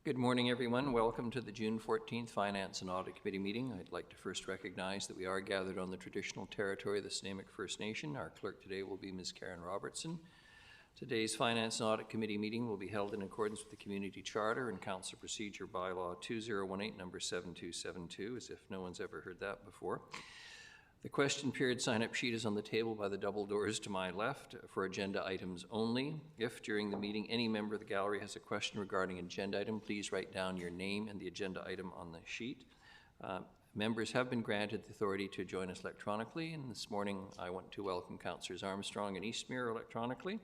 Good morning, everyone. Welcome to the June 14th Finance and Audit Committee meeting. I'd like to first recognize that we are gathered on the traditional territory of the Snuneymuxw First Nation. Our clerk today will be Ms. Karen Robertson. Today's Finance and Audit Committee meeting will be held in accordance with the Community Charter and Council Procedure Bylaw 2018, number 7272, as if no one's ever heard that before. The question period sign-up sheet is on the table by the double doors to my left for agenda items only. If during the meeting any member of the gallery has a question regarding an agenda item, please write down your name and the agenda item on the sheet. Members have been granted the authority to join us electronically, and this morning I want to welcome Councillors Armstrong and Eastmere electronically.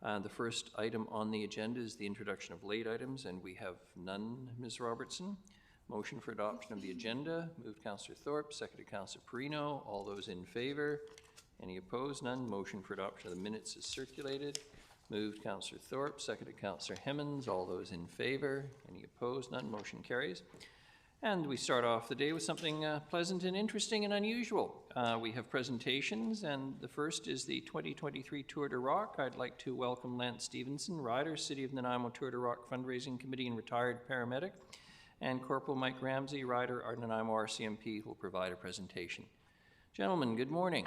The first item on the agenda is the introduction of late items, and we have none, Ms. Robertson. Motion for adoption of the agenda. Moved Councillor Thorpe, seconded Councillor Perino. All those in favor? Any opposed? None. Motion for adoption of the minutes is circulated. Moved Councillor Thorpe, seconded Councillor Hemmons. All those in favor? Any opposed? None. Motion carries. And we start off the day with something pleasant and interesting and unusual. We have presentations, and the first is the 2023 Tour de Rock. I'd like to welcome Lance Stevenson, rider, City of Nanaimo Tour de Rock Fundraising Committee and retired paramedic, and Corporal Mike Ramsey, rider, our Nanaimo RCMP, who will provide a presentation. Gentlemen, good morning.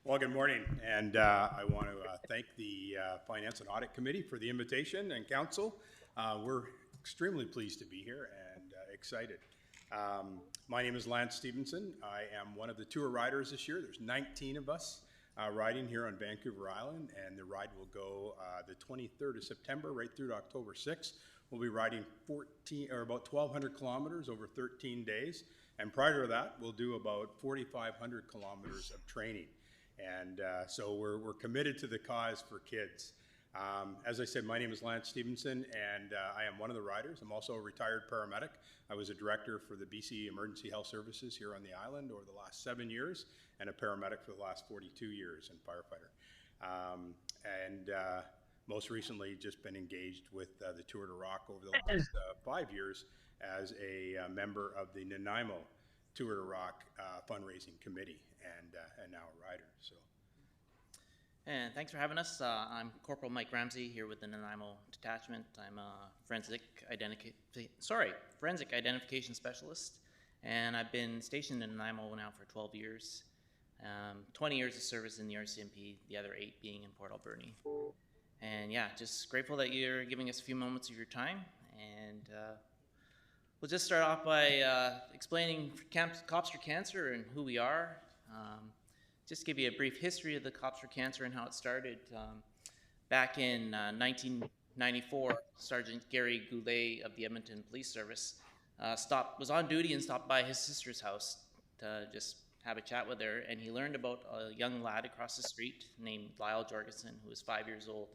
Well, good morning, and I want to thank the Finance and Audit Committee for the invitation, and Council. We're extremely pleased to be here and excited. My name is Lance Stevenson. I am one of the tour riders this year. There's 19 of us riding here on Vancouver Island, and the ride will go the 23rd of September right through to October 6th. We'll be riding about 1,200 kilometers over 13 days. And prior to that, we'll do about 4,500 kilometers of training. And so we're committed to the cause for kids. As I said, my name is Lance Stevenson, and I am one of the riders. I'm also a retired paramedic. I was a director for the BC Emergency Health Services here on the island over the last 7 years, and a paramedic for the last 42 years, and firefighter. Most recently just been engaged with the Tour de Rock over the last 5 years as a member of the Nanaimo Tour de Rock fundraising committee, and now a rider. So. And thanks for having us. I'm Corporal Mike Ramsey here with the Nanaimo Detachment. I'm a forensic identification specialist, and I've been stationed in Nanaimo now for 12 years. 20 years of service in the RCMP, the other 8 being in Port Alberni. And yeah, just grateful that you're giving us a few moments of your time. And we'll just start off by explaining Cops for Cancer and who we are. Just give you a brief history of the Cops for Cancer and how it started. Back in 1994, Sergeant Gary Goulet of the Edmonton Police Service was on duty and stopped by his sister's house to just have a chat with her, and he learned about a young lad across the street named Lyle Jorgensen, who was 5 years old,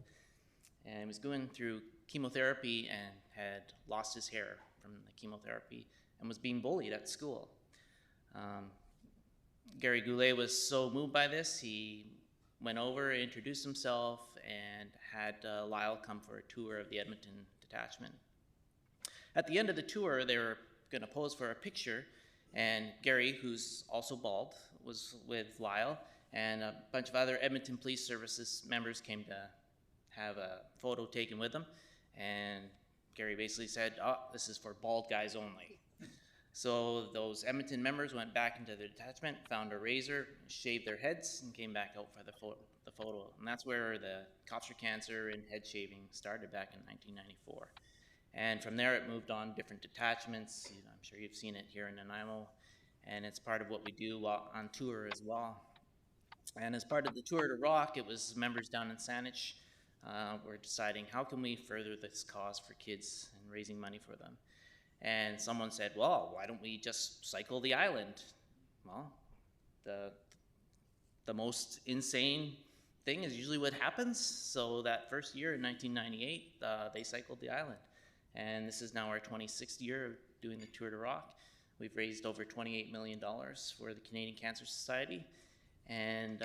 and was going through chemotherapy and had lost his hair from the chemotherapy and was being bullied at school. Gary Goulet was so moved by this, he went over, introduced himself, and had Lyle come for a tour of the Edmonton detachment. At the end of the tour, they were going to pose for a picture, and Gary, who's also bald, was with Lyle, and a bunch of other Edmonton Police Services members came to have a photo taken with them. And Gary basically said, "Oh, this is for bald guys only." So those Edmonton members went back into the detachment, found a razor, shaved their heads, and came back out for the photo. And that's where the Cops for Cancer and head shaving started back in 1994. And from there, it moved on different detachments. I'm sure you've seen it here in Nanaimo, and it's part of what we do on tour as well. And as part of the Tour de Rock, it was members down in Saanich were deciding how can we further this cause for kids and raising money for them. And someone said, well, why don't we just cycle the island? Well, the most insane thing is usually what happens. So that first year in 1998, they cycled the island. And this is now our 26th year of doing the Tour de Rock. We've raised over $28 million for the Canadian Cancer Society. And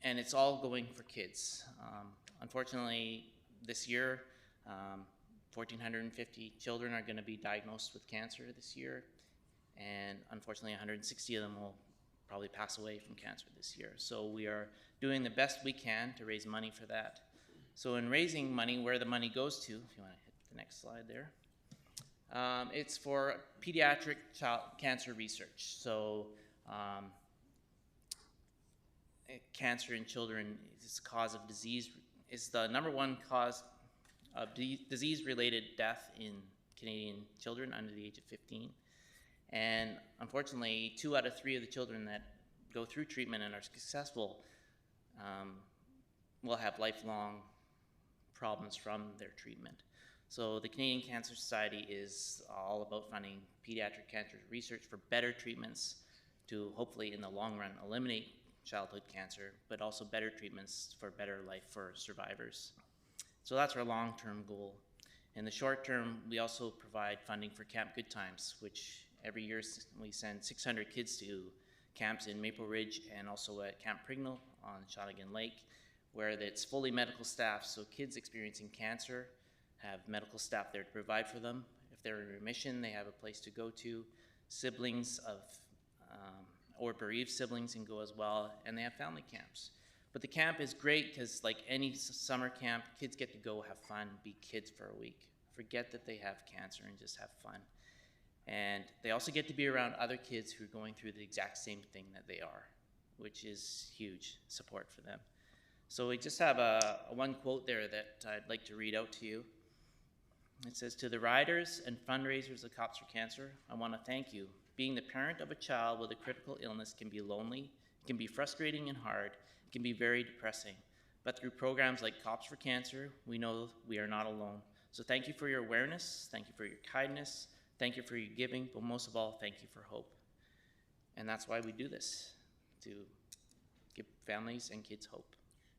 it's all going for kids. Unfortunately, this year, 1,450 children are going to be diagnosed with cancer this year. And unfortunately, 160 of them will probably pass away from cancer this year. So we are doing the best we can to raise money for that. So in raising money, where the money goes to, if you want to hit the next slide there. It's for pediatric child cancer research. So cancer in children is cause of disease, is the number one cause of disease-related death in Canadian children under the age of 15. And unfortunately, 2 out of 3 of the children that go through treatment and are successful will have lifelong problems from their treatment. So the Canadian Cancer Society is all about funding pediatric cancer research for better treatments to hopefully in the long run eliminate childhood cancer, but also better treatments for better life for survivors. So that's our long-term goal. In the short term, we also provide funding for Camp Good Times, which every year we send 600 kids to camps in Maple Ridge and also at Camp Prignal on Shawnigan Lake, where it's fully medical staff. So kids experiencing cancer have medical staff there to provide for them. If they're in remission, they have a place to go to. Siblings of or bereaved siblings can go as well, and they have family camps. But the camp is great because, like any summer camp, kids get to go have fun, be kids for a week, forget that they have cancer and just have fun. And they also get to be around other kids who are going through the exact same thing that they are, which is huge support for them. So we just have a one quote there that I'd like to read out to you. It says, "To the riders and fundraisers of Cops for Cancer, I want to thank you. Being the parent of a child with a critical illness can be lonely, it can be frustrating and hard, it can be very depressing. But through programs like Cops for Cancer, we know we are not alone. So thank you for your awareness, thank you for your kindness, thank you for your giving, but most of all, thank you for hope." And that's why we do this, to give families and kids hope.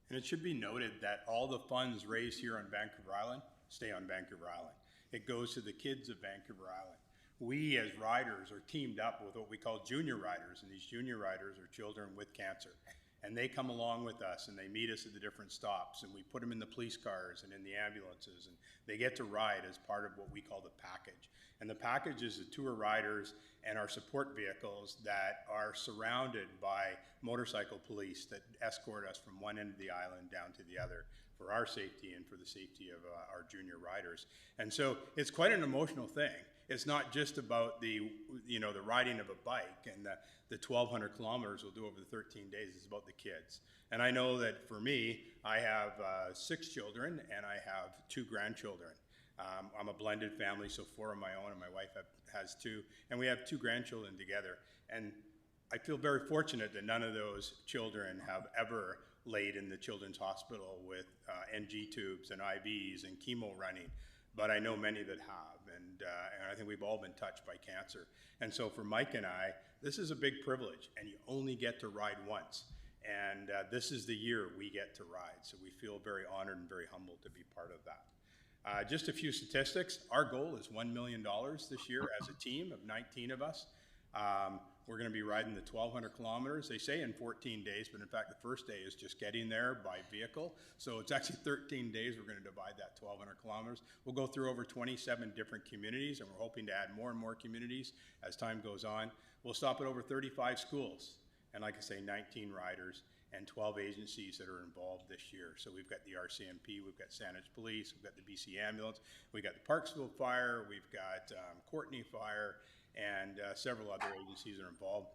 And it should be noted that all the funds raised here on Vancouver Island stay on Vancouver Island. It goes to the kids of Vancouver Island. We as riders are teamed up with what we call junior riders, and these junior riders are children with cancer. And they come along with us and they meet us at the different stops, and we put them in the police cars and in the ambulances, and they get to ride as part of what we call the package. And the package is the tour riders and our support vehicles that are surrounded by motorcycle police that escort us from one end of the island down to the other for our safety and for the safety of our junior riders. And so it's quite an emotional thing. It's not just about the riding of a bike and the 1,200 kilometers we'll do over the 13 days. It's about the kids. And I know that for me, I have 6 children and I have 2 grandchildren. I'm a blended family, so 4 of my own, and my wife has 2, and we have 2 grandchildren together. And I feel very fortunate that none of those children have ever laid in the children's hospital with NG tubes and IVs and chemo running, but I know many that have, and I think we've all been touched by cancer. And so for Mike and I, this is a big privilege, and you only get to ride once. And this is the year we get to ride, so we feel very honored and very humbled to be part of that. Just a few statistics. Our goal is $1 million this year as a team of 19 of us. We're going to be riding the 1,200 kilometers. They say in 14 days, but in fact, the first day is just getting there by vehicle. So it's actually 13 days. We're going to divide that 1,200 kilometers. We'll go through over 27 different communities, and we're hoping to add more and more communities as time goes on. We'll stop at over 35 schools, and like I say, 19 riders and 12 agencies that are involved this year. So we've got the RCMP, we've got Saanich Police, we've got the BC Ambulance, we've got the Parksville Fire, we've got Courtenay Fire, and several other agencies are involved.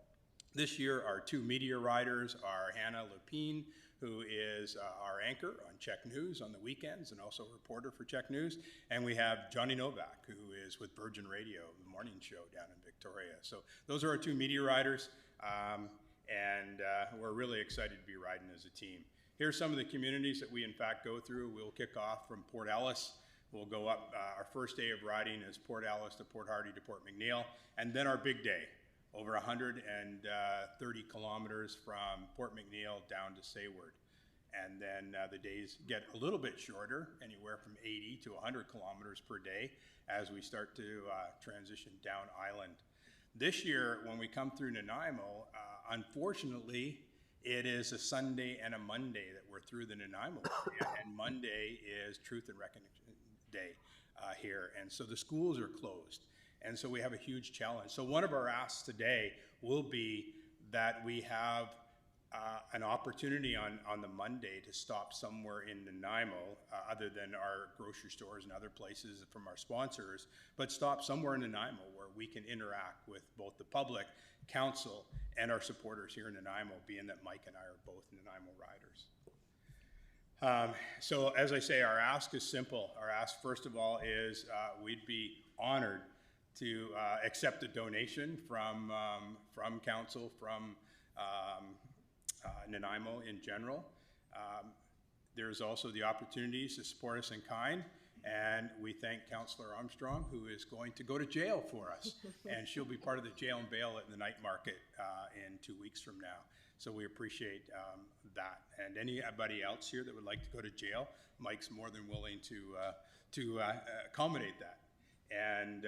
This year, our 2 media riders are Hannah Lupine, who is our anchor on Czech News on the weekends and also a reporter for Czech News. And we have Johnny Novak, who is with Virgin Radio, the morning show down in Victoria. So those are our 2 media riders. And we're really excited to be riding as a team. Here's some of the communities that we in fact go through. We'll kick off from Port Ellis. We'll go up, our first day of riding is Port Ellis to Port Hardy to Port McNeill, and then our big day, over 130 kilometers from Port McNeill down to Sayward. And then the days get a little bit shorter, anywhere from 80 to 100 kilometers per day as we start to transition down island. This year, when we come through Nanaimo, unfortunately, it is a Sunday and a Monday that we're through the Nanaimo area, and Monday is Truth and Recognition Day here, and so the schools are closed, and so we have a huge challenge. So one of our asks today will be that we have an opportunity on the Monday to stop somewhere in Nanaimo, other than our grocery stores and other places from our sponsors, but stop somewhere in Nanaimo where we can interact with both the public, council, and our supporters here in Nanaimo, being that Mike and I are both Nanaimo riders. So as I say, our ask is simple. Our ask, first of all, is we'd be honored to accept a donation from council, from Nanaimo in general. There's also the opportunities to support us in kind, and we thank Councillor Armstrong, who is going to go to jail for us, and she'll be part of the jail and bail at the night market in 2 weeks from now. So we appreciate that. And anybody else here that would like to go to jail, Mike's more than willing to accommodate that. And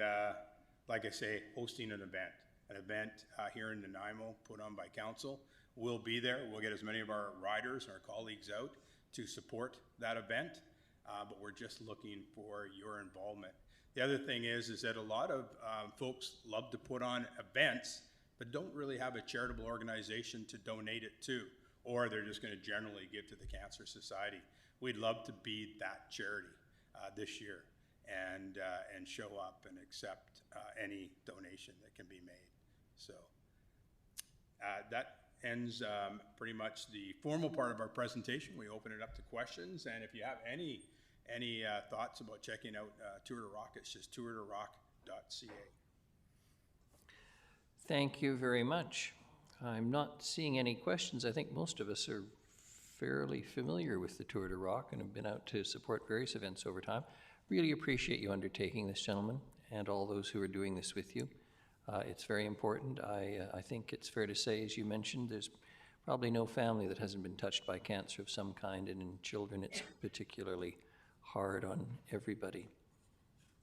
like I say, hosting an event here in Nanaimo put on by council. We'll be there. We'll get as many of our riders and our colleagues out to support that event, but we're just looking for your involvement. The other thing is that a lot of folks love to put on events, but don't really have a charitable organization to donate it to, or they're just going to generally give to the Cancer Society. We'd love to be that charity this year and show up and accept any donation that can be made. So that ends pretty much the formal part of our presentation. We open it up to questions, and if you have any thoughts about checking out Tour de Rock, it's just tourderock.ca. Thank you very much. I'm not seeing any questions. I think most of us are fairly familiar with the Tour de Rock and have been out to support various events over time. Really appreciate you undertaking this, gentlemen, and all those who are doing this with you. It's very important. I think it's fair to say, as you mentioned, there's probably no family that hasn't been touched by cancer of some kind, and in children it's particularly hard on everybody.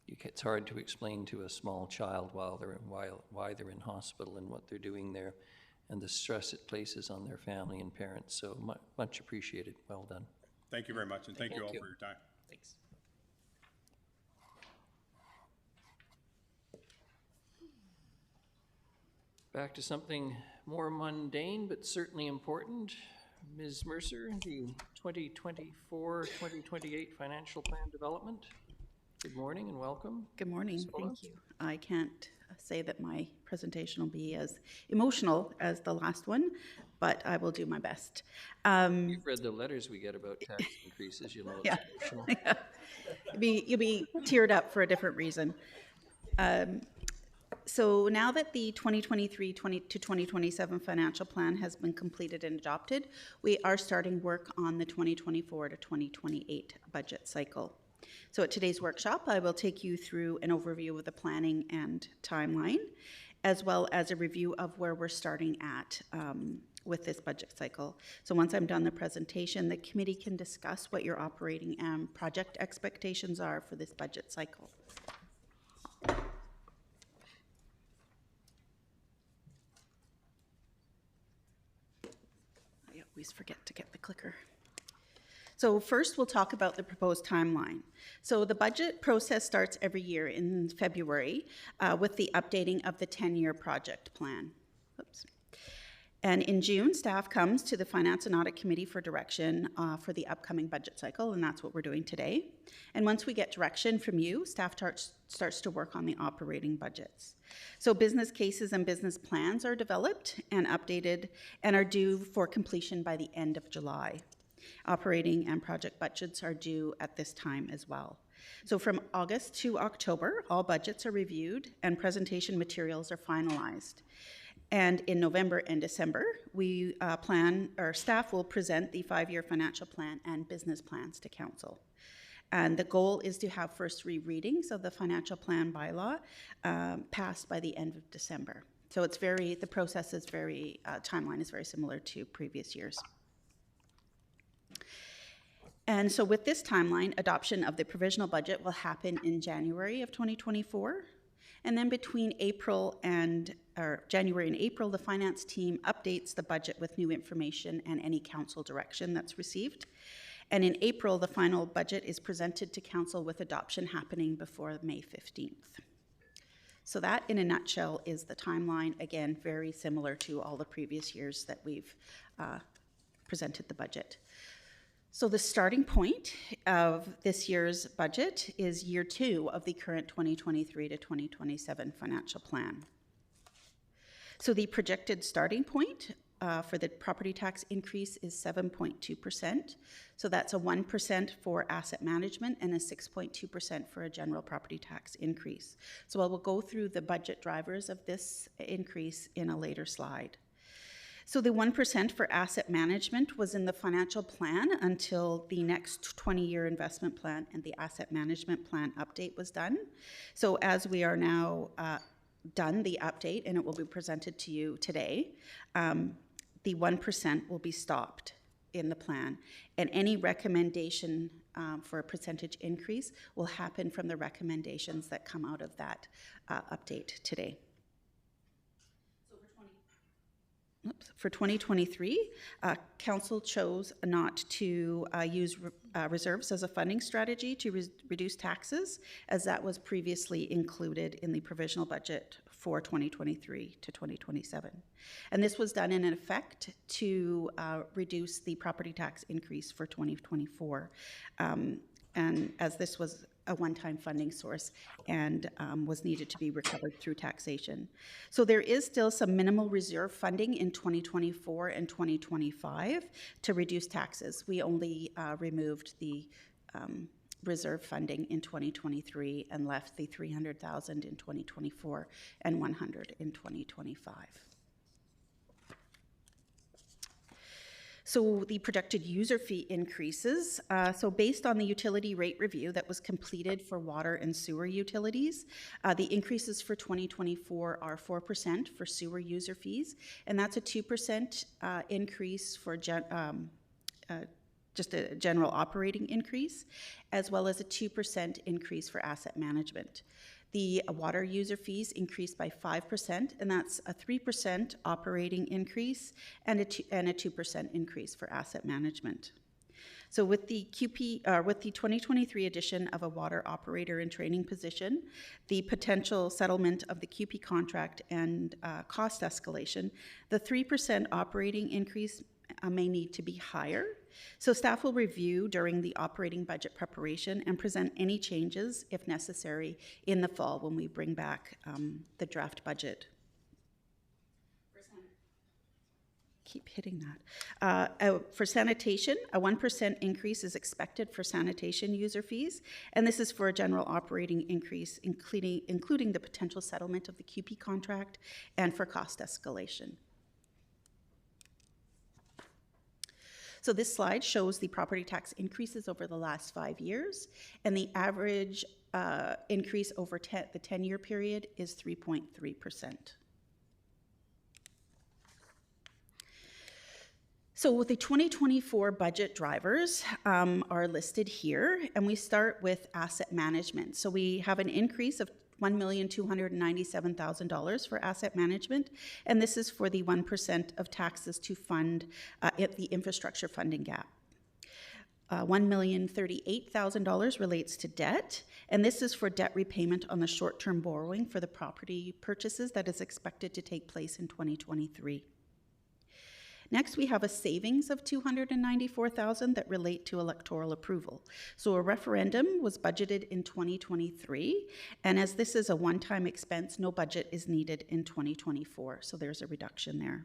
It's hard to explain to a small child why they're in hospital and what they're doing there, and the stress it places on their family and parents. So much appreciated. Well done. Thank you very much, and thank you all for your time. Thanks. Back to something more mundane, but certainly important. Ms. Mercer, the 2024-2028 Financial Plan Development. Good morning and welcome. Good morning. Thank you. I can't say that my presentation will be as emotional as the last one, but I will do my best. You've read the letters we get about tax increases, you'll know it's emotional. You'll be teared up for a different reason. So now that the 2023 to 2027 financial plan has been completed and adopted, we are starting work on the 2024 to 2028 budget cycle. So at today's workshop, I will take you through an overview of the planning and timeline, as well as a review of where we're starting at with this budget cycle. So once I'm done the presentation, the committee can discuss what your operating and project expectations are for this budget cycle. I always forget to get the clicker. So first, we'll talk about the proposed timeline. So the budget process starts every year in February with the updating of the 10-year project plan. Oops. And in June, staff comes to the Finance and Audit Committee for direction for the upcoming budget cycle, and that's what we're doing today. And once we get direction from you, staff starts to work on the operating budgets. So business cases and business plans are developed and updated and are due for completion by the end of July. Operating and project budgets are due at this time as well. So from August to October, all budgets are reviewed and presentation materials are finalized. And in November and December, staff will present the 5-year financial plan and business plans to council. And the goal is to have first rereadings of the financial plan bylaw passed by the end of December. So it's the process is timeline is very similar to previous years. And so with this timeline, adoption of the provisional budget will happen in January of 2024. And then between January and April, the finance team updates the budget with new information and any council direction that's received. And in April, the final budget is presented to council with adoption happening before May 15th. So that, in a nutshell, is the timeline. Again, very similar to all the previous years that we've presented the budget. So the starting point of this year's budget is year 2 of the current 2023 to 2027 financial plan. So the projected starting point for the property tax increase is 7.2%. So that's a 1% for asset management and a 6.2% for a general property tax increase. So I will go through the budget drivers of this increase in a later slide. So the 1% for asset management was in the financial plan until the next 20-year investment plan and the asset management plan update was done. So as we are now done the update, and it will be presented to you today, the 1% will be stopped in the plan, and any recommendation for a percentage increase will happen from the recommendations that come out of that update today. For 2023, Council chose not to use reserves as a funding strategy to reduce taxes, as that was previously included in the provisional budget for 2023 to 2027. And this was done in effect to reduce the property tax increase for 2024. And as this was a one-time funding source and was needed to be recovered through taxation. So there is still some minimal reserve funding in 2024 and 2025 to reduce taxes. We only removed the reserve funding in 2023 and left the $300,000 in 2024 and $100,000 in 2025. So the projected user fee increases, so based on the utility rate review that was completed for water and sewer utilities, the increases for 2024 are 4% for sewer user fees, and that's a 2% increase for just a general operating increase, as well as a 2% increase for asset management. The water user fees increased by 5%, and that's a 3% operating increase and a 2% increase for asset management. So with the with the 2023 addition of a water operator in training position, the potential settlement of the QP contract and cost escalation, the 3% operating increase may need to be higher. So staff will review during the operating budget preparation and present any changes, if necessary, in the fall when we bring back the draft budget. Keep hitting that. For sanitation, a 1% increase is expected for sanitation user fees, and this is for a general operating increase, including the potential settlement of the QP contract and for cost escalation. So this slide shows the property tax increases over the last 5 years, and the average increase over the 10-year period is 3.3%. So with the 2024 budget drivers are listed here, and we start with asset management. So we have an increase of $1,297,000 for asset management, and this is for the 1% of taxes to fund the infrastructure funding gap. $1,038,000 relates to debt, and this is for debt repayment on the short-term borrowing for the property purchases that is expected to take place in 2023. Next, we have a savings of $294,000 that relate to electoral approval. So a referendum was budgeted in 2023, and as this is a one-time expense, no budget is needed in 2024, so there's a reduction there.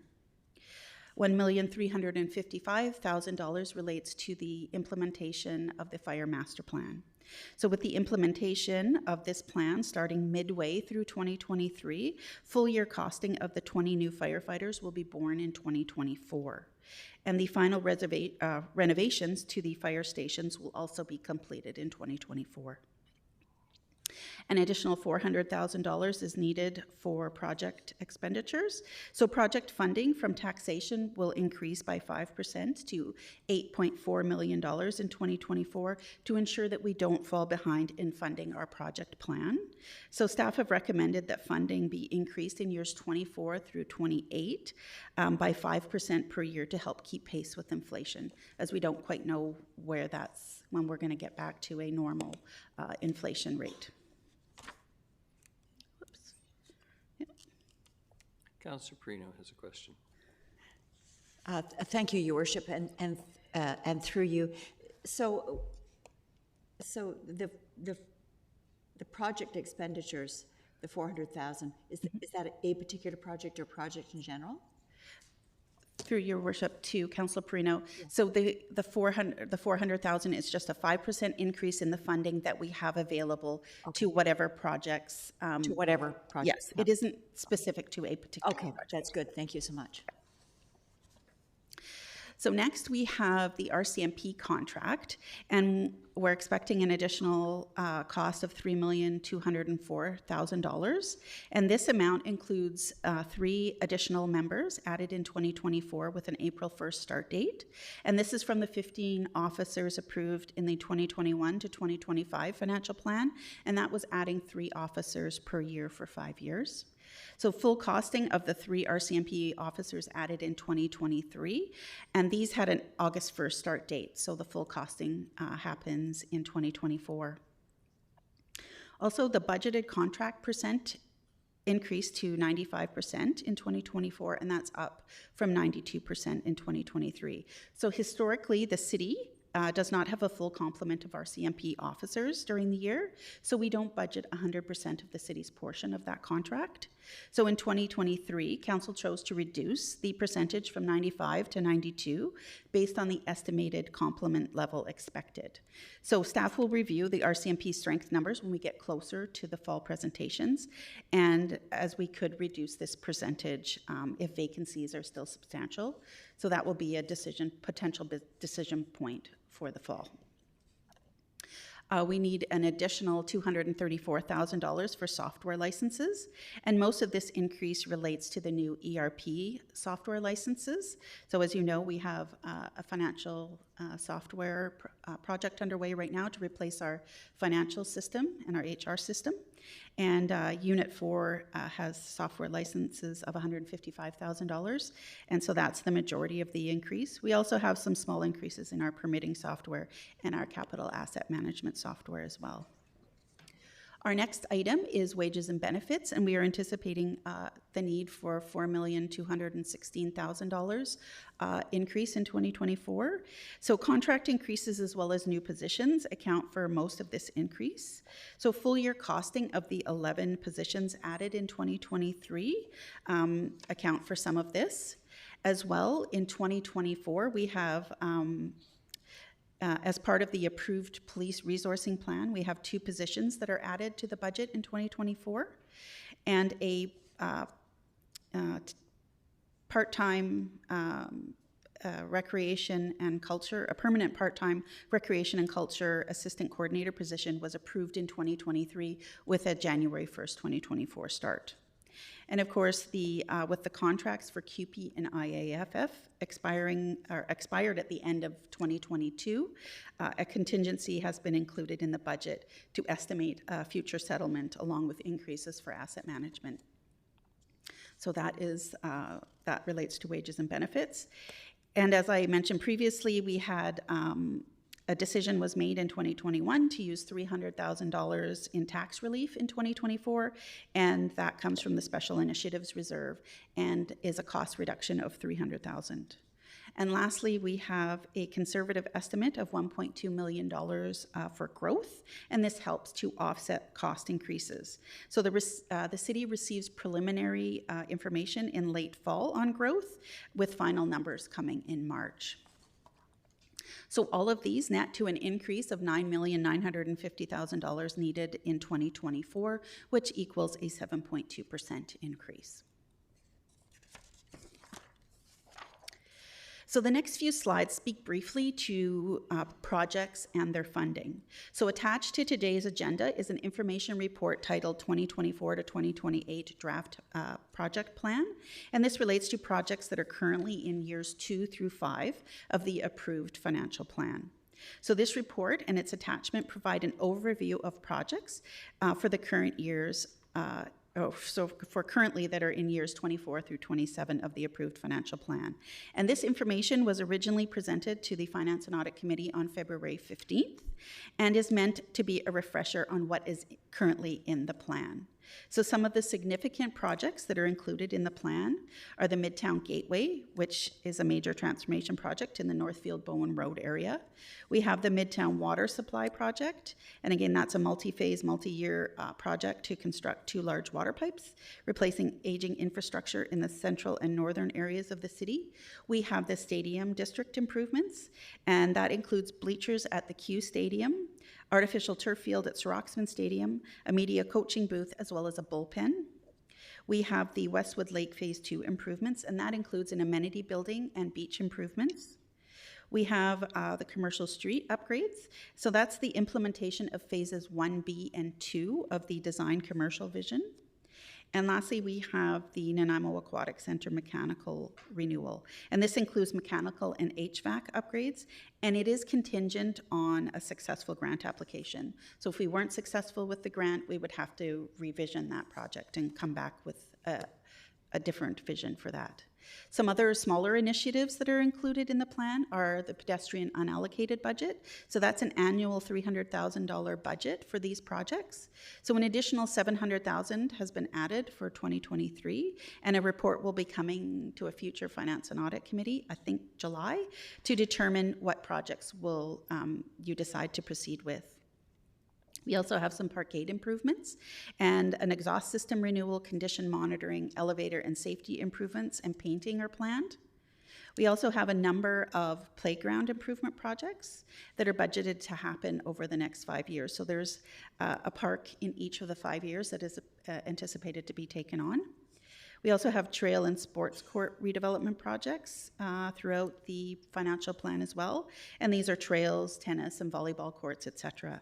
$1,355,000 relates to the implementation of the Fire Master Plan. So with the implementation of this plan starting midway through 2023, full year costing of the 20 new firefighters will be borne in 2024. And the final renovations to the fire stations will also be completed in 2024. An additional $400,000 is needed for project expenditures. So project funding from taxation will increase by 5% to $8.4 million in 2024 to ensure that we don't fall behind in funding our project plan. So staff have recommended that funding be increased in years 24 through 28 by 5% per year to help keep pace with inflation, as we don't quite know when we're going to get back to a normal inflation rate. Councillor Perino has a question. Thank you, Your Worship, and through you. So the project expenditures, the 400,000, is that a particular project or project in general? Through your worship to Councillor Perino. So the 400,000 is just a 5% increase in the funding that we have available to whatever projects. To whatever project? Yes, it isn't specific to a particular Okay, project. that's good. Thank you so much. So next we have the RCMP contract, and we're expecting an additional cost of $3,204,000. And this amount includes 3 additional members added in 2024 with an April 1st start date. And this is from the 15 officers approved in the 2021 to 2025 financial plan. And that was adding 3 officers per year for 5 years. So full costing of the 3 RCMP officers added in 2023, and these had an August 1st start date, so the full costing happens in 2024. Also, the budgeted contract percent increased to 95% in 2024, and that's up from 92% in 2023. So historically, the city does not have a full complement of RCMP officers during the year, so we don't budget 100% of the city's portion of that contract. So in 2023, Council chose to reduce the percentage from 95 to 92 based on the estimated complement level expected. So staff will review the RCMP strength numbers when we get closer to the fall presentations, and as we could reduce this percentage if vacancies are still substantial. So that will be a potential decision point for the fall. We need an additional $234,000 for software licenses, and most of this increase relates to the new ERP software licenses. So as you know, we have a financial software project underway right now to replace our financial system and our HR system. And Unit 4 has software licenses of $155,000, and so that's the majority of the increase. We also have some small increases in our permitting software and our capital asset management software as well. Our next item is wages and benefits, and we are anticipating the need for $4,216,000 increase in 2024. So contract increases as well as new positions account for most of this increase. So full year costing of the 11 positions added in 2023 account for some of this. As well, in 2024, we have as part of the approved police resourcing plan, we have 2 positions that are added to the budget in 2024, and a part-time recreation and culture, a permanent part-time recreation and culture assistant coordinator position was approved in 2023 with a January 1st, 2024 start. And of course, with the contracts for QP and IAFF expired at the end of 2022, a contingency has been included in the budget to estimate future settlement along with increases for asset management. So that relates to wages and benefits. And as I mentioned previously, we had a decision was made in 2021 to use $300,000 in tax relief in 2024, and that comes from the Special Initiatives Reserve and is a cost reduction of $300,000. And lastly, we have a conservative estimate of $1.2 million for growth, and this helps to offset cost increases. So the city receives preliminary information in late fall on growth, with final numbers coming in March. So all of these net to an increase of $9,950,000 needed in 2024, which equals a 7.2% increase. So the next few slides speak briefly to projects and their funding. So attached to today's agenda is an information report titled 2024 to 2028 Draft Project Plan, and this relates to projects that are currently in years 2 through 5 of the approved financial plan. So this report and its attachment provide an overview of projects for the current years for currently that are in years 24 through 27 of the approved financial plan. And this information was originally presented to the Finance and Audit Committee on February 15th and is meant to be a refresher on what is currently in the plan. So some of the significant projects that are included in the plan are the Midtown Gateway, which is a major transformation project in the Northfield Bowen Road area. We have the Midtown Water Supply Project, and again, that's a multi-phase, multi-year project to construct 2 large water pipes, replacing aging infrastructure in the central and northern areas of the city. We have the Stadium District improvements, and that includes bleachers at the Q Stadium, artificial turf field at Sir Roxman Stadium, a media coaching booth, as well as a bullpen. We have the Westwood Lake Phase 2 improvements, and that includes an amenity building and beach improvements. We have the commercial street upgrades. So that's the implementation of phases 1B and 2 of the design commercial vision. And lastly, we have the Nanaimo Aquatic Center mechanical renewal. And this includes mechanical and HVAC upgrades, and it is contingent on a successful grant application. So if we weren't successful with the grant, we would have to revision that project and come back with a different vision for that. Some other smaller initiatives that are included in the plan are the pedestrian unallocated budget. So that's an annual $300,000 budget for these projects. So an additional $700,000 has been added for 2023, and a report will be coming to a future Finance and Audit Committee, I think July, to determine what projects will you decide to proceed with. We also have some parkade improvements and an exhaust system renewal, condition monitoring, elevator and safety improvements, and painting are planned. We also have a number of playground improvement projects that are budgeted to happen over the next 5 years. So there's a park in each of the 5 years that is anticipated to be taken on. We also have trail and sports court redevelopment projects throughout the financial plan as well. And these are trails, tennis, and volleyball courts, etc.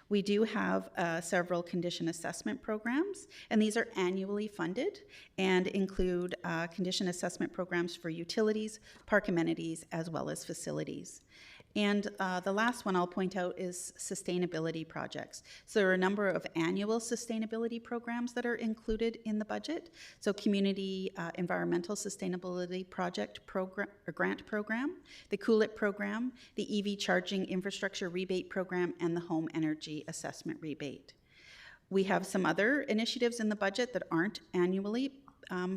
We do have several condition assessment programs, and these are annually funded and include condition assessment programs for utilities, park amenities, as well as facilities. And the last one I'll point out is sustainability projects. So there are a number of annual sustainability programs that are included in the budget. So Community Environmental Sustainability Project program, or grant program, the COOLIT program, the EV Charging Infrastructure Rebate Program, and the Home Energy Assessment Rebate. We have some other initiatives in the budget that aren't annually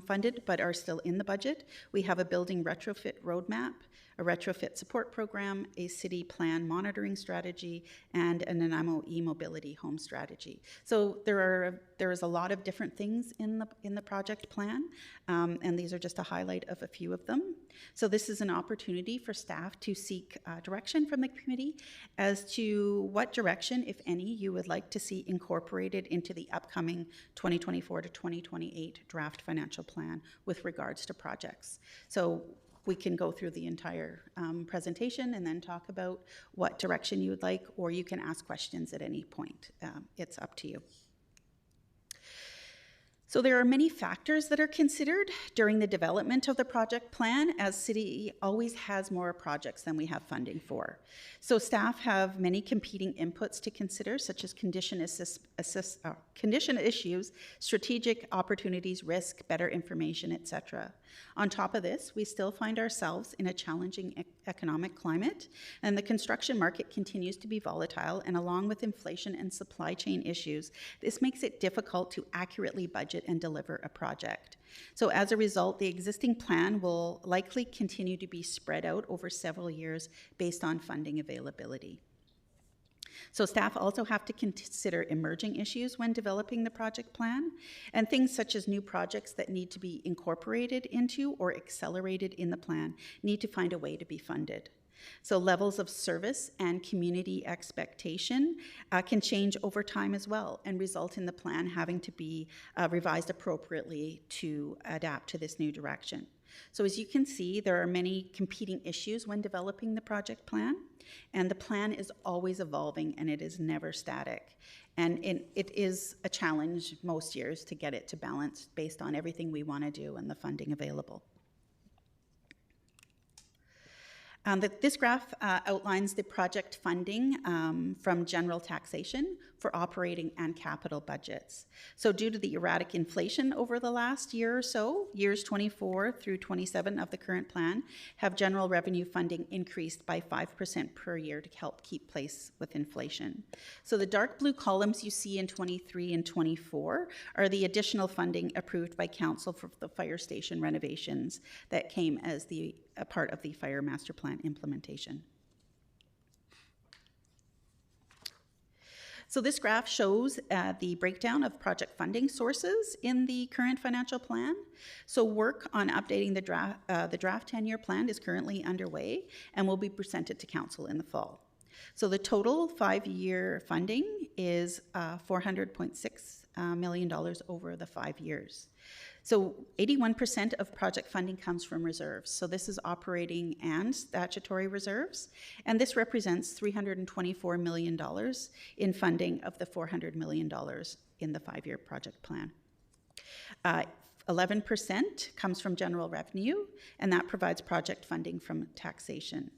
funded but are still in the budget. We have a building retrofit roadmap, a retrofit support program, a city plan monitoring strategy, and an Nanaimo e-mobility home strategy. So there is a lot of different things in the project plan, and these are just a highlight of a few of them. So this is an opportunity for staff to seek direction from the committee as to what direction, if any, you would like to see incorporated into the upcoming 2024 to 2028 draft financial plan with regards to projects. So we can go through the entire presentation and then talk about what direction you would like, or you can ask questions at any point. It's up to you. So there are many factors that are considered during the development of the project plan, as city always has more projects than we have funding for. So staff have many competing inputs to consider, such as condition issues, strategic opportunities, risk, better information, etc. On top of this, we still find ourselves in a challenging economic climate, and the construction market continues to be volatile, and along with inflation and supply chain issues, this makes it difficult to accurately budget and deliver a project. So as a result, the existing plan will likely continue to be spread out over several years based on funding availability. So staff also have to consider emerging issues when developing the project plan, and things such as new projects that need to be incorporated into or accelerated in the plan need to find a way to be funded. So levels of service and community expectation can change over time as well and result in the plan having to be revised appropriately to adapt to this new direction. So as you can see, there are many competing issues when developing the project plan, and the plan is always evolving and it is never static. And it is a challenge most years to get it to balance based on everything we want to do and the funding available. This graph outlines the project funding from general taxation for operating and capital budgets. So due to the erratic inflation over the last year or so, years 24 through 27 of the current plan, have general revenue funding increased by 5% per year to help keep pace with inflation. So the dark blue columns you see in 23 and 24 are the additional funding approved by council for the fire station renovations that came as a part of the fire master plan implementation. So this graph shows the breakdown of project funding sources in the current financial plan. So work on updating the draft 10-year plan is currently underway and will be presented to council in the fall. So the total 5-year funding is $400.6 million over the 5 years. So 81% of project funding comes from reserves. So this is operating and statutory reserves. And this represents $324 million in funding of the $400 million in the 5-year project plan. 11% comes from general revenue, and that provides project funding from taxation.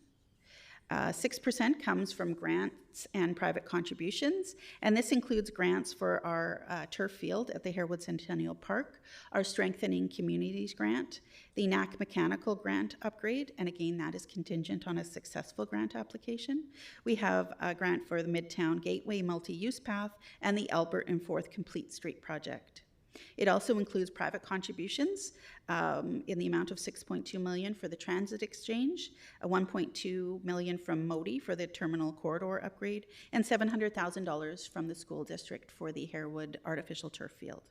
6% comes from grants and private contributions, and this includes grants for our turf field at the Harewood Centennial Park, our Strengthening Communities grant, the NAC Mechanical grant upgrade, and again, that is contingent on a successful grant application. We have a grant for the Midtown Gateway Multi-Use Path and the Albert and 4th Complete Street project. It also includes private contributions in the amount of $6.2 million for the transit exchange, $1.2 million from Modi for the terminal corridor upgrade, and $700,000 from the school district for the Harewood artificial turf field.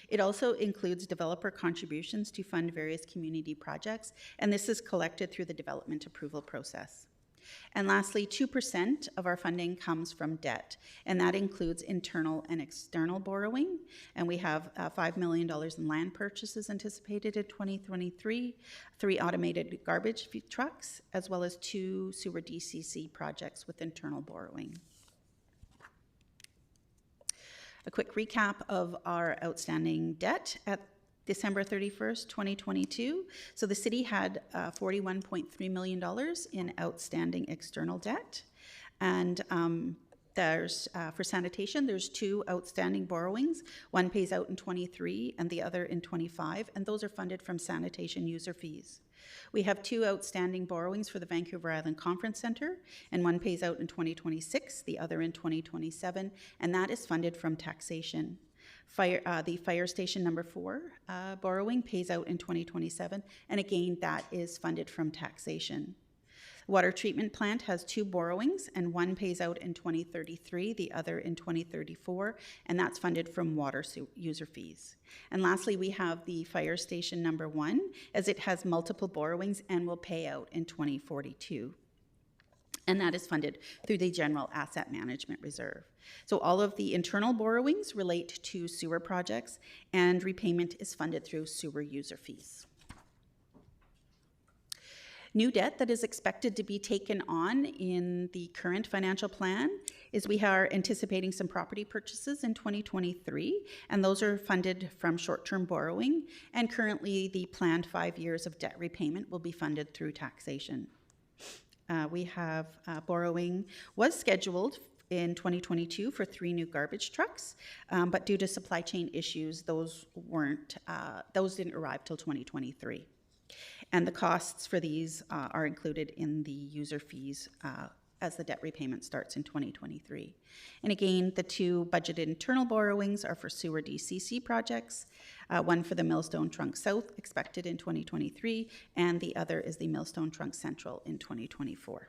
It also includes developer contributions to fund various community projects, and this is collected through the development approval process. And lastly, 2% of our funding comes from debt, and that includes internal and external borrowing. And we have $5 million in land purchases anticipated in 2023, 3 automated garbage trucks, as well as 2 sewer DCC projects with internal borrowing. A quick recap of our outstanding debt at December 31st, 2022. So the city had $41.3 million in outstanding external debt. And there's, for sanitation, there's 2 outstanding borrowings. One pays out in 23 and the other in 25, and those are funded from sanitation user fees. We have 2 outstanding borrowings for the Vancouver Island Conference Centre, and one pays out in 2026, the other in 2027, and that is funded from taxation. The fire station number 4 borrowing pays out in 2027, and again, that is funded from taxation. Water treatment plant has 2 borrowings, and one pays out in 2033, the other in 2034, and that's funded from water user fees. And lastly, we have the fire station number 1, as it has multiple borrowings and will pay out in 2042. And that is funded through the General Asset Management Reserve. So all of the internal borrowings relate to sewer projects, and repayment is funded through sewer user fees. New debt that is expected to be taken on in the current financial plan is we are anticipating some property purchases in 2023, and those are funded from short-term borrowing, and currently the planned 5 years of debt repayment will be funded through taxation. We have borrowing was scheduled in 2022 for 3 new garbage trucks, but due to supply chain issues, those didn't arrive till 2023. And the costs for these are included in the user fees as the debt repayment starts in 2023. And again, the 2 budgeted internal borrowings are for sewer DCC projects, one for the Millstone Trunk South expected in 2023, and the other is the Millstone Trunk Central in 2024.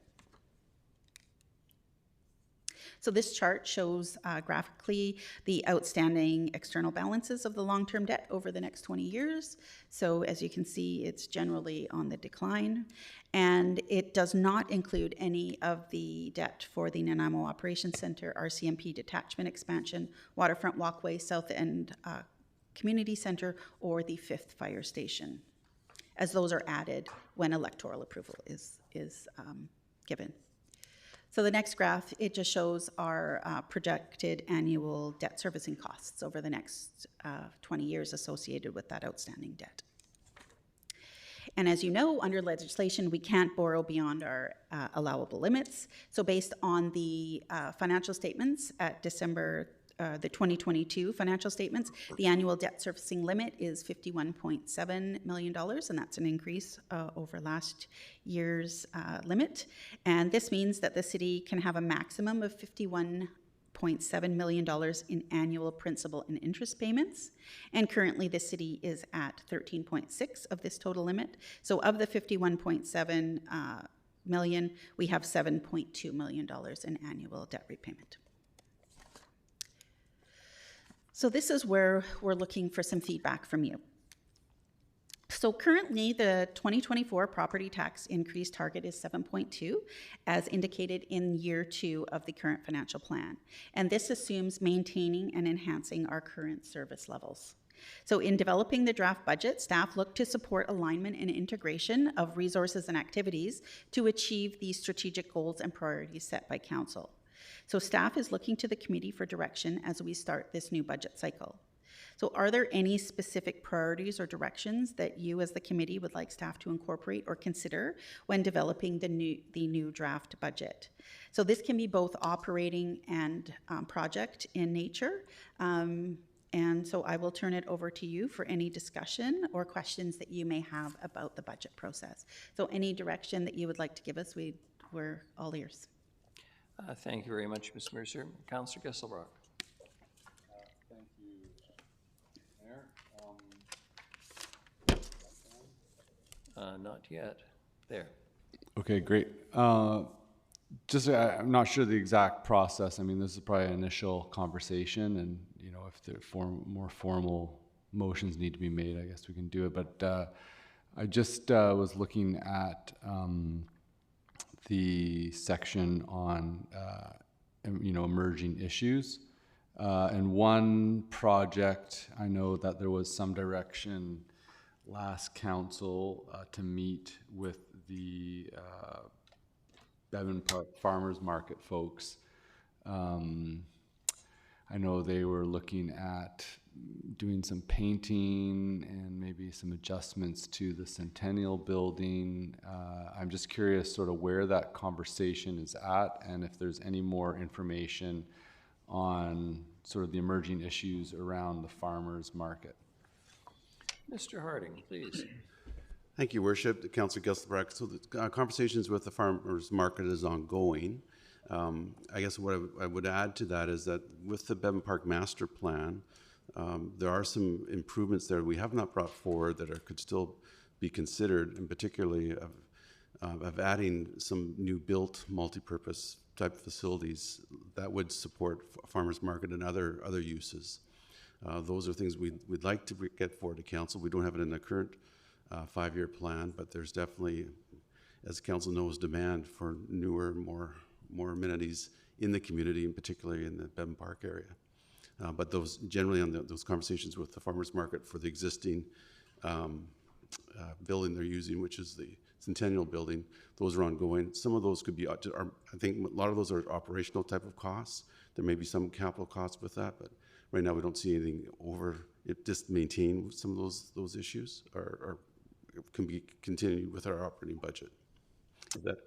So this chart shows graphically the outstanding external balances of the long-term debt over the next 20 years. So as you can see, it's generally on the decline, and it does not include any of the debt for the Nanaimo Operations Center, RCMP detachment expansion, waterfront walkway, South End Community Center, or the 5th fire station, as those are added when electoral approval is given. So the next graph, it just shows our projected annual debt servicing costs over the next 20 years associated with that outstanding debt. And as you know, under legislation, we can't borrow beyond our allowable limits. So based on the financial statements at December, the 2022 financial statements, the annual debt servicing limit is $51.7 million, and that's an increase over last year's limit. And this means that the city can have a maximum of $51.7 million in annual principal and interest payments. And currently the city is at 13.6 of this total limit. So of the 51.7 million, we have $7.2 million in annual debt repayment. So this is where we're looking for some feedback from you. So currently, the 2024 property tax increase target is 7.2, as indicated in year 2 of the current financial plan. And this assumes maintaining and enhancing our current service levels. So in developing the draft budget, staff look to support alignment and integration of resources and activities to achieve these strategic goals and priorities set by council. So staff is looking to the committee for direction as we start this new budget cycle. So are there any specific priorities or directions that you as the committee would like staff to incorporate or consider when developing the new draft budget? So this can be both operating and project in nature. And so I will turn it over to you for any discussion or questions that you may have about the budget process. So any direction that you would like to give us, we're all ears. Thank you very much, Ms. Mercer. Councillor Gesselbrock. Thank you, Mayor. Not yet. There. Okay, great. Just, I'm not sure the exact process. I mean, this is probably an initial conversation, and you know, if there more formal motions need to be made, I guess we can do it. But I just was looking at the section on you know, emerging issues, and one project, I know that there was some direction last council to meet with the Bevan Park Farmers Market folks. I know they were looking at doing some painting and maybe some adjustments to the Centennial building. I'm just curious sort of where that conversation is at, and if there's any more information on sort of the emerging issues around the farmers market. Mr. Harding, please. Thank you, Worship. Councillor Gesselbrock. So the conversations with the farmers market is ongoing. I guess what I would add to that is that with the Bevan Park Master Plan, there are some improvements there we have not brought forward that could still be considered, and particularly of adding some new built multi-purpose type facilities that would support farmers market and other uses. Those are things we'd like to get forward to council. We don't have it in the current 5-year plan, but there's definitely, as council knows, demand for newer, more amenities in the community, and particularly in the Bevan Park area. But those generally on those conversations with the farmers market for the existing building they're using, which is the Centennial building, those are ongoing. Some of those could be, I think a lot of those are operational type of costs. There may be some capital costs with that, but right now we don't see anything over it. Just maintain some of those issues or can be continued with our operating budget. Is that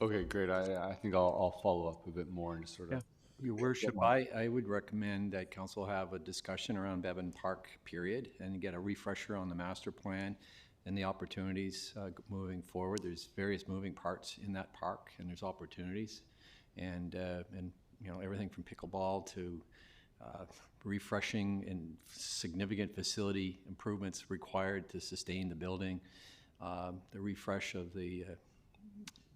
Okay, great. I think I'll follow up a bit more and just sort of. Your worship, I would recommend that council have a discussion around Bevan Park, period, and get a refresher on the master plan and the opportunities moving forward. There's various moving parts in that park, and there's opportunities, and you know, everything from pickleball to refreshing and significant facility improvements required to sustain the building, the refresh of the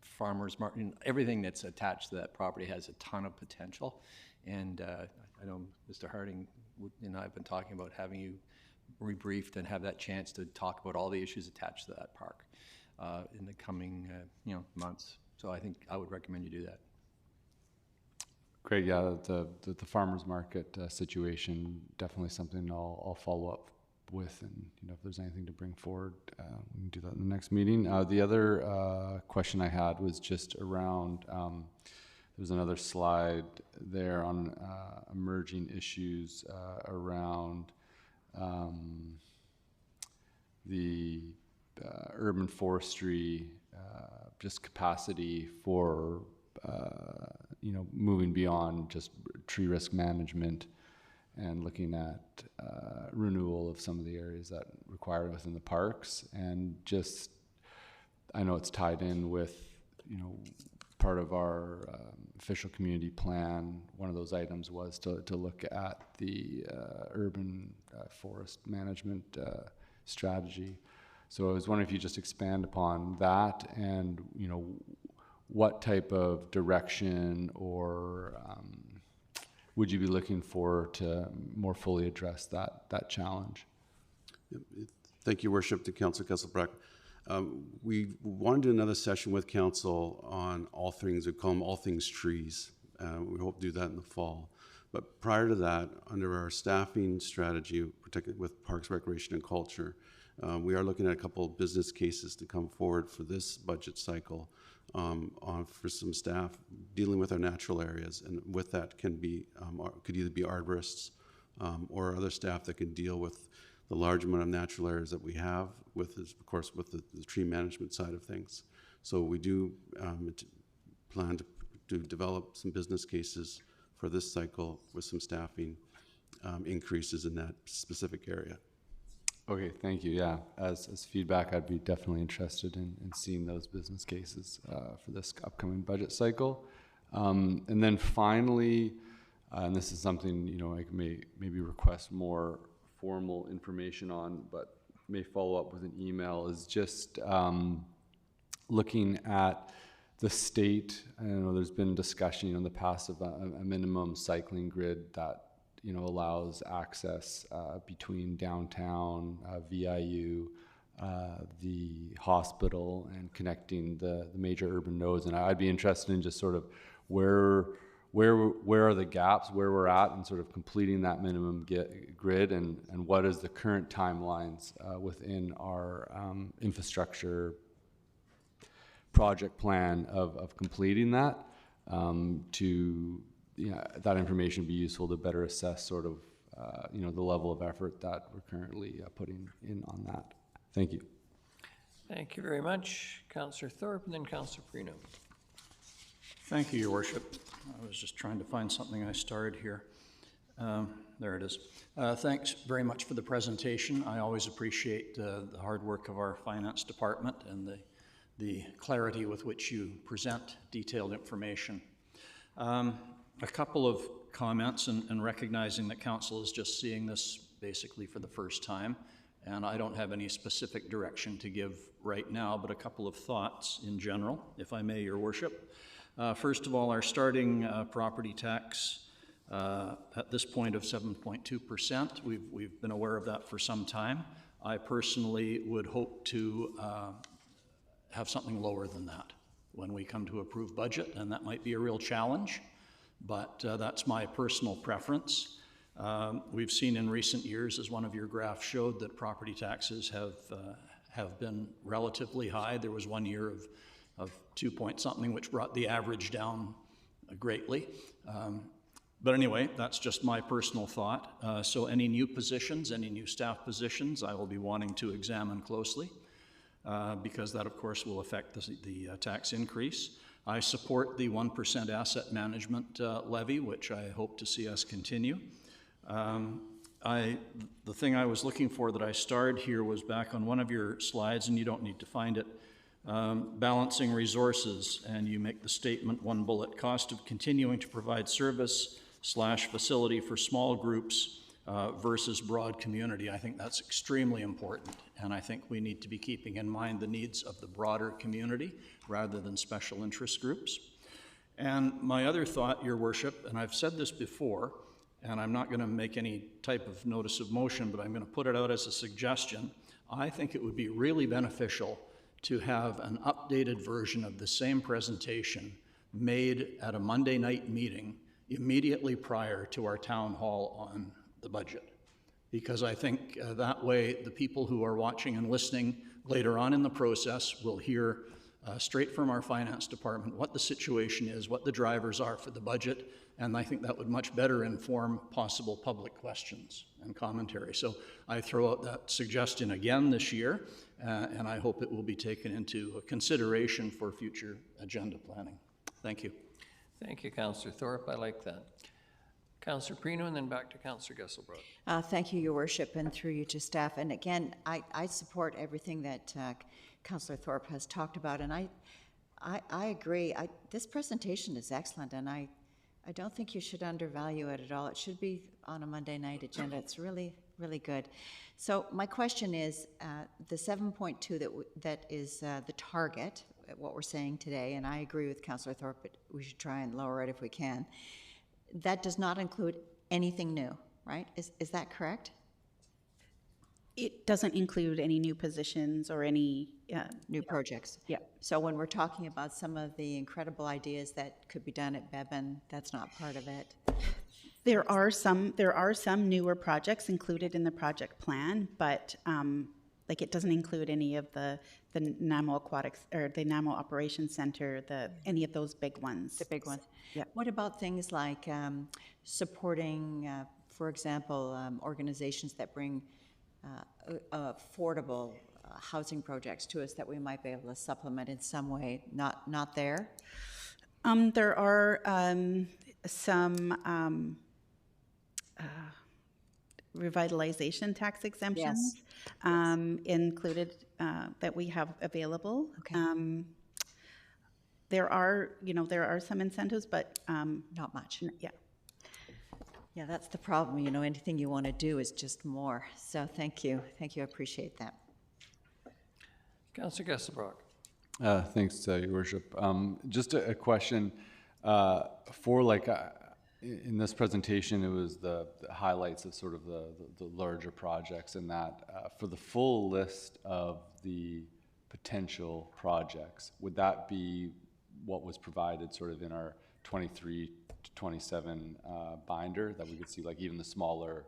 farmers market, everything that's attached to that property has a ton of potential. And I know Mr. Harding and I have been talking about having you rebriefed and have that chance to talk about all the issues attached to that park in the coming you know, months. So I think I would recommend you do that. Great, yeah, the farmers market situation, definitely something I'll follow up with, and you know, if there's anything to bring forward, we can do that in the next meeting. The other question I had was just around, there's another slide there on emerging issues around the urban forestry, just capacity for, moving beyond just tree risk management and looking at renewal of some of the areas that require within the parks. And just, I know it's tied in with, part of our official community plan. One of those items was to look at the urban forest management strategy. So I was wondering if you just expand upon that and, what type of direction or would you be looking for to more fully address that challenge? Thank you, Worship, to Councillor Kesselbach. We want to do another session with council on all things, we call them all things trees. We hope to do that in the fall. But prior to that, under our staffing strategy, particularly with Parks, Recreation, and Culture, we are looking at a couple of business cases to come forward for this budget cycle for some staff dealing with our natural areas. And with that can be, could either be arborists or other staff that can deal with the large amount of natural areas that we have, with, of course, with the tree management side of things. So we do plan to develop some business cases for this cycle with some staffing increases in that specific area. Okay, thank you. Yeah, as feedback, I'd be definitely interested in seeing those business cases for this upcoming budget cycle. And then finally, and this is something, I may maybe request more formal information on, but may follow up with an email, is just looking at the state. I know there's been discussion in the past of a minimum cycling grid that allows access between downtown, VIU, the hospital, and connecting the major urban nodes. And I'd be interested in just sort of where are the gaps, where we're at in sort of completing that minimum grid, and what is the current timelines within our infrastructure project plan of completing that, to that information be useful to better assess sort of the level of effort that we're currently putting in on that. Thank you. Thank you very much. Councillor Thorpe and then Councillor Perino. Thank you, Your Worship. I was just trying to find something I starred here. There it is. Thanks very much for the presentation. I always appreciate the hard work of our finance department and the clarity with which you present detailed information. A couple of comments, and recognizing that council is just seeing this basically for the first time, and I don't have any specific direction to give right now, but a couple of thoughts in general, if I may, Your Worship. First of all, our starting property tax at this point of 7.2%, we've been aware of that for some time. I personally would hope to have something lower than that when we come to approve budget, and that might be a real challenge, but that's my personal preference. We've seen in recent years, as one of your graphs showed, that property taxes have been relatively high. There was 1 year of 2 point something, which brought the average down greatly. But anyway, that's just my personal thought. So any new positions, any new staff positions, I will be wanting to examine closely, because that, of course, will affect the tax increase. I support the 1% asset management levy, which I hope to see us continue. The thing I was looking for that I starred here was back on one of your slides, and you don't need to find it, balancing resources, and you make the statement, one bullet, cost of continuing to provide service / facility for small groups versus broad community. I think that's extremely important, and I think we need to be keeping in mind the needs of the broader community rather than special interest groups. And my other thought, Your Worship, and I've said this before, and I'm not going to make any type of notice of motion, but I'm going to put it out as a suggestion. I think it would be really beneficial to have an updated version of the same presentation made at a Monday night meeting immediately prior to our town hall on the budget. Because I think that way the people who are watching and listening later on in the process will hear straight from our finance department, what the situation is, what the drivers are for the budget, and I think that would much better inform possible public questions and commentary. So I throw out that suggestion again this year, and I hope it will be taken into consideration for future agenda planning. Thank you. Thank you, Councillor Thorpe. I like that. Councillor Prino, and then back to Councillor Gesselbrock. Thank you, Your Worship, and through you to staff. And again, I support everything that Councillor Thorpe has talked about, and I agree. This presentation is excellent, and I don't think you should undervalue it at all. It should be on a Monday night agenda. It's really, really good. So my question is, the 7.2 that is the target, what we're saying today, and I agree with Councillor Thorpe, but we should try and lower it if we can. That does not include anything new, right? Is that correct? It doesn't include any new positions or any New projects? Yeah. So when we're talking about some of the incredible ideas that could be done at Bevan, that's not part of it? There are some newer projects included in the project plan, but like it doesn't include any of the NAMO Aquatics or the NAMO Operations Center, any of those big ones. The big ones? Yeah. What about things like supporting, for example, organizations that bring affordable housing projects to us that we might be able to supplement in some way? Not there? There are some revitalization tax exemptions included that we have available. Okay. There are some incentives, but Not much. yeah. Yeah, that's the problem. Anything you want to do is just more. So thank you. Thank you. I appreciate that. Councillor Gesselbrock. Thanks, Your Worship. Just a question for in this presentation, it was the highlights of sort of the larger projects, and that for the full list of the potential projects, would that be what was provided sort of in our 23 to 27 binder, that we could see like even the smaller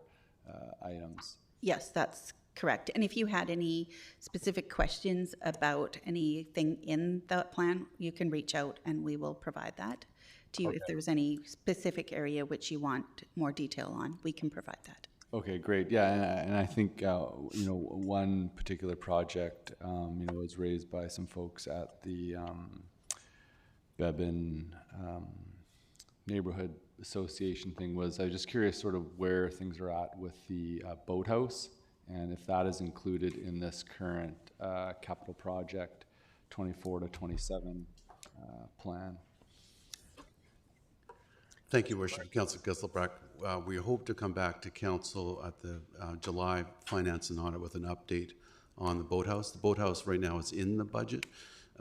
items? Yes, that's correct. And if you had any specific questions about anything in the plan, you can reach out and we will provide that to you. Okay. If there's any specific area which you want more detail on, we can provide that. Okay, great. Yeah, and I think one particular project was raised by some folks at the Bevan Neighborhood Association thing. I was just curious sort of where things are at with the boathouse, and if that is included in this current capital project 24 to 27 plan. Thank you, Worship. Councillor Gesselbrock. We hope to come back to Council at the July Finance and Audit with an update on the boathouse. The boathouse right now is in the budget.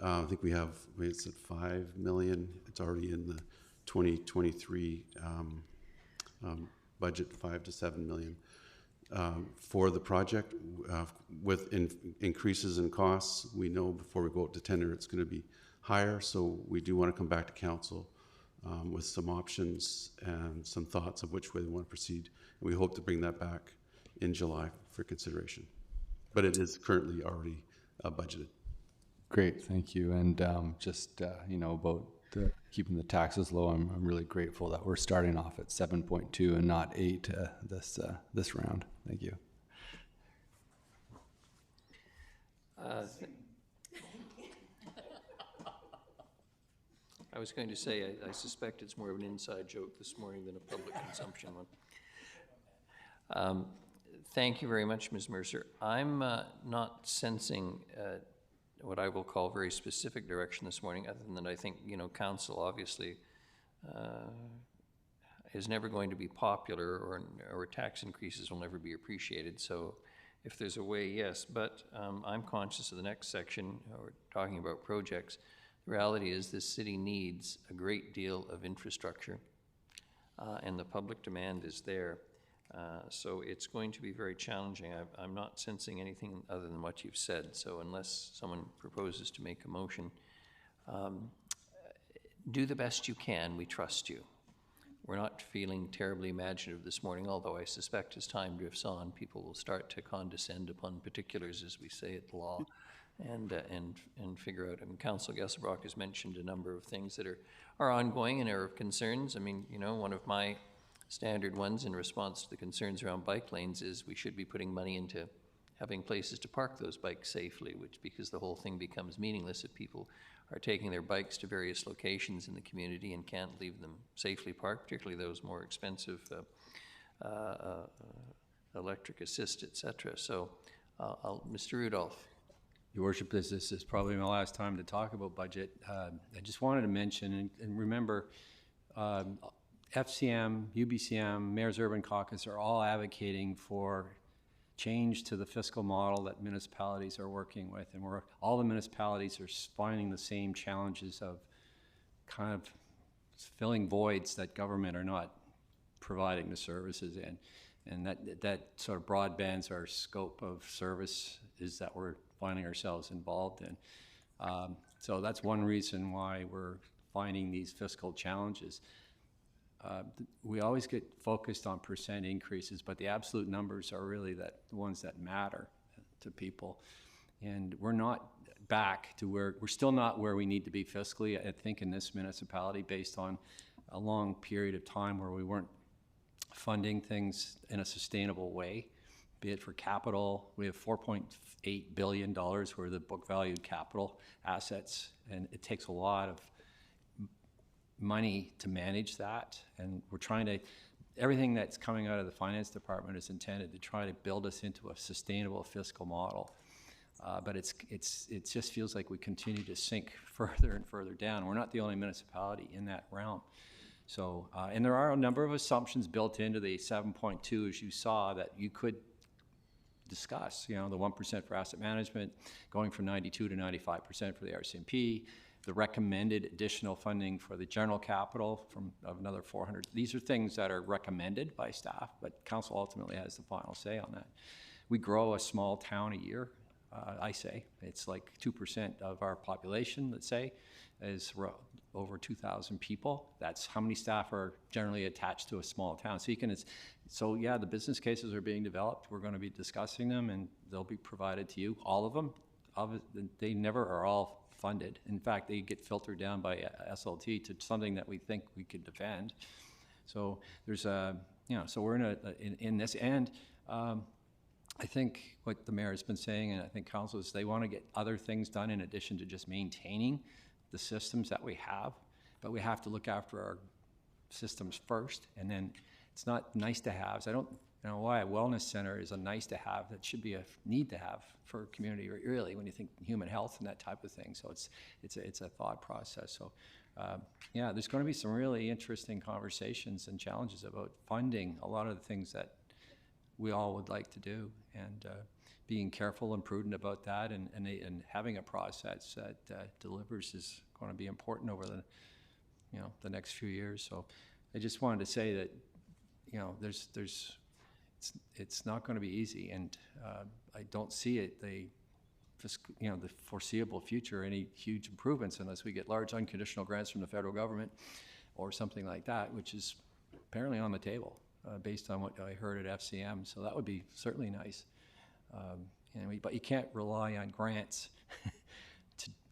I think it's at $5 million. It's already in the 2023 budget, $5 to $7 million for the project. With increases in costs, we know before we go out to tender it's going to be higher, so we do want to come back to Council with some options and some thoughts of which way they want to proceed. And we hope to bring that back in July for consideration. But it is currently already budgeted. Great, thank you. And just about keeping the taxes low, I'm really grateful that we're starting off at 7.2 and not 8 this round. Thank you. I was going to say, I suspect it's more of an inside joke this morning than a public consumption one. Thank you very much, Ms. Mercer. I'm not sensing what I will call very specific direction this morning, other than I think, Council obviously is never going to be popular, or tax increases will never be appreciated. So if there's a way, yes, but I'm conscious of the next section, we're talking about projects. The reality is this city needs a great deal of infrastructure, and the public demand is there. So it's going to be very challenging. I'm not sensing anything other than what you've said. So unless someone proposes to make a motion, do the best you can. We trust you. We're not feeling terribly imaginative this morning, although I suspect as time drifts on, people will start to condescend upon particulars, as we say at the law. and figure out. I mean, Councillor Gesselbrock has mentioned a number of things that are ongoing and are of concerns. I mean, you know, one of my standard ones in response to the concerns around bike lanes is we should be putting money into having places to park those bikes safely, because the whole thing becomes meaningless if people are taking their bikes to various locations in the community and can't leave them safely parked, particularly those more expensive electric assist, etc. So, Mr. Rudolph. Your Worship, this is probably my last time to talk about budget. I just wanted to mention, and remember, FCM, UBCM, Mayor's Urban Caucus are all advocating for change to the fiscal model that municipalities are working with, and all the municipalities are finding the same challenges of kind of filling voids that government are not providing the services in, and that sort of broadbands our scope of service is that we're finding ourselves involved in. So that's one reason why we're finding these fiscal challenges. We always get focused on percent increases, but the absolute numbers are really the ones that matter to people. And we're not back to we're still not where we need to be fiscally, I think, in this municipality, based on a long period of time where we weren't funding things in a sustainable way, be it for capital. We have $4.8 billion worth of book valued capital assets, and it takes a lot of money to manage that, and we're trying to, everything that's coming out of the finance department is intended to try to build us into a sustainable fiscal model, but it just feels like we continue to sink further and further down. We're not the only municipality in that realm. So, and there are a number of assumptions built into the 7.2, as you saw, that you could discuss, you know, the 1% for asset management, going from 92 to 95% for the RCMP, the recommended additional funding for the general capital of another 400. These are things that are recommended by staff, but council ultimately has the final say on that. We grow a small town a year, I say. It's like 2% of our population, let's say, is over 2,000 people. That's how many staff are generally attached to a small town. So so yeah, the business cases are being developed. We're going to be discussing them, and they'll be provided to you, all of them. They never are all funded. In fact, they get filtered down by SLT to something that we think we could defend. So there's a, you know, so we're in this, and I think what the mayor has been saying, and I think council, is they want to get other things done in addition to just maintaining the systems that we have, but we have to look after our systems first, and then it's not nice to haves. I don't know why a wellness center is a nice to have. That should be a need to have for a community, really, when you think human health and that type of thing. So it's a thought process. So yeah, there's going to be some really interesting conversations and challenges about funding a lot of the things that we all would like to do, and being careful and prudent about that, and having a process that delivers is going to be important over the next few years. So I just wanted to say that, you know, it's not going to be easy, and I don't see it the foreseeable future any huge improvements unless we get large unconditional grants from the federal government or something like that, which is apparently on the table based on what I heard at FCM. So that would be certainly nice. But you can't rely on grants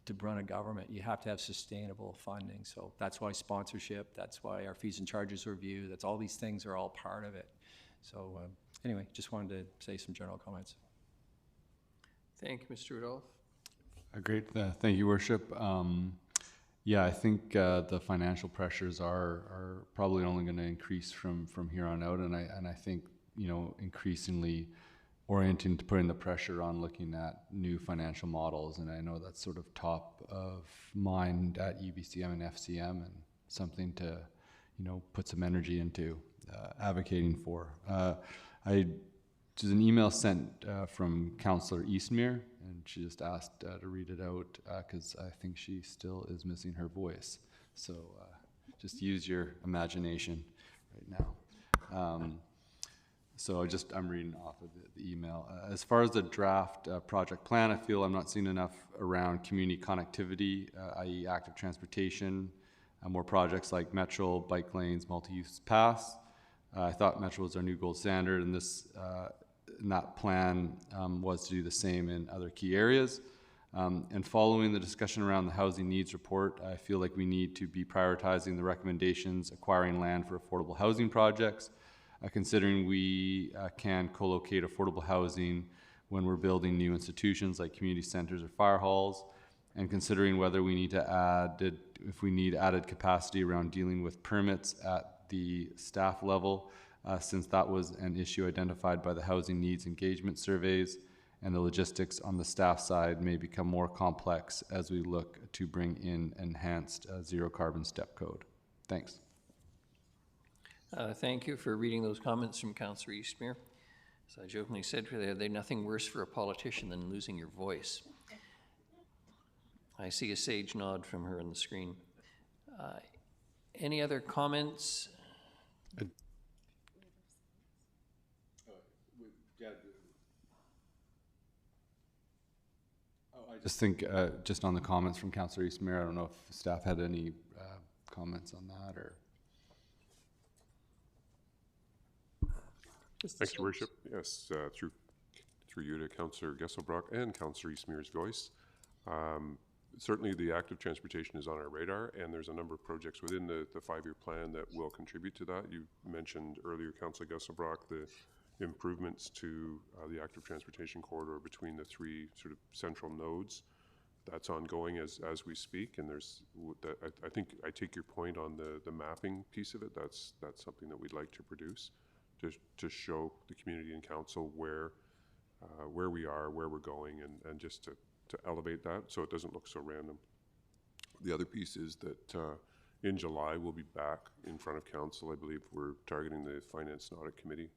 to run a government. You have to have sustainable funding. So that's why sponsorship, that's why our fees and charges review, that's all these things are all part of it. So anyway, just wanted to say some general comments. Thank you, Mr. Rudolph. Great, thank you, Worship. Yeah, I think the financial pressures are probably only going to increase from here on out, and I think, you know, increasingly orienting to putting the pressure on looking at new financial models, and I know that's sort of top of mind at UBCM and FCM, and something to, you know, put some energy into advocating for. There's an email sent from Councillor Eastmere, and she just asked to read it out because I think she still is missing her voice. So just use your imagination right now. So I'm reading off of the email. As far as the draft project plan, I feel I'm not seeing enough around community connectivity, i.e. active transportation, more projects like Metro, bike lanes, multi-use paths. I thought Metro was our new gold standard, and that plan was to do the same in other key areas. And following the discussion around the housing needs report, I feel like we need to be prioritizing the recommendations acquiring land for affordable housing projects, considering we can co-locate affordable housing when we're building new institutions like community centers or fire halls, and considering whether we need to if we need added capacity around dealing with permits at the staff level, since that was an issue identified by the housing needs engagement surveys, and the logistics on the staff side may become more complex as we look to bring in enhanced zero carbon step code. Thanks. Thank you for reading those comments from Councillor Eastmere. As I jokingly said, there's nothing worse for a politician than losing your voice. I see a sage nod from her on the screen. Any other comments? I just think, just on the comments from Councillor Eastmere, I don't know if staff had any comments on that, or? Thank you, Worship. Yes, through you to Councillor Gesselbrock and Councillor Eastmere's voice. Certainly the active transportation is on our radar, and there's a number of projects within the 5-year plan that will contribute to that. You mentioned earlier, Councillor Gesselbrock, the improvements to the active transportation corridor between the 3 sort of central nodes. That's ongoing as we speak, and there's I think I take your point on the mapping piece of it. That's something that we'd like to produce to show the community and council where we are, where we're going, and just to elevate that so it doesn't look so random. The other piece is that in July we'll be back in front of council. I believe we're targeting the Finance and Audit Committee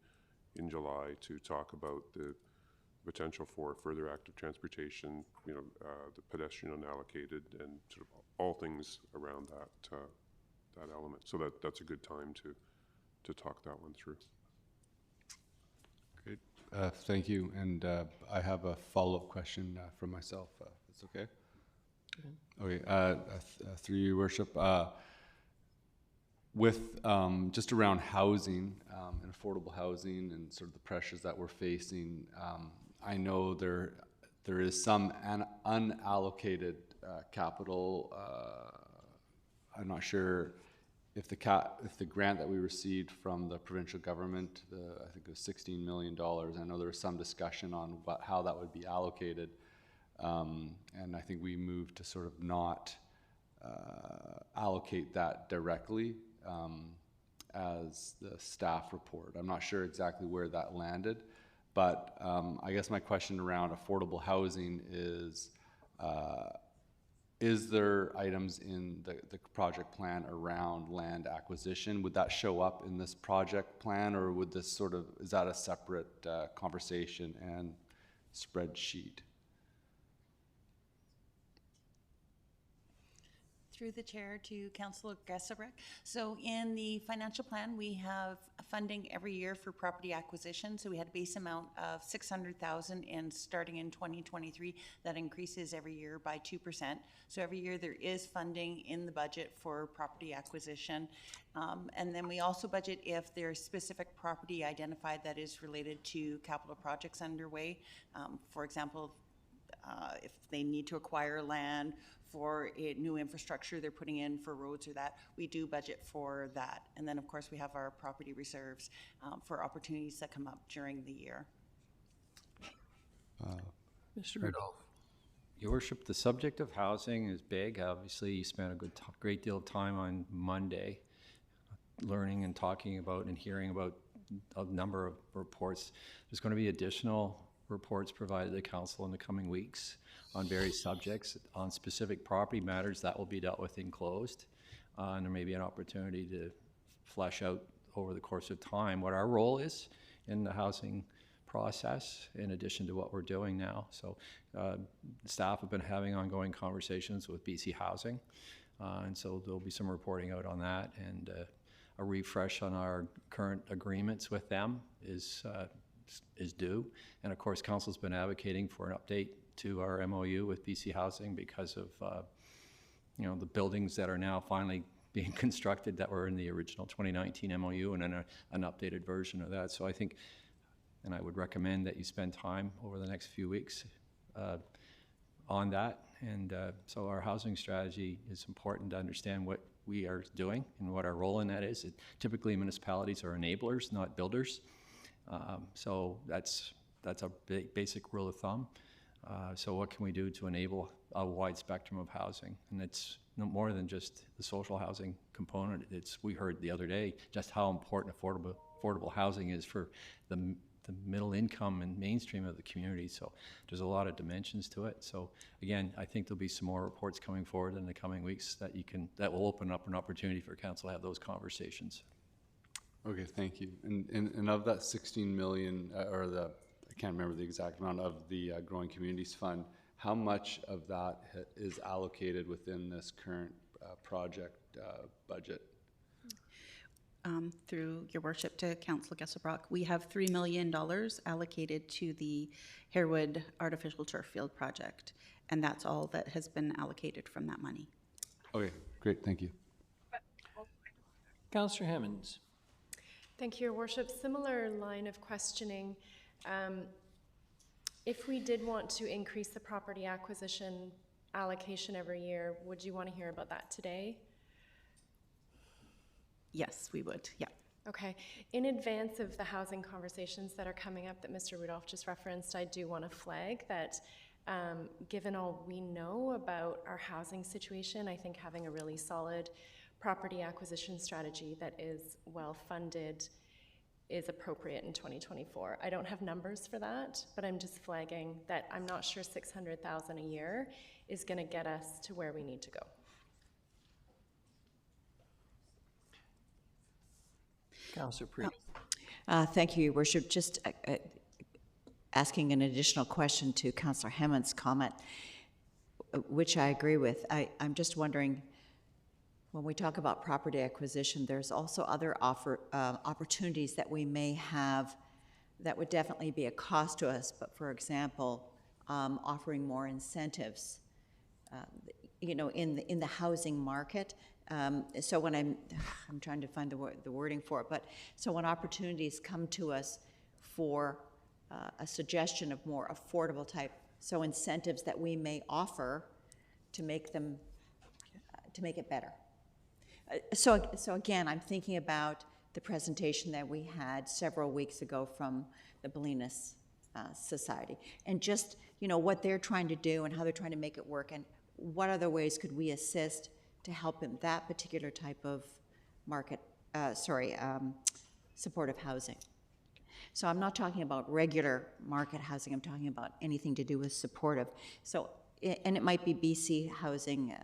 in July to talk about the potential for further active transportation, the pedestrian unallocated, and sort of all things around that element. So that's a good time to talk that one through. Great, thank you. And I have a follow-up question from myself, if it's okay. Okay, through you, Worship. With just around housing and affordable housing and sort of the pressures that we're facing, I know there is some unallocated capital. I'm not sure if the grant that we received from the provincial government, I think it was $16 million. I know there was some discussion on how that would be allocated, and I think we moved to sort of not allocate that directly as the staff report. I'm not sure exactly where that landed, but I guess my question around affordable housing is there items in the project plan around land acquisition? Would that show up in this project plan, or would this is that a separate conversation and spreadsheet? Through the chair to Councillor Gesselbrock. So in the financial plan, we have funding every year for property acquisition. So we had a base amount of $600,000, and starting in 2023, that increases every year by 2%. So every year there is funding in the budget for property acquisition. And then we also budget if there's specific property identified that is related to capital projects underway. For example, if they need to acquire land for a new infrastructure they're putting in for roads or that, we do budget for that. And then of course we have our property reserves for opportunities that come up during the year. Mr. Rudolph. Your Worship, the subject of housing is big. Obviously, you spent a great deal of time on Monday learning and talking about and hearing about a number of reports. There's going to be additional reports provided to council in the coming weeks on various subjects. On specific property matters, that will be dealt with in closed. And there may be an opportunity to flesh out over the course of time what our role is in the housing process, in addition to what we're doing now. So staff have been having ongoing conversations with BC Housing, and so there'll be some reporting out on that, and a refresh on our current agreements with them is due. And of course, council's been advocating for an update to our MOU with BC Housing because of the buildings that are now finally being constructed that were in the original 2019 MOU, and then an updated version of that. So I think, and I would recommend that you spend time over the next few weeks on that. And so our housing strategy is important to understand what we are doing and what our role in that is. Typically, municipalities are enablers, not builders. So that's a basic rule of thumb. So what can we do to enable a wide spectrum of housing? And it's no more than just the social housing component. We heard the other day just how important affordable housing is for the middle income and mainstream of the community. So there's a lot of dimensions to it. So again, I think there'll be some more reports coming forward in the coming weeks that will open up an opportunity for council to have those conversations. Okay, thank you. And of that 16 million, I can't remember the exact amount of the Growing Communities Fund, how much of that is allocated within this current project budget? Through your worship to Councillor Gesselbrock, we have $3 million allocated to the Harewood Artificial Turf Field project, and that's all that has been allocated from that money. Okay, great, thank you. Councillor Hammonds. Thank you, Your Worship. Similar line of questioning. If we did want to increase the property acquisition allocation every year, would you want to hear about that today? Yes, we would, yeah. Okay. In advance of the housing conversations that are coming up that Mr. Rudolph just referenced, I do want to flag that given all we know about our housing situation, I think having a really solid property acquisition strategy that is well-funded is appropriate in 2024. I don't have numbers for that, but I'm just flagging that I'm not sure $600,000 a year is going to get us to where we need to go. Councillor Preet. Thank you, Your Worship. Just asking an additional question to Councillor Hammond's comment, which I agree with. I'm just wondering, when we talk about property acquisition, there's also other opportunities that we may have that would definitely be a cost to us, but for example, offering more incentives, in the housing market. So when I'm trying to find the wording for it, but so when opportunities come to us for a suggestion of more affordable type, so incentives that we may offer to make it better. So again, I'm thinking about the presentation that we had several weeks ago from the Bolinas Society, and just what they're trying to do and how they're trying to make it work, and what other ways could we assist to help in that particular type of supportive housing. So I'm not talking about regular market housing, I'm talking about anything to do with supportive. So, and it might be BC housing,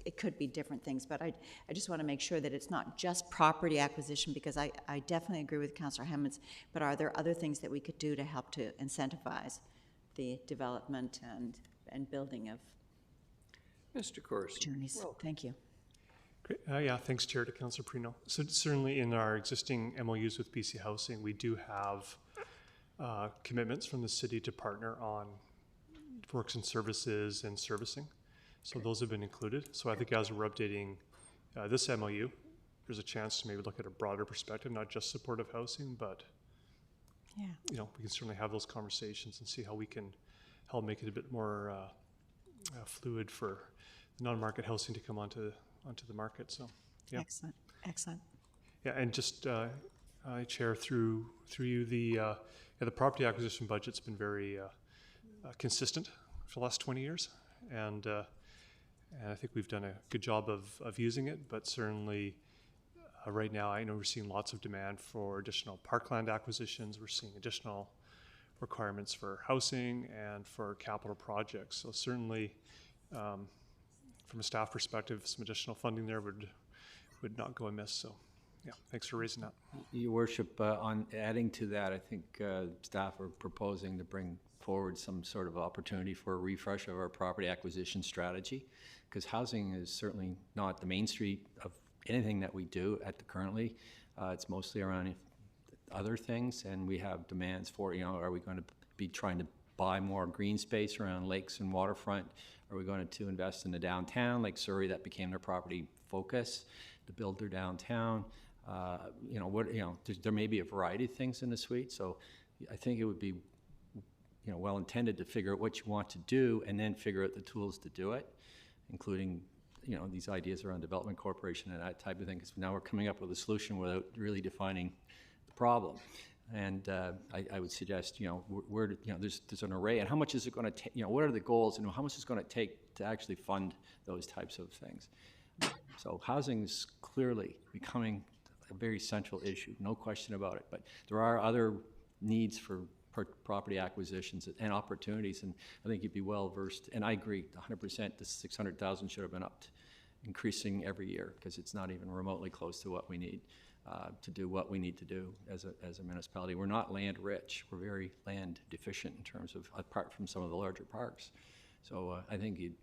it could be different things, but I just want to make sure that it's not just property acquisition, because I definitely agree with Councillor Hammonds, but are there other things that we could do to help to incentivize the development and building of Mr. Corsi. opportunities? Thank you. Great. Yeah, thanks, Chair, to Councillor Perino. So certainly in our existing MOUs with BC Housing, we do have commitments from the city to partner on works and services and servicing. So those have been included. So I think as we're updating this MOU, there's a chance to maybe look at a broader perspective, not just supportive housing, but we can certainly have those conversations and see how we can help make it a bit more fluid for non-market housing to come onto the market. So yeah. Excellent. Yeah, and just Chair, through you, the property acquisition budget's been very consistent for the last 20 years, and I think we've done a good job of using it. But certainly, right now, I know we're seeing lots of demand for additional parkland acquisitions. We're seeing additional requirements for housing and for capital projects. So certainly, from a staff perspective, some additional funding there would not go amiss. So yeah, thanks for raising that. Your Worship, on adding to that, I think staff are proposing to bring forward some sort of opportunity for a refresh of our property acquisition strategy, because housing is certainly not the main street of anything that we do currently. It's mostly around other things, and we have demands for, are we going to be trying to buy more green space around lakes and waterfront? Are we going to invest in the downtown, like Surrey, that became their property focus, to build their downtown? There may be a variety of things in the suite, so I think it would be well-intended to figure out what you want to do and then figure out the tools to do it, including, these ideas around development corporation and that type of thing, because now we're coming up with a solution without really defining the problem. And I would suggest, there's an array, and how much is it going to take, what are the goals, and how much is it going to take to actually fund those types of things? So housing is clearly becoming a very central issue, no question about it. But there are other needs for property acquisitions and opportunities, and I think you'd be well versed. And I agree, 100%. The 600,000 should have been upped, increasing every year, because it's not even remotely close to what we need to do what we need to do as a municipality. We're not land rich. We're very land deficient in terms of, apart from some of the larger parks. So I think you'd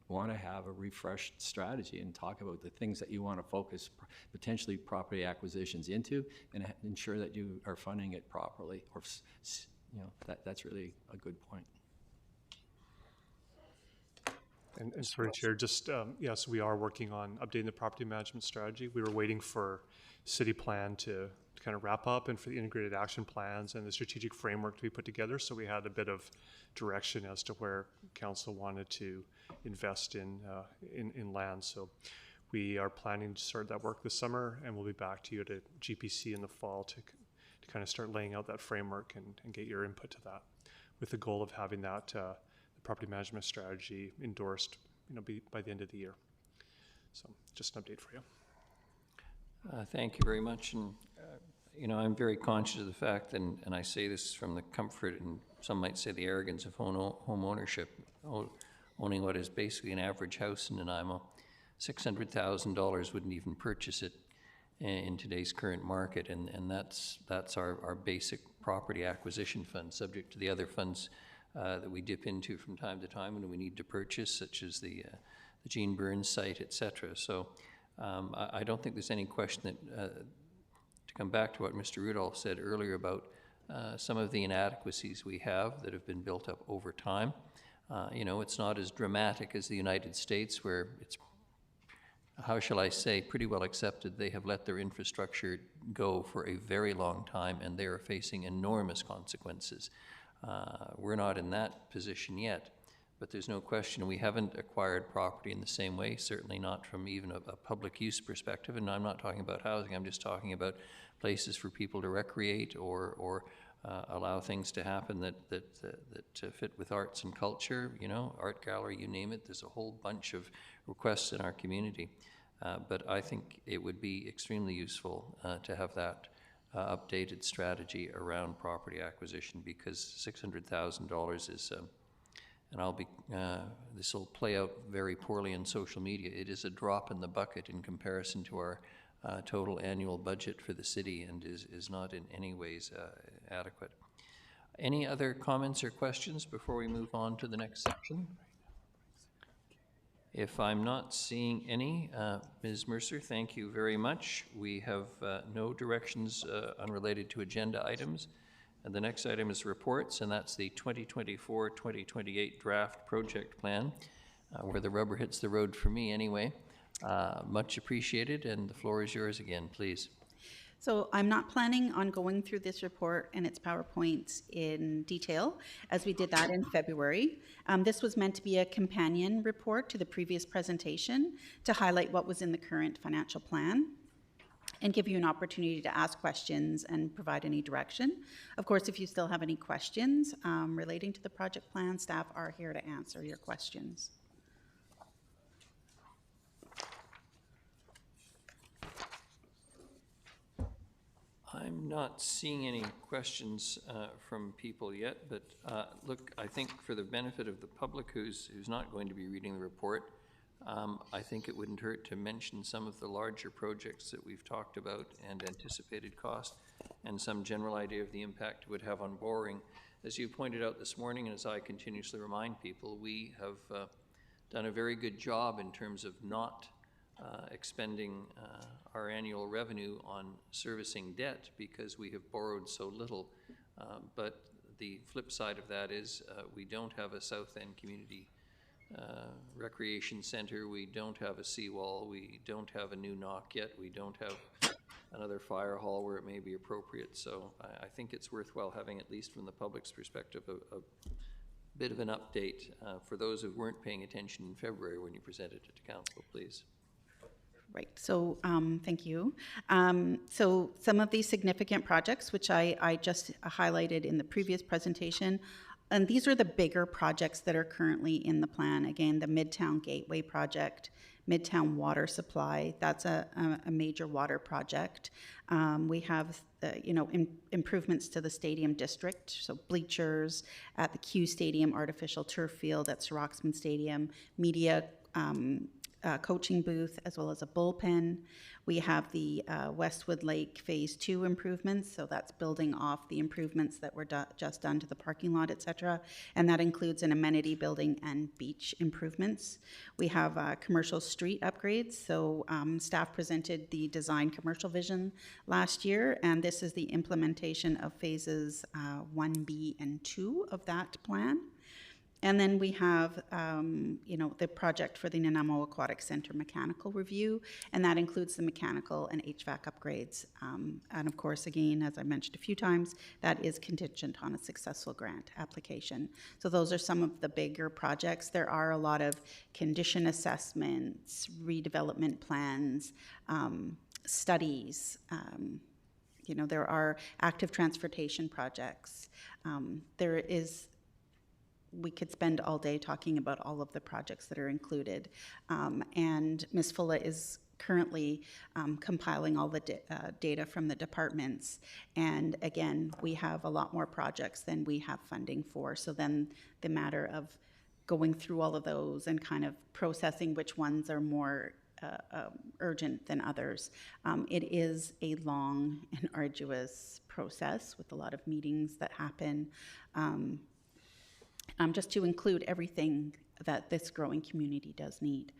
want to have a refreshed strategy and talk about the things that you want to focus potentially property acquisitions into, and ensure that you are funding it properly. Or, that's really a good point. And sorry, Chair, just, yes, we are working on updating the property management strategy. We were waiting for city plan to kind of wrap up and for the integrated action plans and the strategic framework to be put together. So we had a bit of direction as to where council wanted to invest in land. So we are planning to start that work this summer, and we'll be back to you at a GPC in the fall to kind of start laying out that framework and get your input to that, with the goal of having that the property management strategy endorsed, by the end of the year. So just an update for you. Thank you very much. And, I'm very conscious of the fact, and I say this from the comfort, and some might say the arrogance of home ownership, owning what is basically an average house in Nanaimo. $600,000 wouldn't even purchase it in today's current market, and that's our basic property acquisition fund, subject to the other funds that we dip into from time to time when we need to purchase, such as the Gene Burns site, etc. So I don't think there's any question that, to come back to what Mr. Rudolph said earlier about some of the inadequacies we have that have been built up over time. It's not as dramatic as the United States, where it's, how shall I say, pretty well accepted they have let their infrastructure go for a very long time, and they are facing enormous consequences. We're not in that position yet, but there's no question we haven't acquired property in the same way, certainly not from even a public use perspective. And I'm not talking about housing, I'm just talking about places for people to recreate or allow things to happen that fit with arts and culture, art gallery, you name it. There's a whole bunch of requests in our community. But I think it would be extremely useful to have that updated strategy around property acquisition, because $600,000 is, and this will play out very poorly in social media. It is a drop in the bucket in comparison to our total annual budget for the city, and is not in any ways adequate. Any other comments or questions before we move on to the next section? If I'm not seeing any, Ms. Mercer, thank you very much. We have no directions unrelated to agenda items. And the next item is reports, and that's the 2024-2028 draft project plan, where the rubber hits the road for me anyway. Much appreciated, and the floor is yours again, please. So I'm not planning on going through this report and its PowerPoints in detail, as we did that in February. This was meant to be a companion report to the previous presentation to highlight what was in the current financial plan and give you an opportunity to ask questions and provide any direction. Of course, if you still have any questions relating to the project plan, staff are here to answer your questions. I'm not seeing any questions from people yet, but look, I think for the benefit of the public who's not going to be reading the report, I think it wouldn't hurt to mention some of the larger projects that we've talked about and anticipated cost, and some general idea of the impact it would have on borrowing. As you pointed out this morning, and as I continuously remind people, we have done a very good job in terms of not expending our annual revenue on servicing debt, because we have borrowed so little. But the flip side of that is we don't have a South End community recreation center, we don't have a seawall, we don't have a new knock yet, we don't have another fire hall where it may be appropriate. So I think it's worthwhile having, at least from the public's perspective, a bit of an update for those who weren't paying attention in February when you presented it to council, please. Right, so thank you. So some of these significant projects, which I just highlighted in the previous presentation, and these are the bigger projects that are currently in the plan. Again, the Midtown Gateway project, Midtown Water Supply, that's a major water project. We have, improvements to the stadium district, so bleachers at the Q Stadium, artificial turf field at Sir Roxman Stadium, media coaching booth, as well as a bullpen. We have the Westwood Lake Phase 2 improvements, so that's building off the improvements that were just done to the parking lot, et cetera, and that includes an amenity building and beach improvements. We have commercial street upgrades, so staff presented the design commercial vision last year, and this is the implementation of phases 1B and 2 of that plan. And then we have, the project for the Nanaimo Aquatic Center mechanical review, and that includes the mechanical and HVAC upgrades. And of course, again, as I mentioned a few times, that is contingent on a successful grant application. So those are some of the bigger projects. There are a lot of condition assessments, redevelopment plans, studies. There are active transportation projects. We could spend all day talking about all of the projects that are included. And Ms. Fulla is currently compiling all the data from the departments. And again, we have a lot more projects than we have funding for. So then the matter of going through all of those and kind of processing which ones are more urgent than others. It is a long and arduous process with a lot of meetings that happen. Just to include everything that this growing community does need.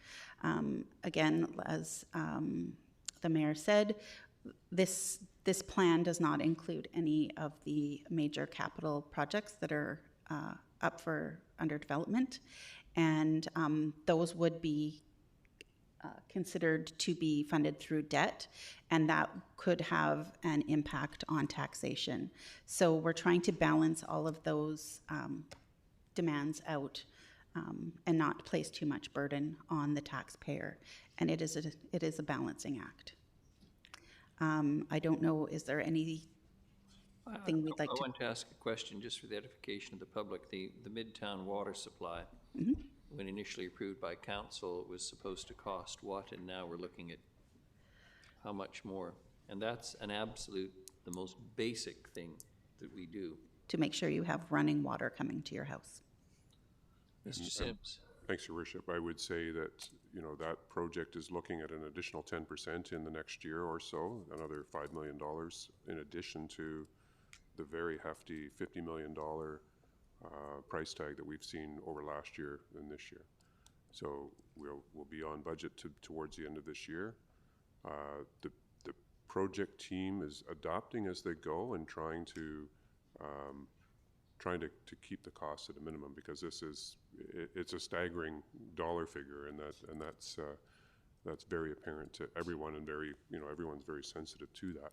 Again, as the mayor said, this plan does not include any of the major capital projects that are up for under development, and those would be considered to be funded through debt, and that could have an impact on taxation. So we're trying to balance all of those demands out and not place too much burden on the taxpayer, and it is a balancing act. I don't know, is there anything we'd like I to? want to ask a question just for the edification of the public. The Midtown Water Supply, when initially approved by council, was supposed to cost what, and now we're looking at how much more? And that's an absolute, the most basic thing that we do. To make sure you have running water coming to your house. Mr. Sims. Thanks, Your Worship. I would say that, that project is looking at an additional 10% in the next year or so, another $5 million in addition to the very hefty $50 million price tag that we've seen over last year and this year. So we'll be on budget towards the end of this year. The project team is adapting as they go and trying to keep the costs at a minimum, because it's a staggering dollar figure, and that's very apparent to everyone, and everyone's very sensitive to that.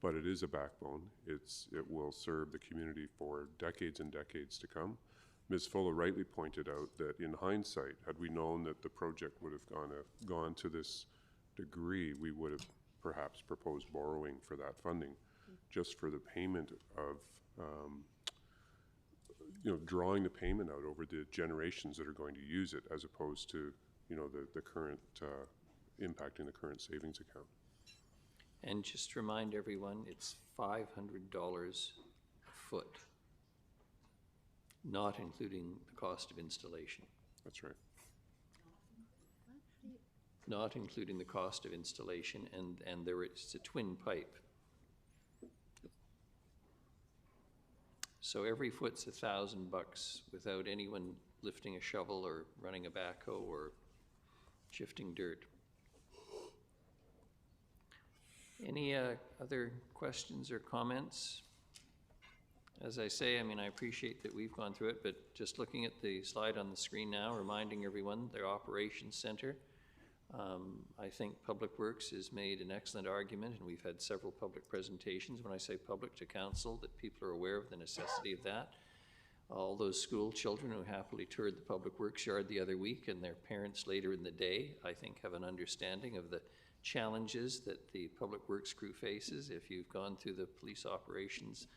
But it is a backbone. It will serve the community for decades and decades to come. Ms. Fulla rightly pointed out that in hindsight, had we known that the project would have gone to this degree, we would have perhaps proposed borrowing for that funding, just for the payment of drawing the payment out over the generations that are going to use it, as opposed to, the current, impacting the current savings account. And just to remind everyone, it's $500 a foot, not including the cost of installation. That's right. Not including the cost of installation, and it's a twin pipe. So every foot's $1,000 without anyone lifting a shovel or running a backhoe or shifting dirt. Any other questions or comments? As I say, I appreciate that we've gone through it, but just looking at the slide on the screen now, reminding everyone, their operations center, I think Public Works has made an excellent argument, and we've had several public presentations. When I say public, to council, that people are aware of the necessity of that. All those school children who happily toured the Public Works yard the other week, and their parents later in the day, I think have an understanding of the challenges that the Public Works crew faces. If you've gone through the police operations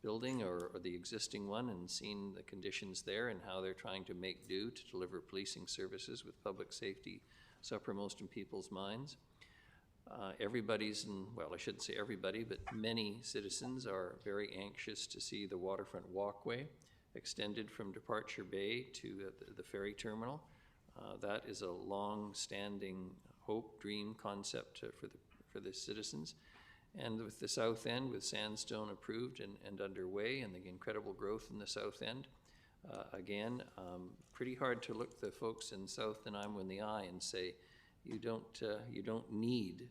building or the existing one and seen the conditions there and how they're trying to make do to deliver policing services with public safety uppermost in people's minds. Everybody's, well, I shouldn't say everybody, but many citizens are very anxious to see the waterfront walkway extended from Departure Bay to the ferry terminal. That is a long-standing hope, dream, concept for the citizens. And with the south end, with Sandstone approved and underway, and the incredible growth in the south end, again, pretty hard to look the folks in South Nanaimo in the eye and say, you don't need,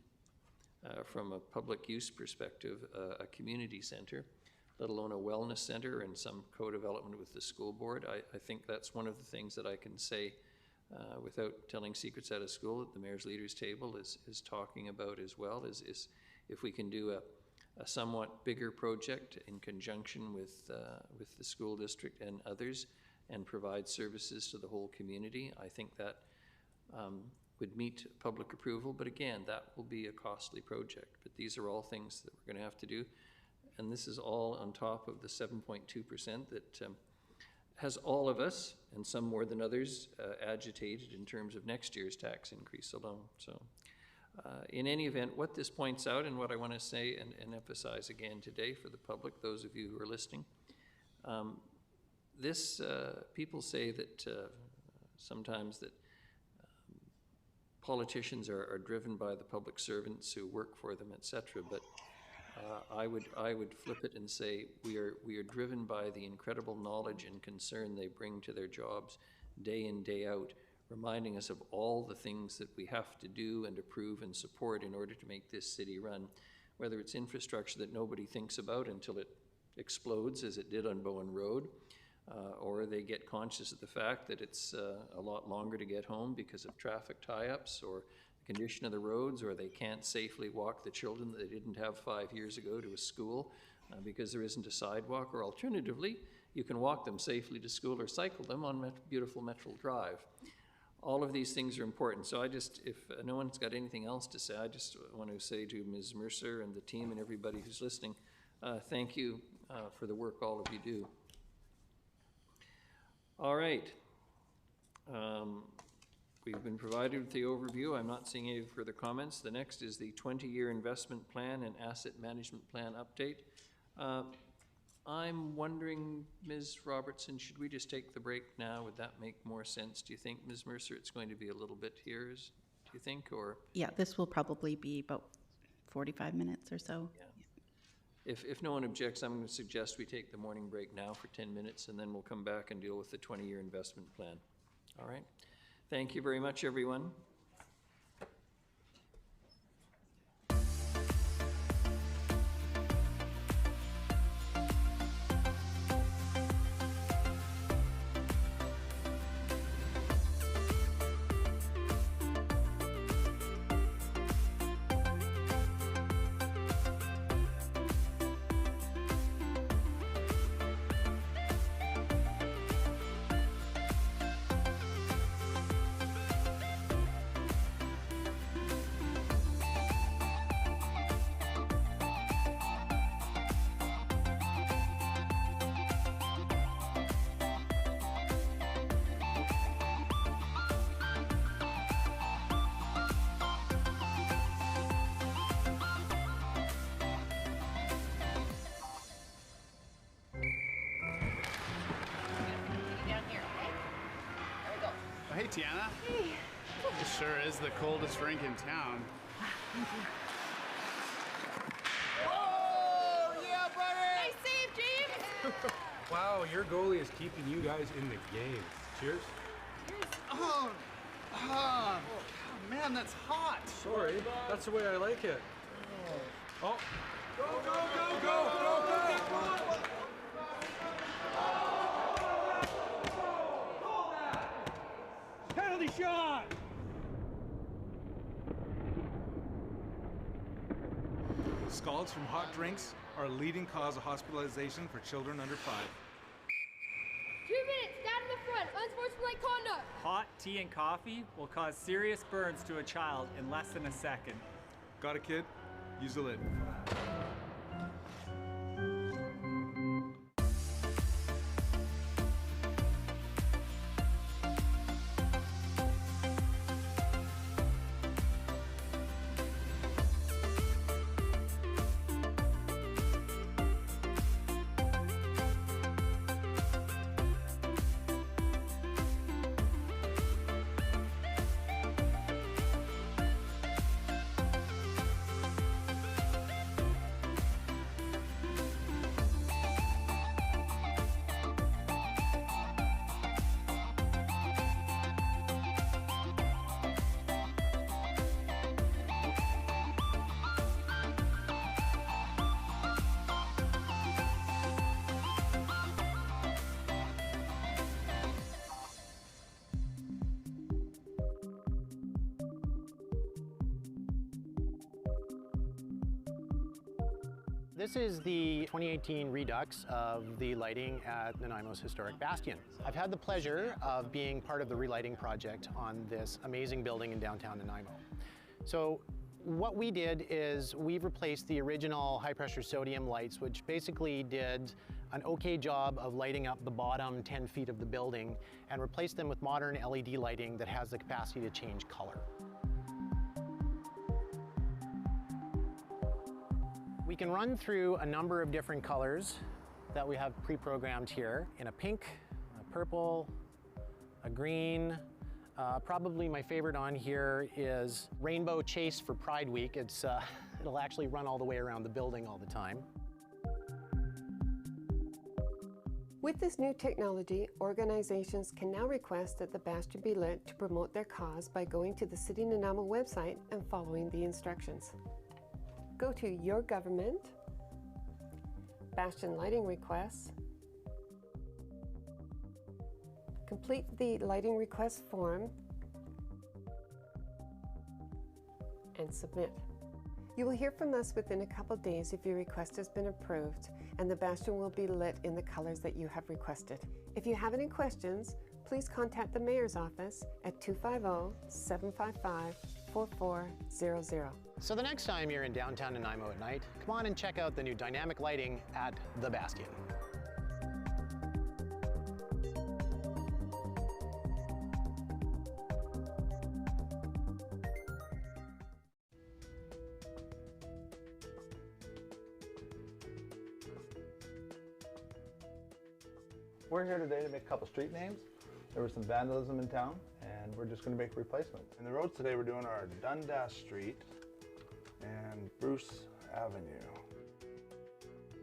from a public use perspective, a community center, let alone a wellness center and some co-development with the school board. I think that's one of the things that I can say without telling secrets out of school that the Mayor's Leaders Table is talking about as well, is if we can do a somewhat bigger project in conjunction with the school district and others and provide services to the whole community. I think that would meet public approval, but again, that will be a costly project. But these are all things that we're going to have to do, and this is all on top of the 7.2% that has all of us, and some more than others, agitated in terms of next year's tax increase alone. So. In any event, what this points out, and what I want to say and emphasize again today for the public, those of you who are listening, people say that sometimes that politicians are driven by the public servants who work for them, etc. But I would flip it and say we are driven by the incredible knowledge and concern they bring to their jobs day in, day out, reminding us of all the things that we have to do and approve and support in order to make this city run, whether it's infrastructure that nobody thinks about until it explodes, as it did on Bowen Road, or they get conscious of the fact that it's a lot longer to get home because of traffic tie-ups or the condition of the roads, or they can't safely walk the children that they didn't have 5 years ago to a school because there isn't a sidewalk, or alternatively, you can walk them safely to school or cycle them on beautiful Metro Drive. All of these things are important. So if no one's got anything else to say, I just want to say to Ms. Mercer and the team and everybody who's listening, thank you for the work all of you do. All right. We've been provided with the overview. I'm not seeing any further comments. The next is the 20-year investment plan and asset management plan update. I'm wondering, Ms. Robertson, should we just take the break now? Would that make more sense? Do you think, Ms. Mercer, it's going to be a little bit here, do you think, or? Yeah, this will probably be about 45 minutes or so. Yeah. If no one objects, I'm going to suggest we take the morning break now for 10 minutes, and then we'll come back and deal with the 20-year investment plan. All right? Thank you very much, everyone. Hey, Tiana. Hey. It sure is the coldest rink in town. Oh, yeah, buddy! Nice save, James! Wow, your goalie is keeping you guys in the game. Cheers. Cheers. Oh, man, that's hot. Sorry, that's the way I like it. Oh. Go, go, go, go, go, go! Penalty shot! scalds from hot drinks are a leading cause of hospitalization for children under 5. 2 minutes, stand in the front, unsportsmanlike conduct. Hot tea and coffee will cause serious burns to a child in less than a second. Got a kid? Use the lid. This is the 2018 redux of the lighting at Nanaimo's historic bastion. I've had the pleasure of being part of the relighting project on this amazing building in downtown Nanaimo. So what we did is we've replaced the original high-pressure sodium lights, which basically did an okay job of lighting up the bottom 10 feet of the building, and replaced them with modern LED lighting that has the capacity to change color. We can run through a number of different colors that we have pre-programmed here in a pink, a purple, a green. Probably my favorite on here is Rainbow Chase for Pride Week. It'll actually run all the way around the building all the time. With this new technology, organizations can now request that the bastion be lit to promote their cause by going to the City Nanaimo website and following the instructions. Go to Your Government, Bastion Lighting Requests, complete the lighting request form, and submit. You will hear from us within a couple days if your request has been approved, and the bastion will be lit in the colors that you have requested. If you have any questions, please contact the Mayor's office at 250-755-4400. So the next time you're in downtown Nanaimo at night, come on and check out the new dynamic lighting at the Bastion. We're here today to make a couple street names. There was some vandalism in town, and we're just going to make a replacement. And the roads today we're doing are Dundas Street and Bruce Avenue.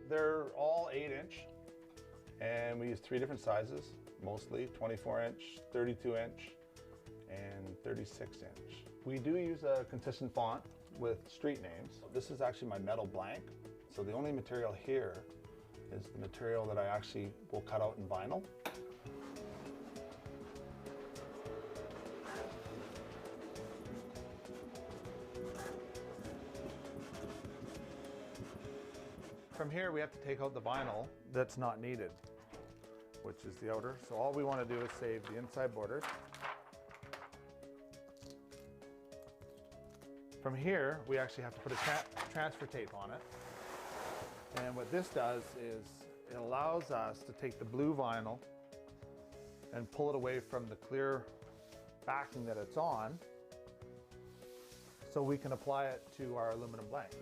They're all 8-inch, and we use 3 different sizes, mostly 24-inch, 32-inch, and 36-inch. We do use a consistent font with street names. This is actually my metal blank, so the only material here is the material that I actually will cut out in vinyl. From here, we have to take out the vinyl that's not needed, which is the outer. So all we want to do is save the inside borders. From here, we actually have to put a transfer tape on it. And what this does is it allows us to take the blue vinyl and pull it away from the clear backing that it's on, so we can apply it to our aluminum blank.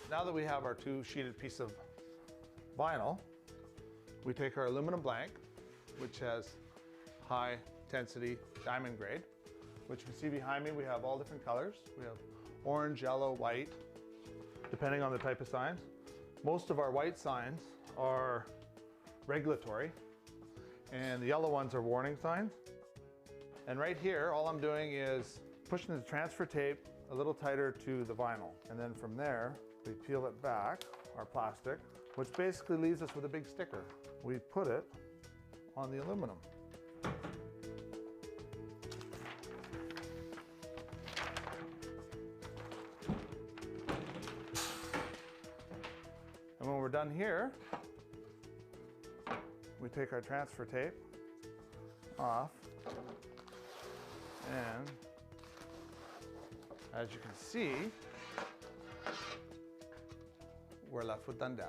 Now that we have our 2-sheeted piece of vinyl, we take our aluminum blank, which has high intensity diamond grade, which you can see behind me. We have all different colors. We have orange, yellow, white, depending on the type of signs. Most of our white signs are regulatory, and the yellow ones are warning signs. And right here, all I'm doing is pushing the transfer tape a little tighter to the vinyl. And then from there, we peel it back, our plastic, which basically leaves us with a big sticker. We put it on the aluminum. when we're done here, we take our transfer tape off, and as you can see, we're left with Dundas.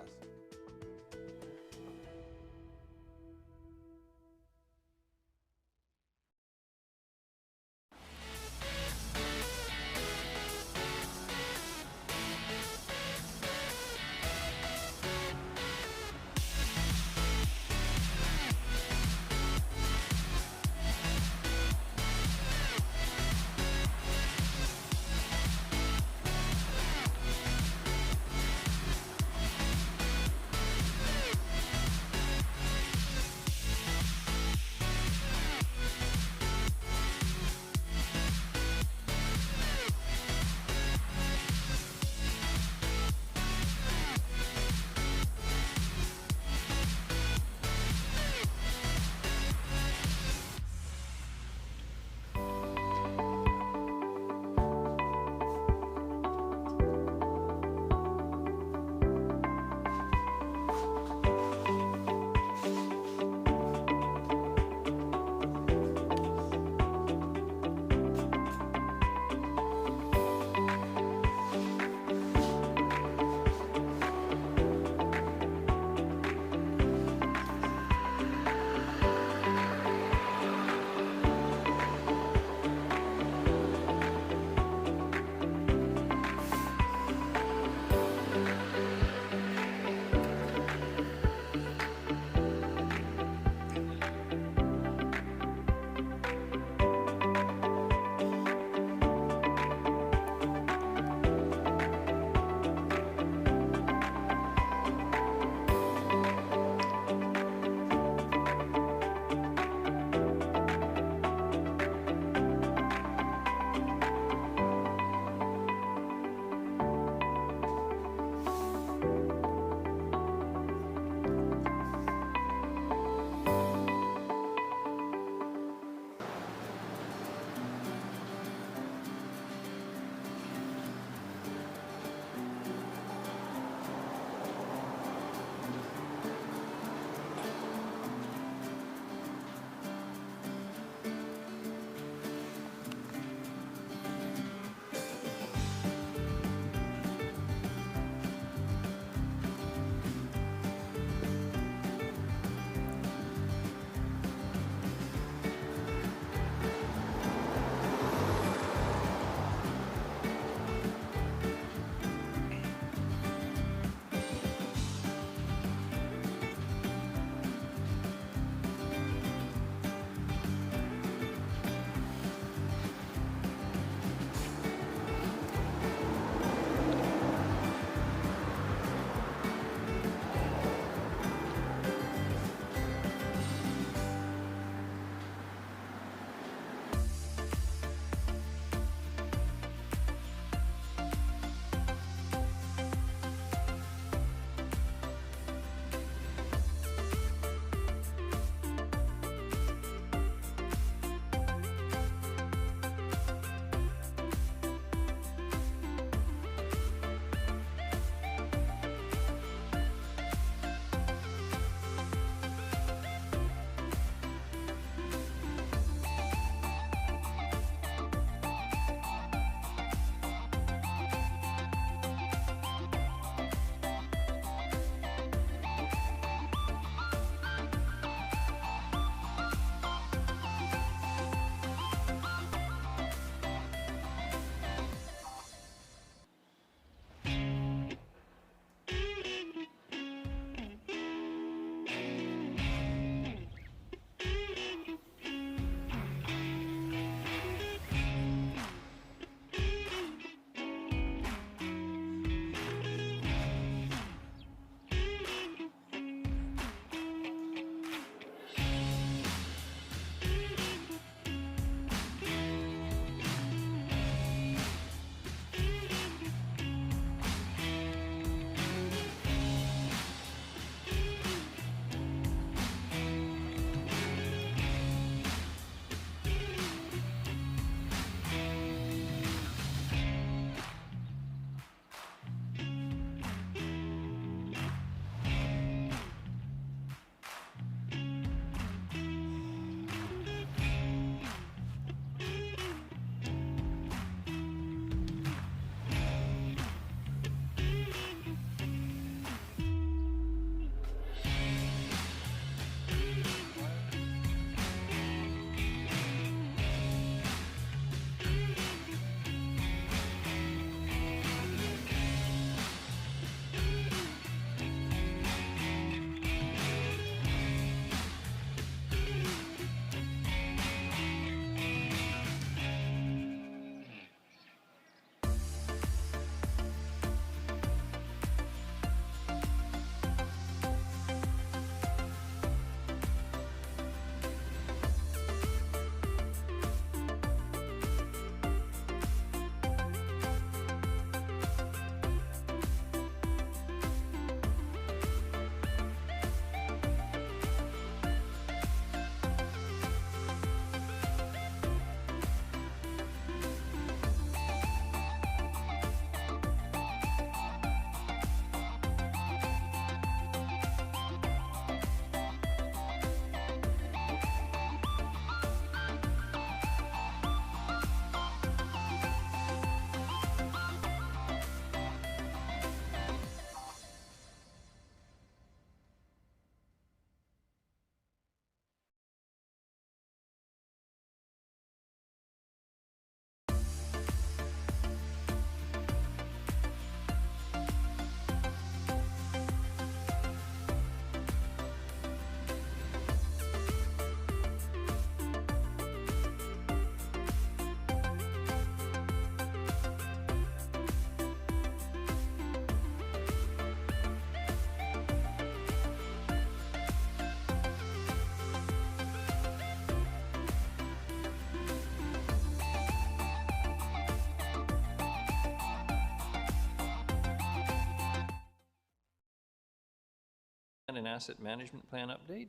and asset management plan update.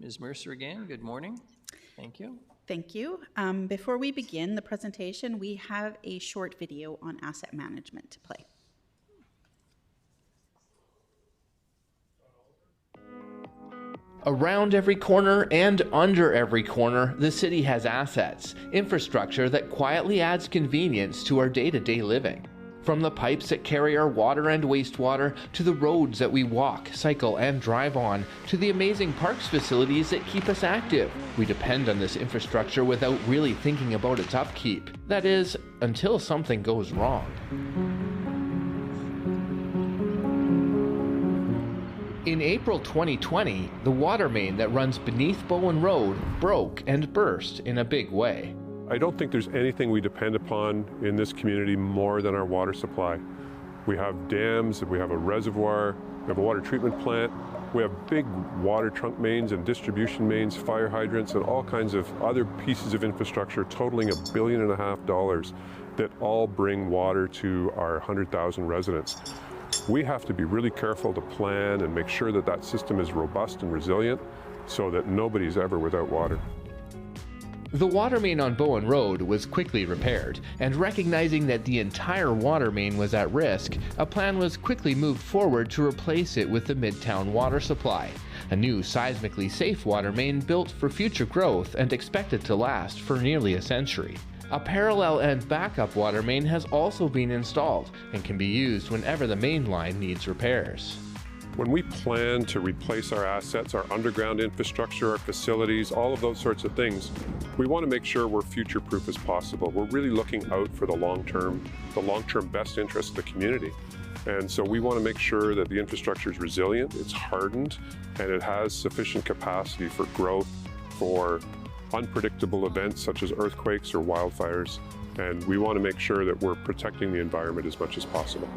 Ms. Mercer again, good morning. Thank you. Thank you. Before we begin the presentation, we have a short video on asset management to play. Around every corner and under every corner, the city has assets, infrastructure that quietly adds convenience to our day-to-day living. From the pipes that carry our water and wastewater, to the roads that we walk, cycle, and drive on, to the amazing parks facilities that keep us active. We depend on this infrastructure without really thinking about its upkeep. That is, until something goes wrong. In April 2020, the water main that runs beneath Bowen Road broke and burst in a big way. I don't think there's anything we depend upon in this community more than our water supply. We have dams, we have a reservoir, we have a water treatment plant, we have big water trunk mains and distribution mains, fire hydrants, and all kinds of other pieces of infrastructure totaling $1.5 billion that all bring water to our 100,000 residents. We have to be really careful to plan and make sure that that system is robust and resilient so that nobody's ever without water. The water main on Bowen Road was quickly repaired, and recognizing that the entire water main was at risk, a plan was quickly moved forward to replace it with the Midtown water supply, a new seismically safe water main built for future growth and expected to last for nearly a century. A parallel and backup water main has also been installed and can be used whenever the main line needs repairs. When we plan to replace our assets, our underground infrastructure, our facilities, all of those sorts of things, we want to make sure we're future-proof as possible. We're really looking out for the long-term best interest of the community. And so we want to make sure that the infrastructure is resilient, it's hardened, and it has sufficient capacity for growth, for unpredictable events such as earthquakes or wildfires. And we want to make sure that we're protecting the environment as much as possible.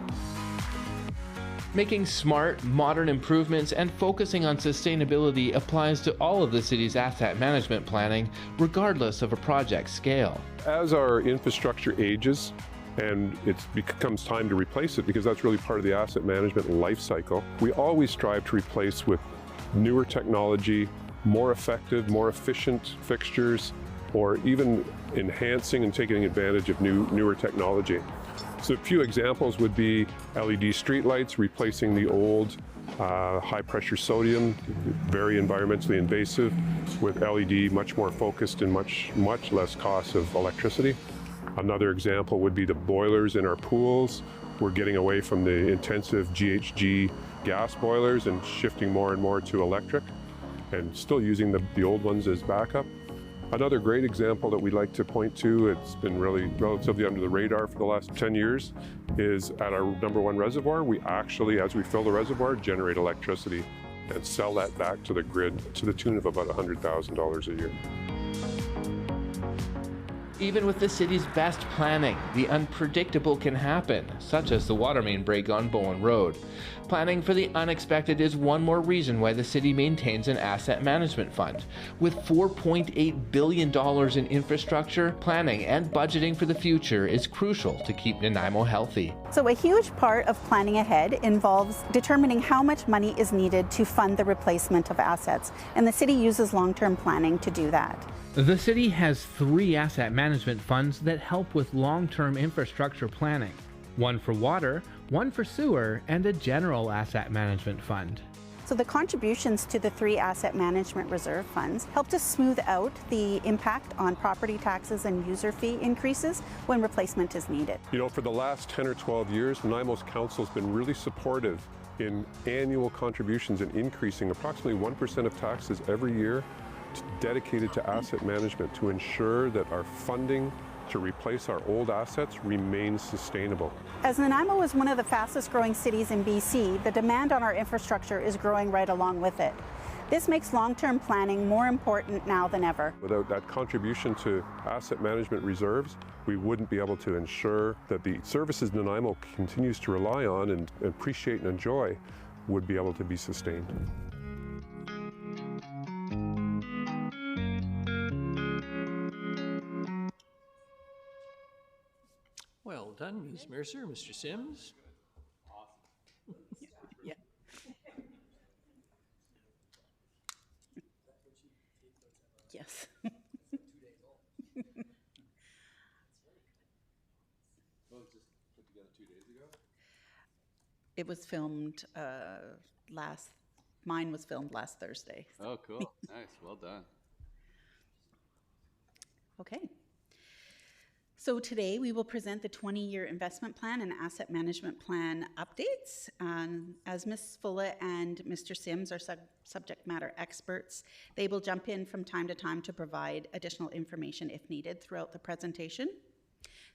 Making smart, modern improvements and focusing on sustainability applies to all of the city's asset management planning, regardless of a project's scale. As our infrastructure ages and it becomes time to replace it, because that's really part of the asset management life cycle, we always strive to replace with newer technology, more effective, more efficient fixtures, or even enhancing and taking advantage of newer technology. So a few examples would be LED streetlights, replacing the old high-pressure sodium, very environmentally invasive, with LED, much more focused and much less cost of electricity. Another example would be the boilers in our pools. We're getting away from the intensive GHG gas boilers and shifting more and more to electric, and still using the old ones as backup. Another great example that we'd like to point to, it's been really relatively under the radar for the last 10 years, is at our #1 reservoir, we actually, as we fill the reservoir, generate electricity and sell that back to the grid to the tune of about $100,000 a year. Even with the city's best planning, the unpredictable can happen, such as the water main break on Bowen Road. Planning for the unexpected is one more reason why the city maintains an asset management fund. With $4.8 billion in infrastructure, planning and budgeting for the future is crucial to keep Nanaimo healthy. So a huge part of planning ahead involves determining how much money is needed to fund the replacement of assets, and the city uses long-term planning to do that. The city has 3 asset management funds that help with long-term infrastructure planning. One for water, one for sewer, and a general asset management fund. So the contributions to the 3 asset management reserve funds help to smooth out the impact on property taxes and user fee increases when replacement is needed. You know, for the last 10 or 12 years, Nanaimo's council's been really supportive in annual contributions and increasing approximately 1% of taxes every year dedicated to asset management to ensure that our funding to replace our old assets remains sustainable. As Nanaimo is one of the fastest growing cities in BC, the demand on our infrastructure is growing right along with it. This makes long-term planning more important now than ever. Without that contribution to asset management reserves, we wouldn't be able to ensure that the services Nanaimo continues to rely on and appreciate and enjoy would be able to be sustained. Well done, Ms. Mercer. Mr. Sims? Yeah. Yes. It was filmed mine was filmed last Thursday. Oh, cool. Nice. Well done. Okay. So today we will present the 20-year investment plan and asset management plan updates. As Ms. Fulla and Mr. Sims are subject matter experts, they will jump in from time to time to provide additional information if needed throughout the presentation.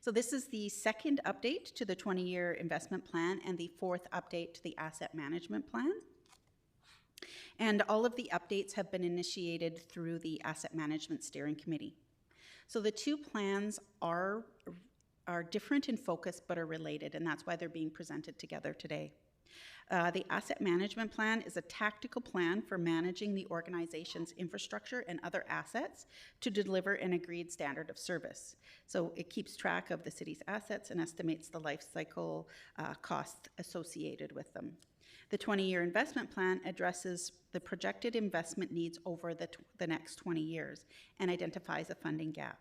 So this is the second update to the 20-year investment plan and the fourth update to the asset management plan. And all of the updates have been initiated through the Asset Management Steering Committee. So the two plans are different in focus but are related, and that's why they're being presented together today. The asset management plan is a tactical plan for managing the organization's infrastructure and other assets to deliver an agreed standard of service. So it keeps track of the city's assets and estimates the life cycle costs associated with them. The 20-year investment plan addresses the projected investment needs over the next 20 years and identifies a funding gap.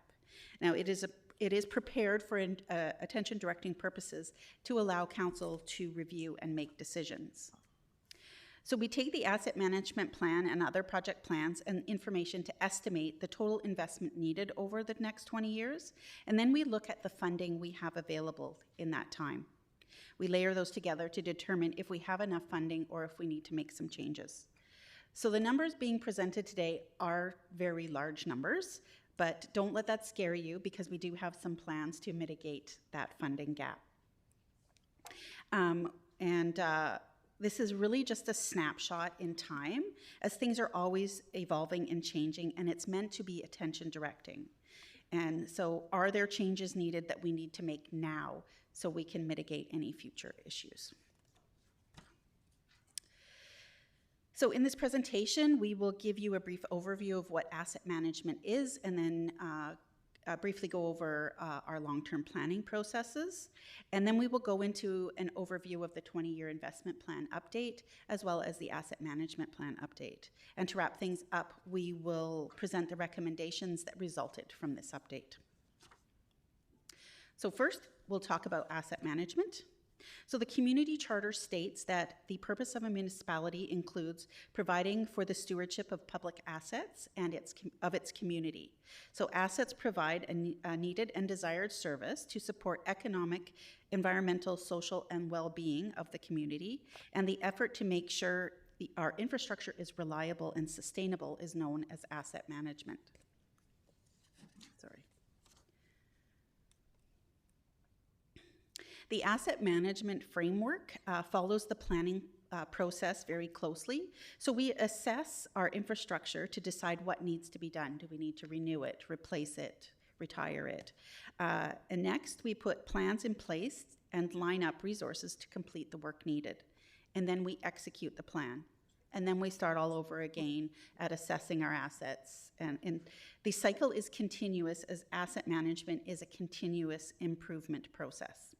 Now, it is prepared for attention directing purposes to allow council to review and make decisions. So we take the asset management plan and other project plans and information to estimate the total investment needed over the next 20 years, and then we look at the funding we have available in that time. We layer those together to determine if we have enough funding or if we need to make some changes. So the numbers being presented today are very large numbers, but don't let that scare you because we do have some plans to mitigate that funding gap. This is really just a snapshot in time, as things are always evolving and changing, and it's meant to be attention directing. And so are there changes needed that we need to make now so we can mitigate any future issues? So in this presentation, we will give you a brief overview of what asset management is, and then briefly go over our long-term planning processes. And then we will go into an overview of the 20-year investment plan update, as well as the asset management plan update. And to wrap things up, we will present the recommendations that resulted from this update. So first, we'll talk about asset management. So the community charter states that the purpose of a municipality includes providing for the stewardship of public assets and of its community. So assets provide a needed and desired service to support economic, environmental, social, and well-being of the community, and the effort to make sure our infrastructure is reliable and sustainable is known as asset management. Sorry. The asset management framework follows the planning process very closely. So we assess our infrastructure to decide what needs to be done. Do we need to renew it, replace it, retire it? And next, we put plans in place and line up resources to complete the work needed. And then we execute the plan. And then we start all over again at assessing our assets. And the cycle is continuous, as asset management is a continuous improvement process.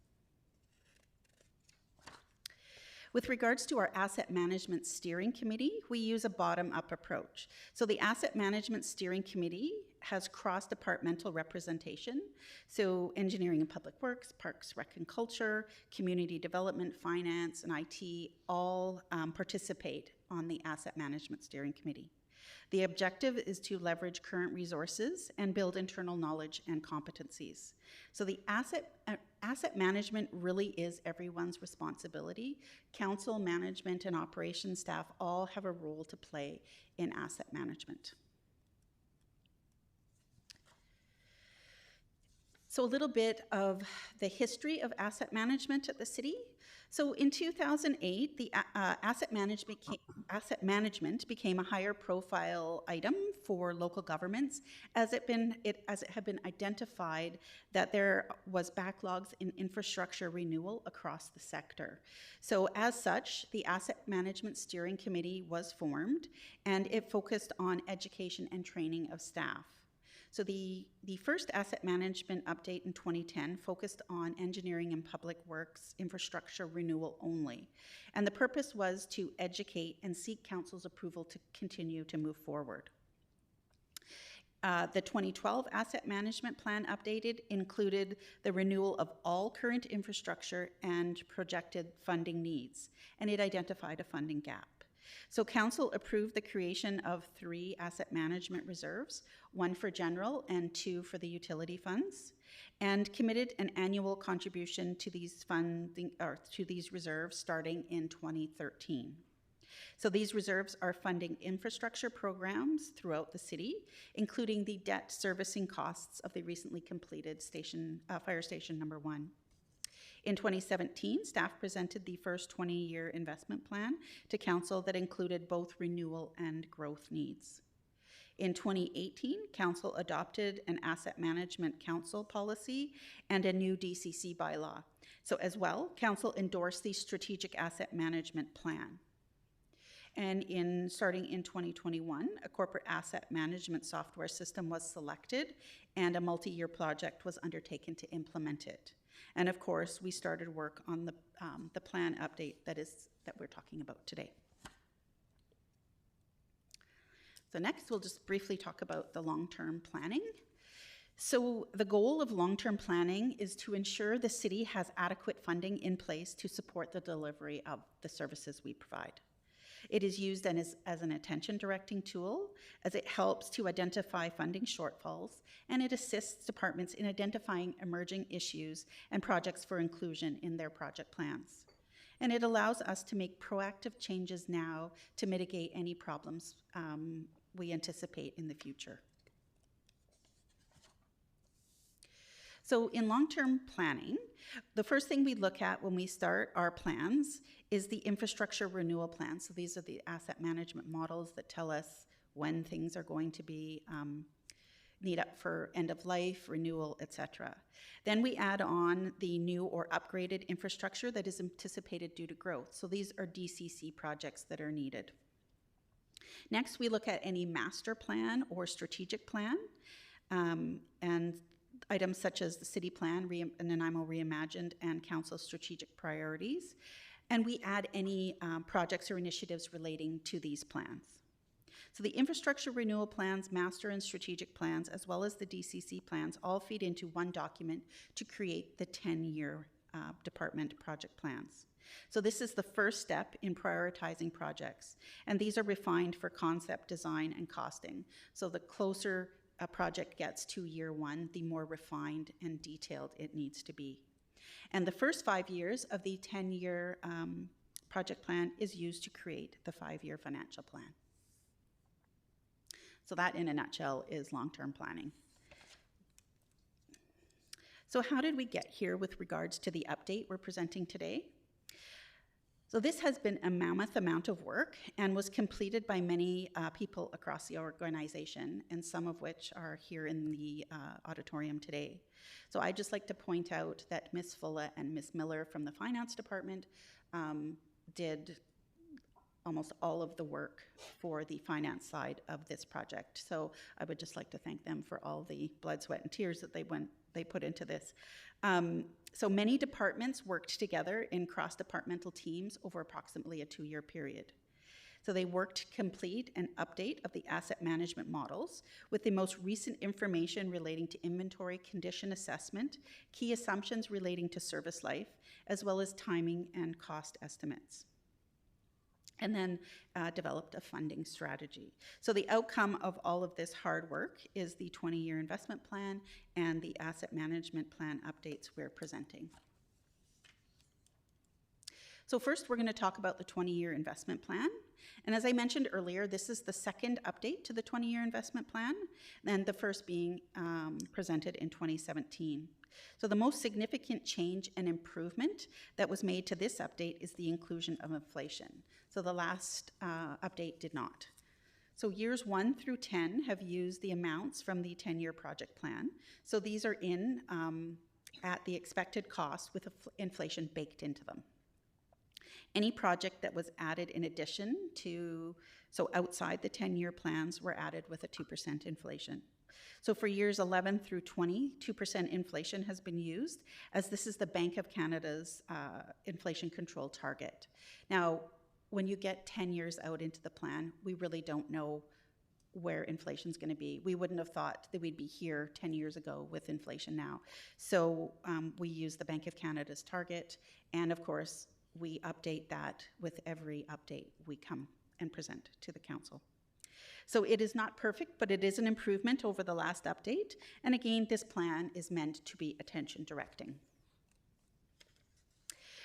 With regards to our Asset Management Steering Committee, we use a bottom-up approach. So the Asset Management Steering Committee has cross-departmental representation. So engineering and public works, parks, rec and culture, community development, finance, and IT all participate on the Asset Management Steering Committee. The objective is to leverage current resources and build internal knowledge and competencies. So the asset management really is everyone's responsibility. Council, management, and operations staff all have a role to play in asset management. So a little bit of the history of asset management at the city. So in 2008, the asset management became a higher profile item for local governments as it had been identified that there was backlogs in infrastructure renewal across the sector. So as such, the Asset Management Steering Committee was formed, and it focused on education and training of staff. So the first asset management update in 2010 focused on engineering and public works infrastructure renewal only. And the purpose was to educate and seek council's approval to continue to move forward. The 2012 asset management plan updated included the renewal of all current infrastructure and projected funding needs, and it identified a funding gap. So council approved the creation of 3 asset management reserves, 1 for general and 2 for the utility funds, and committed an annual contribution to these reserves starting in 2013. So these reserves are funding infrastructure programs throughout the city, including the debt servicing costs of the recently completed fire station number 1. In 2017, staff presented the first 20-year investment plan to council that included both renewal and growth needs. In 2018, council adopted an asset management council policy and a new DCC bylaw. So as well, council endorsed the strategic asset management plan. And starting in 2021, a corporate asset management software system was selected and a multi-year project was undertaken to implement it. And of course, we started work on the plan update that we're talking about today. So next, we'll just briefly talk about the long-term planning. So the goal of long-term planning is to ensure the city has adequate funding in place to support the delivery of the services we provide. It is used as an attention directing tool, as it helps to identify funding shortfalls, and it assists departments in identifying emerging issues and projects for inclusion in their project plans. And it allows us to make proactive changes now to mitigate any problems we anticipate in the future. So in long-term planning, the first thing we look at when we start our plans is the infrastructure renewal plan. So these are the asset management models that tell us when things are going to be need up for end of life, renewal, etc. Then we add on the new or upgraded infrastructure that is anticipated due to growth. So these are DCC projects that are needed. Next, we look at any master plan or strategic plan, and items such as the city plan, Nanaimo Reimagined, and council strategic priorities. And we add any projects or initiatives relating to these plans. So the infrastructure renewal plans, master and strategic plans, as well as the DCC plans, all feed into one document to create the 10-year department project plans. So this is the first step in prioritizing projects, and these are refined for concept, design, and costing. So the closer a project gets to year 1, the more refined and detailed it needs to be. And the first 5 years of the 10-year project plan is used to create the 5-year financial plan. So that, in a nutshell, is long-term planning. So how did we get here with regards to the update we're presenting today? So this has been a mammoth amount of work and was completed by many people across the organization, and some of which are here in the auditorium today. So I'd just like to point out that Ms. Fulla and Ms. Miller from the Finance Department did almost all of the work for the finance side of this project. So I would just like to thank them for all the blood, sweat, and tears that they put into this. So many departments worked together in cross-departmental teams over approximately a 2-year period. So they worked to complete an update of the asset management models with the most recent information relating to inventory condition assessment, key assumptions relating to service life, as well as timing and cost estimates. And then developed a funding strategy. So the outcome of all of this hard work is the 20-year investment plan and the asset management plan updates we're presenting. So first, we're going to talk about the 20-year investment plan. And as I mentioned earlier, this is the second update to the 20-year investment plan, and the first being presented in 2017. So the most significant change and improvement that was made to this update is the inclusion of inflation. So the last update did not. So years 1 through 10 have used the amounts from the 10-year project plan. So these are in at the expected cost with inflation baked into them. Any project that was added in addition to, so outside the 10-year plans, were added with a 2% inflation. So for years 11 through 20, 2% inflation has been used, as this is the Bank of Canada's inflation control target. Now, when you get 10 years out into the plan, we really don't know where inflation's going to be. We wouldn't have thought that we'd be here 10 years ago with inflation now. So we use the Bank of Canada's target, and of course, we update that with every update we come and present to the council. So it is not perfect, but it is an improvement over the last update. And again, this plan is meant to be attention directing.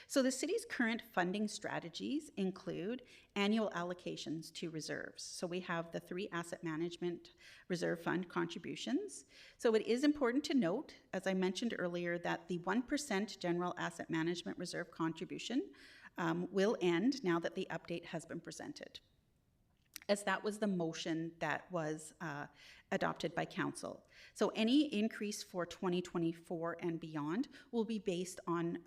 So the city's current funding strategies include annual allocations to reserves. So we have the 3 asset management reserve fund contributions. So it is important to note, as I mentioned earlier, that the 1% general asset management reserve contribution will end now that the update has been presented, as that was the motion that was adopted by council. So any increase for 2024 and beyond will be based on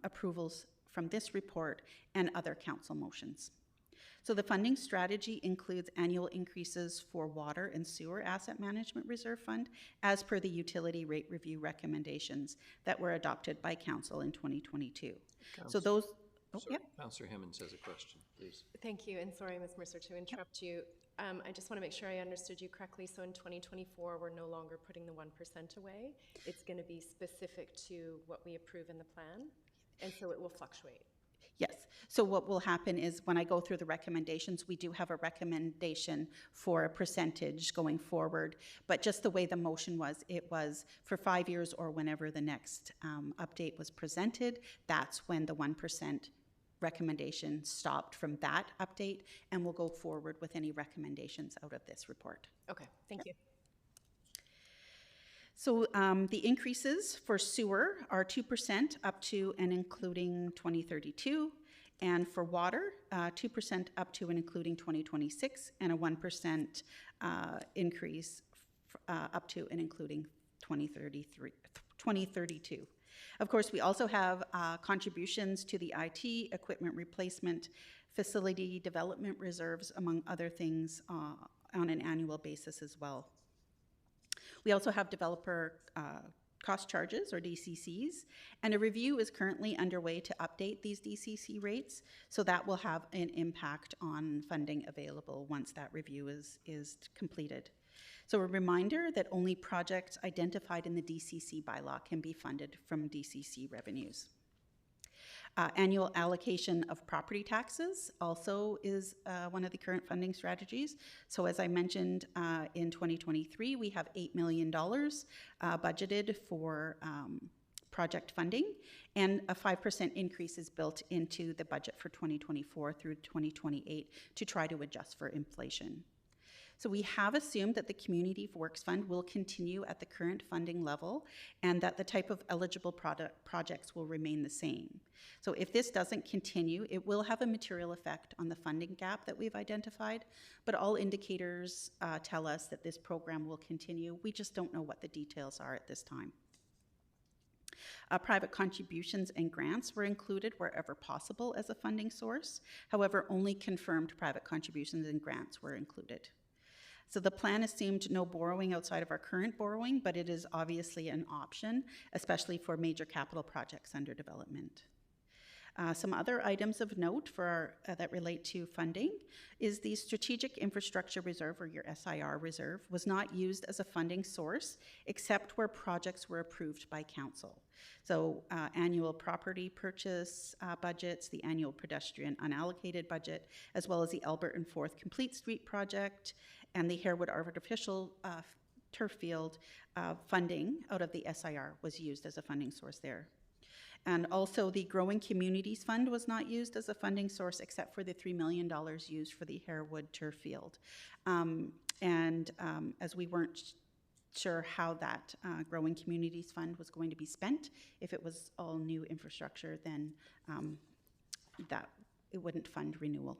approvals from this report and other council motions. So the funding strategy includes annual increases for water and sewer asset management reserve fund as per the utility rate review recommendations that were adopted by council in 2022. So those, Councillor Hemmons has a question, please. Thank you, and sorry, Ms. Mercer, to interrupt you. I just want to make sure I understood you correctly. So in 2024, we're no longer putting the 1% away. It's going to be specific to what we approve in the plan, and so it will fluctuate. Yes. So what will happen is when I go through the recommendations, we do have a recommendation for a percentage going forward, but just the way the motion was, it was for 5 years or whenever the next update was presented, that's when the 1% recommendation stopped from that update, and we'll go forward with any recommendations out of this report. Okay, thank you. So the increases for sewer are 2% up to and including 2032, and for water, 2% up to and including 2026, and a 1% increase up to and including 2032. Of course, we also have contributions to the IT, equipment replacement, facility development reserves, among other things, on an annual basis as well. We also have developer cost charges, or DCCs, and a review is currently underway to update these DCC rates, so that will have an impact on funding available once that review is completed. So a reminder that only projects identified in the DCC bylaw can be funded from DCC revenues. Annual allocation of property taxes also is one of the current funding strategies. So as I mentioned, in 2023, we have $8 million budgeted for project funding, and a 5% increase is built into the budget for 2024 through 2028 to try to adjust for inflation. So we have assumed that the Community Works Fund will continue at the current funding level and that the type of eligible projects will remain the same. So if this doesn't continue, it will have a material effect on the funding gap that we've identified, but all indicators tell us that this program will continue. We just don't know what the details are at this time. Private contributions and grants were included wherever possible as a funding source. However, only confirmed private contributions and grants were included. So the plan assumed no borrowing outside of our current borrowing, but it is obviously an option, especially for major capital projects under development. Some other items of note for that relate to funding is the Strategic Infrastructure Reserve, or your SIR reserve, was not used as a funding source except where projects were approved by council. So annual property purchase budgets, the annual pedestrian unallocated budget, as well as the Albert and Fourth Complete Street project, and the Harewood Artificial Turf Field funding out of the SIR was used as a funding source there. And also the Growing Communities Fund was not used as a funding source except for the $3 million used for the Harewood Turf Field. As we weren't sure how that Growing Communities Fund was going to be spent, if it was all new infrastructure, then that it wouldn't fund renewal.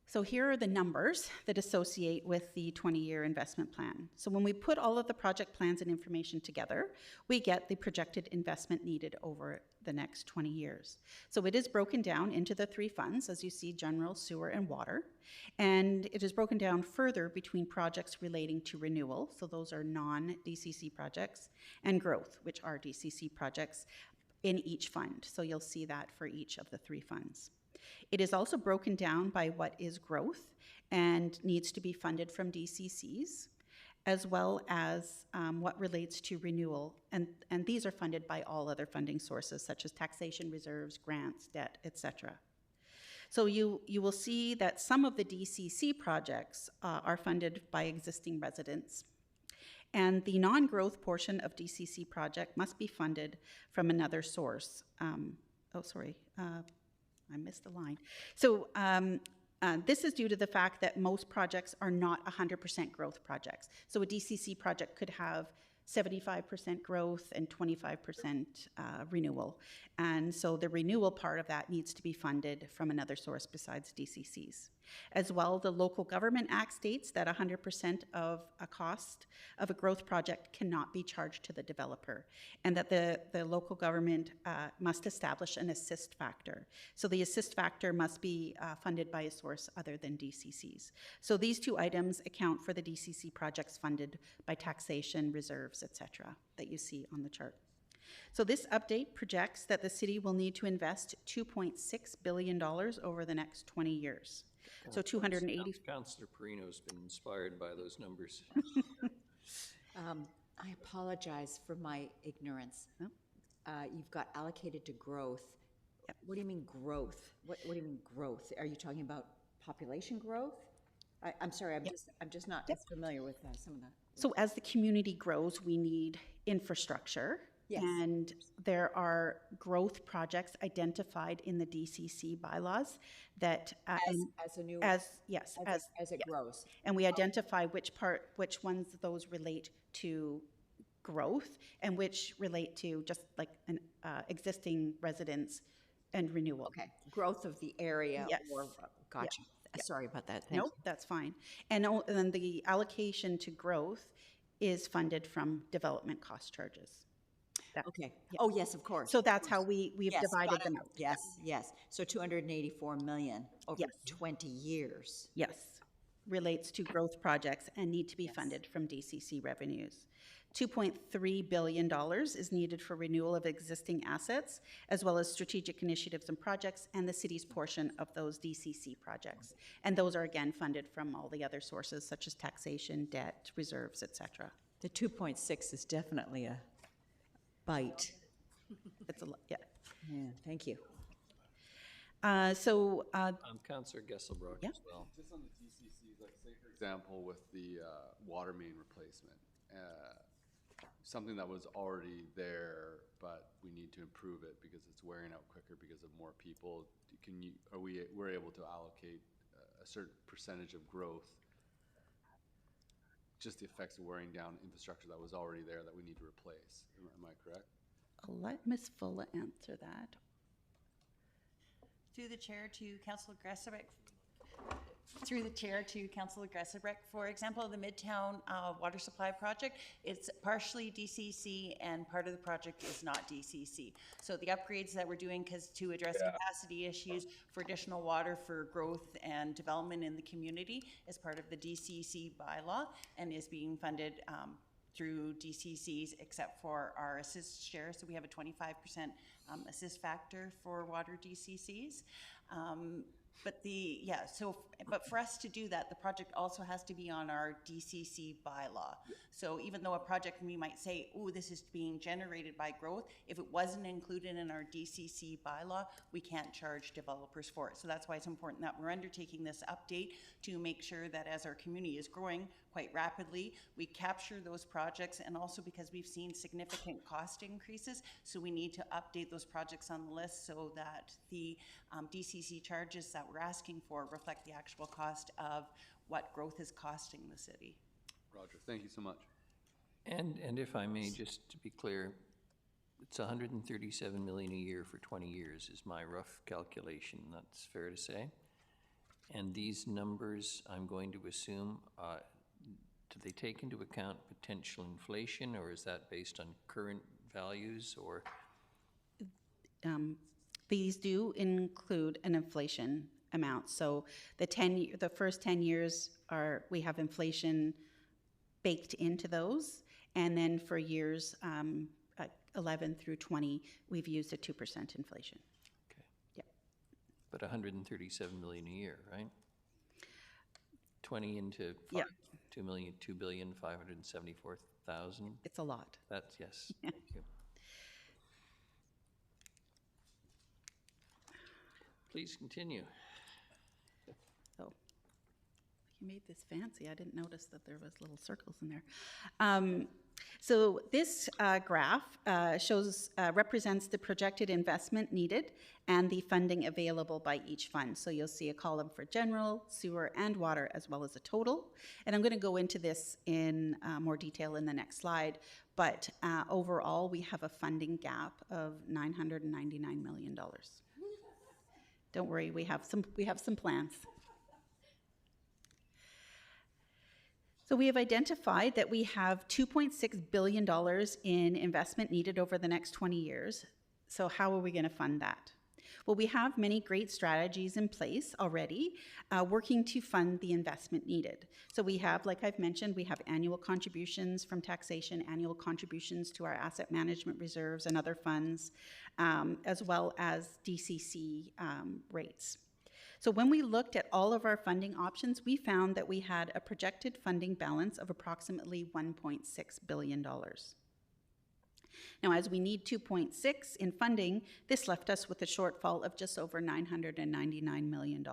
So here are the numbers that associate with the 20-year investment plan. So when we put all of the project plans and information together, we get the projected investment needed over the next 20 years. So it is broken down into the 3 funds, as you see: general, sewer, and water. And it is broken down further between projects relating to renewal, so those are non-DCC projects, and growth, which are DCC projects in each fund. So you'll see that for each of the 3 funds. It is also broken down by what is growth and needs to be funded from DCCs, as well as what relates to renewal. And these are funded by all other funding sources, such as taxation reserves, grants, debt, etc. So you will see that some of the DCC projects are funded by existing residents. And the non-growth portion of DCC project must be funded from another source. I missed the line. So this is due to the fact that most projects are not 100% growth projects. So a DCC project could have 75% growth and 25% renewal. And so the renewal part of that needs to be funded from another source besides DCCs. As well, the Local Government Act states that 100% of a cost of a growth project cannot be charged to the developer, and that the local government must establish an assist factor. So the assist factor must be funded by a source other than DCCs. So these two items account for the DCC projects funded by taxation, reserves, etc., that you see on the chart. So this update projects that the city will need to invest $2.6 billion over the next 20 years. So 280. Councillor Perino's been inspired by those numbers. I apologize for my ignorance. You've got allocated to growth. Yep. What do you mean growth? What do you mean growth? Are you talking about population growth? I'm sorry, I'm just not familiar with some of that. So as the community grows, we need infrastructure. Yes. And there are growth projects identified in the DCC bylaws that as it grows. And we identify which ones of those relate to growth and which relate to just like an existing residents and renewal. Okay, growth of the area. Yes. Gotcha. Yeah. Sorry about that. Nope, that's fine. And then the allocation to growth is funded from development cost charges. Okay. Yeah. Oh, yes, of course. So that's how we've divided them out. Yes, yes. So 284 million over 20 years. Yes, relates to growth projects and need to be funded from DCC revenues. $2.3 billion is needed for renewal of existing assets, as well as strategic initiatives and projects, and the city's portion of those DCC projects. And those are again funded from all the other sources, such as taxation, debt, reserves, etc. The 2.6 is definitely a bite. It's a lot, yeah. Yeah, thank you. Councillor Gesselbrock as well. Just on the DCCs, like say for example with the water main replacement, something that was already there, but we need to improve it because it's wearing out quicker because of more people. We're able to allocate a certain percentage of growth, just the effects of wearing down infrastructure that was already there that we need to replace. Am I correct? I'll let Ms. Fulla answer that. Through the chair to Councillor Gressabek. Through the chair to Councillor Gressabek, for example, the Midtown water supply project, it's partially DCC and part of the project is not DCC. So the upgrades that we're doing to address capacity issues for additional water for growth and development in the community is part of the DCC bylaw and is being funded through DCCs except for our assist share. So we have a 25% assist factor for water DCCs. But for us to do that, the project also has to be on our DCC bylaw. So even though a project, we might say, oh, this is being generated by growth, if it wasn't included in our DCC bylaw, we can't charge developers for it. So that's why it's important that we're undertaking this update to make sure that as our community is growing quite rapidly, we capture those projects, and also because we've seen significant cost increases, so we need to update those projects on the list so that the DCC charges that we're asking for reflect the actual cost of what growth is costing the city. Roger, thank you so much. And if I may, just to be clear, it's 137 million a year for 20 years is my rough calculation. That's fair to say. And these numbers, I'm going to assume, do they take into account potential inflation, or is that based on current values, or? These do include an inflation amount. So the first 10 years we have inflation baked into those, and then for years 11 through 20, we've used a 2% inflation. Okay. Yeah. But 137 million a year, right? 20 into Yeah. 2,574,000. It's a lot. That's, yes. Thank you. Please continue. So you made this fancy. I didn't notice that there was little circles in there. So this graph represents the projected investment needed and the funding available by each fund. So you'll see a column for general, sewer, and water, as well as a total. And I'm going to go into this in more detail in the next slide. But overall, we have a funding gap of $999 million. Don't worry, we have some plans. So we have identified that we have $2.6 billion in investment needed over the next 20 years. So how are we going to fund that? Well, we have many great strategies in place already, working to fund the investment needed. So we have, like I've mentioned, we have annual contributions from taxation, annual contributions to our asset management reserves and other funds, as well as DCC rates. So when we looked at all of our funding options, we found that we had a projected funding balance of approximately $1.6 billion. Now, as we need 2.6 in funding, this left us with a shortfall of just over $999 million.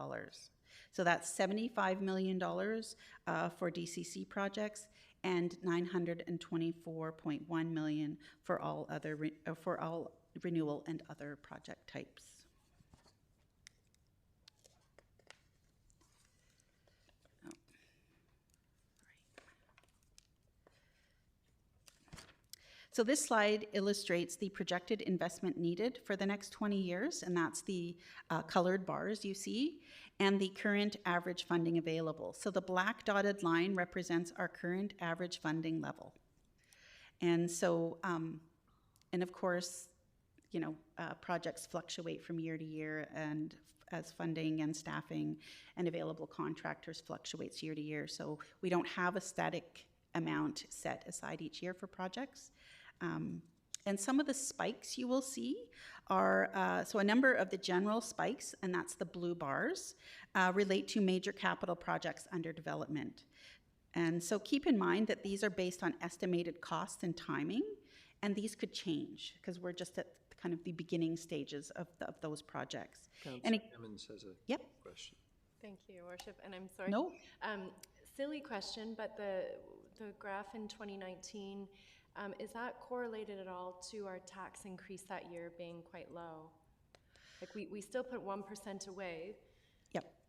So that's $75 million for DCC projects and $924.1 million for all renewal and other project types. So this slide illustrates the projected investment needed for the next 20 years, and that's the colored bars you see, and the current average funding available. So the black dotted line represents our current average funding level. And so, and of course, you know, projects fluctuate from year to year, and as funding and staffing and available contractors fluctuates year to year. So we don't have a static amount set aside each year for projects. And some of the spikes you will see are, so a number of the general spikes, and that's the blue bars, relate to major capital projects under development. And so keep in mind that these are based on estimated costs and timing, and these could change because we're just at kind of the beginning stages of those projects. Councillor Emmons has a question. Thank you, Your Worship, and I'm sorry. No. Silly question, but the graph in 2019, is that correlated at all to our tax increase that year being quite low? Like we still put 1% away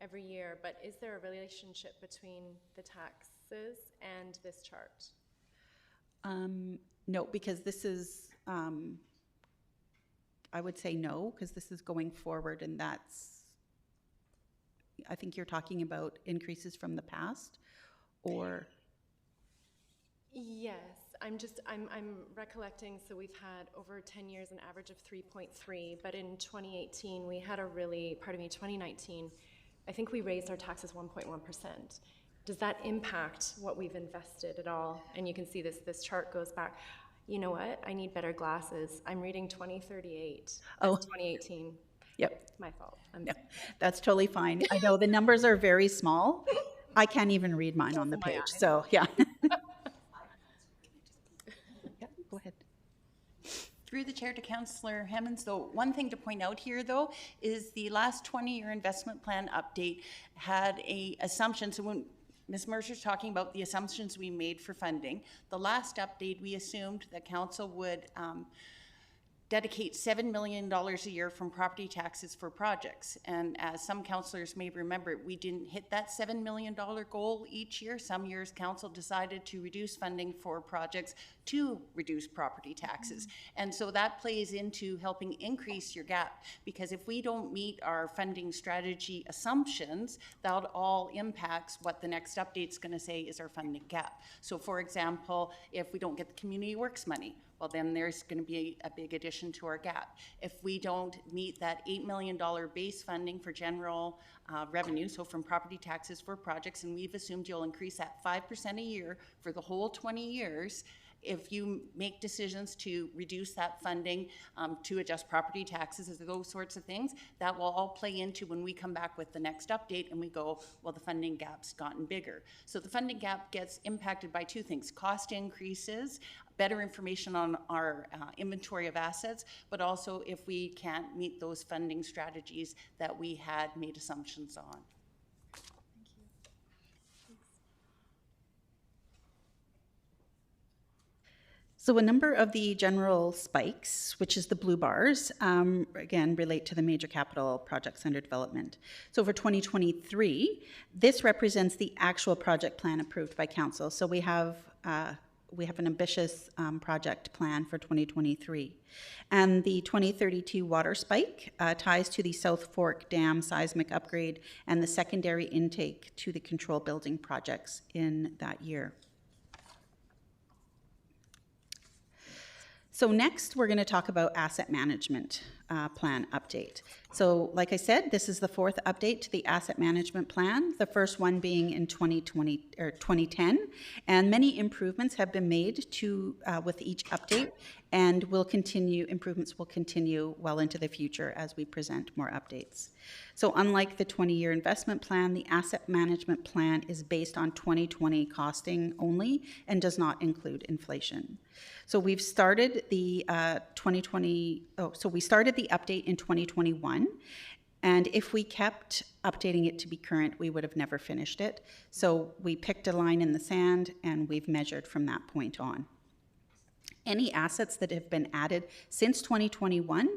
every year, but is there a relationship between the taxes and this chart? No, because this is, I would say no, because this is going forward, and that's, I think you're talking about increases from the past, or? Yes, I'm recollecting, so we've had over 10 years an average of 3.3, but in 2018 we had 2019, I think we raised our taxes 1.1%. Does that impact what we've invested at all? And you can see this chart goes back. You know what? I need better glasses. I'm reading 2038. Oh. 2018. Yep. It's my fault. That's totally fine. I know the numbers are very small. I can't even read mine on the page. So, yeah. Go ahead. Through the chair to Councillor Hemmons, though, one thing to point out here, though, is the last 20-year investment plan update had a assumption. So when Ms. Mercer's talking about the assumptions we made for funding, the last update we assumed that council would dedicate $7 million a year from property taxes for projects. And as some councillors may remember, we didn't hit that $7 million goal each year. Some years council decided to reduce funding for projects to reduce property taxes. And so that plays into helping increase your gap, because if we don't meet our funding strategy assumptions, that all impacts what the next update's gonna say is our funding gap. So for example, if we don't get the community works money, well, then there's going to be a big addition to our gap. If we don't meet that $8 million base funding for general revenue, so from property taxes for projects, and we've assumed you'll increase that 5% a year for the whole 20 years, if you make decisions to reduce that funding, to adjust property taxes, those sorts of things, that will all play into when we come back with the next update and we go, well, the funding gap's gotten bigger. So the funding gap gets impacted by two things: cost increases, better information on our inventory of assets, but also if we can't meet those funding strategies that we had made assumptions on. So a number of the general spikes, which is the blue bars, again, relate to the major capital projects under development. So for 2023, this represents the actual project plan approved by council. So we have an ambitious project plan for 2023. And the 2032 water spike ties to the South Fork Dam seismic upgrade and the secondary intake to the control building projects in that year. So next, we're going to talk about asset management plan update. So like I said, this is the fourth update to the asset management plan, the first one being in 2010, and many improvements have been made to with each update, and improvements will continue well into the future as we present more updates. So unlike the 20-year investment plan, the asset management plan is based on 2020 costing only and does not include inflation. So we've started the we started the update in 2021, and if we kept updating it to be current, we would have never finished it. So we picked a line in the sand and we've measured from that point on. Any assets that have been added since 2021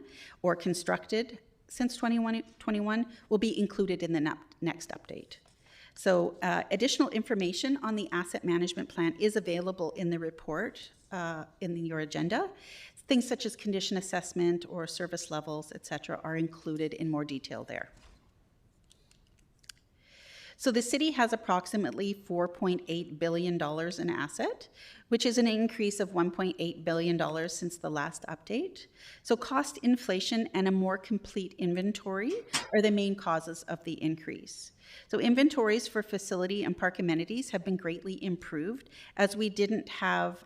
or constructed since 2021 will be included in the next update. So additional information on the asset management plan is available in the report in your agenda. Things such as condition assessment or service levels, etc., are included in more detail there. So the city has approximately $4.8 billion in asset, which is an increase of $1.8 billion since the last update. So cost inflation and a more complete inventory are the main causes of the increase. So inventories for facility and park amenities have been greatly improved, as we didn't have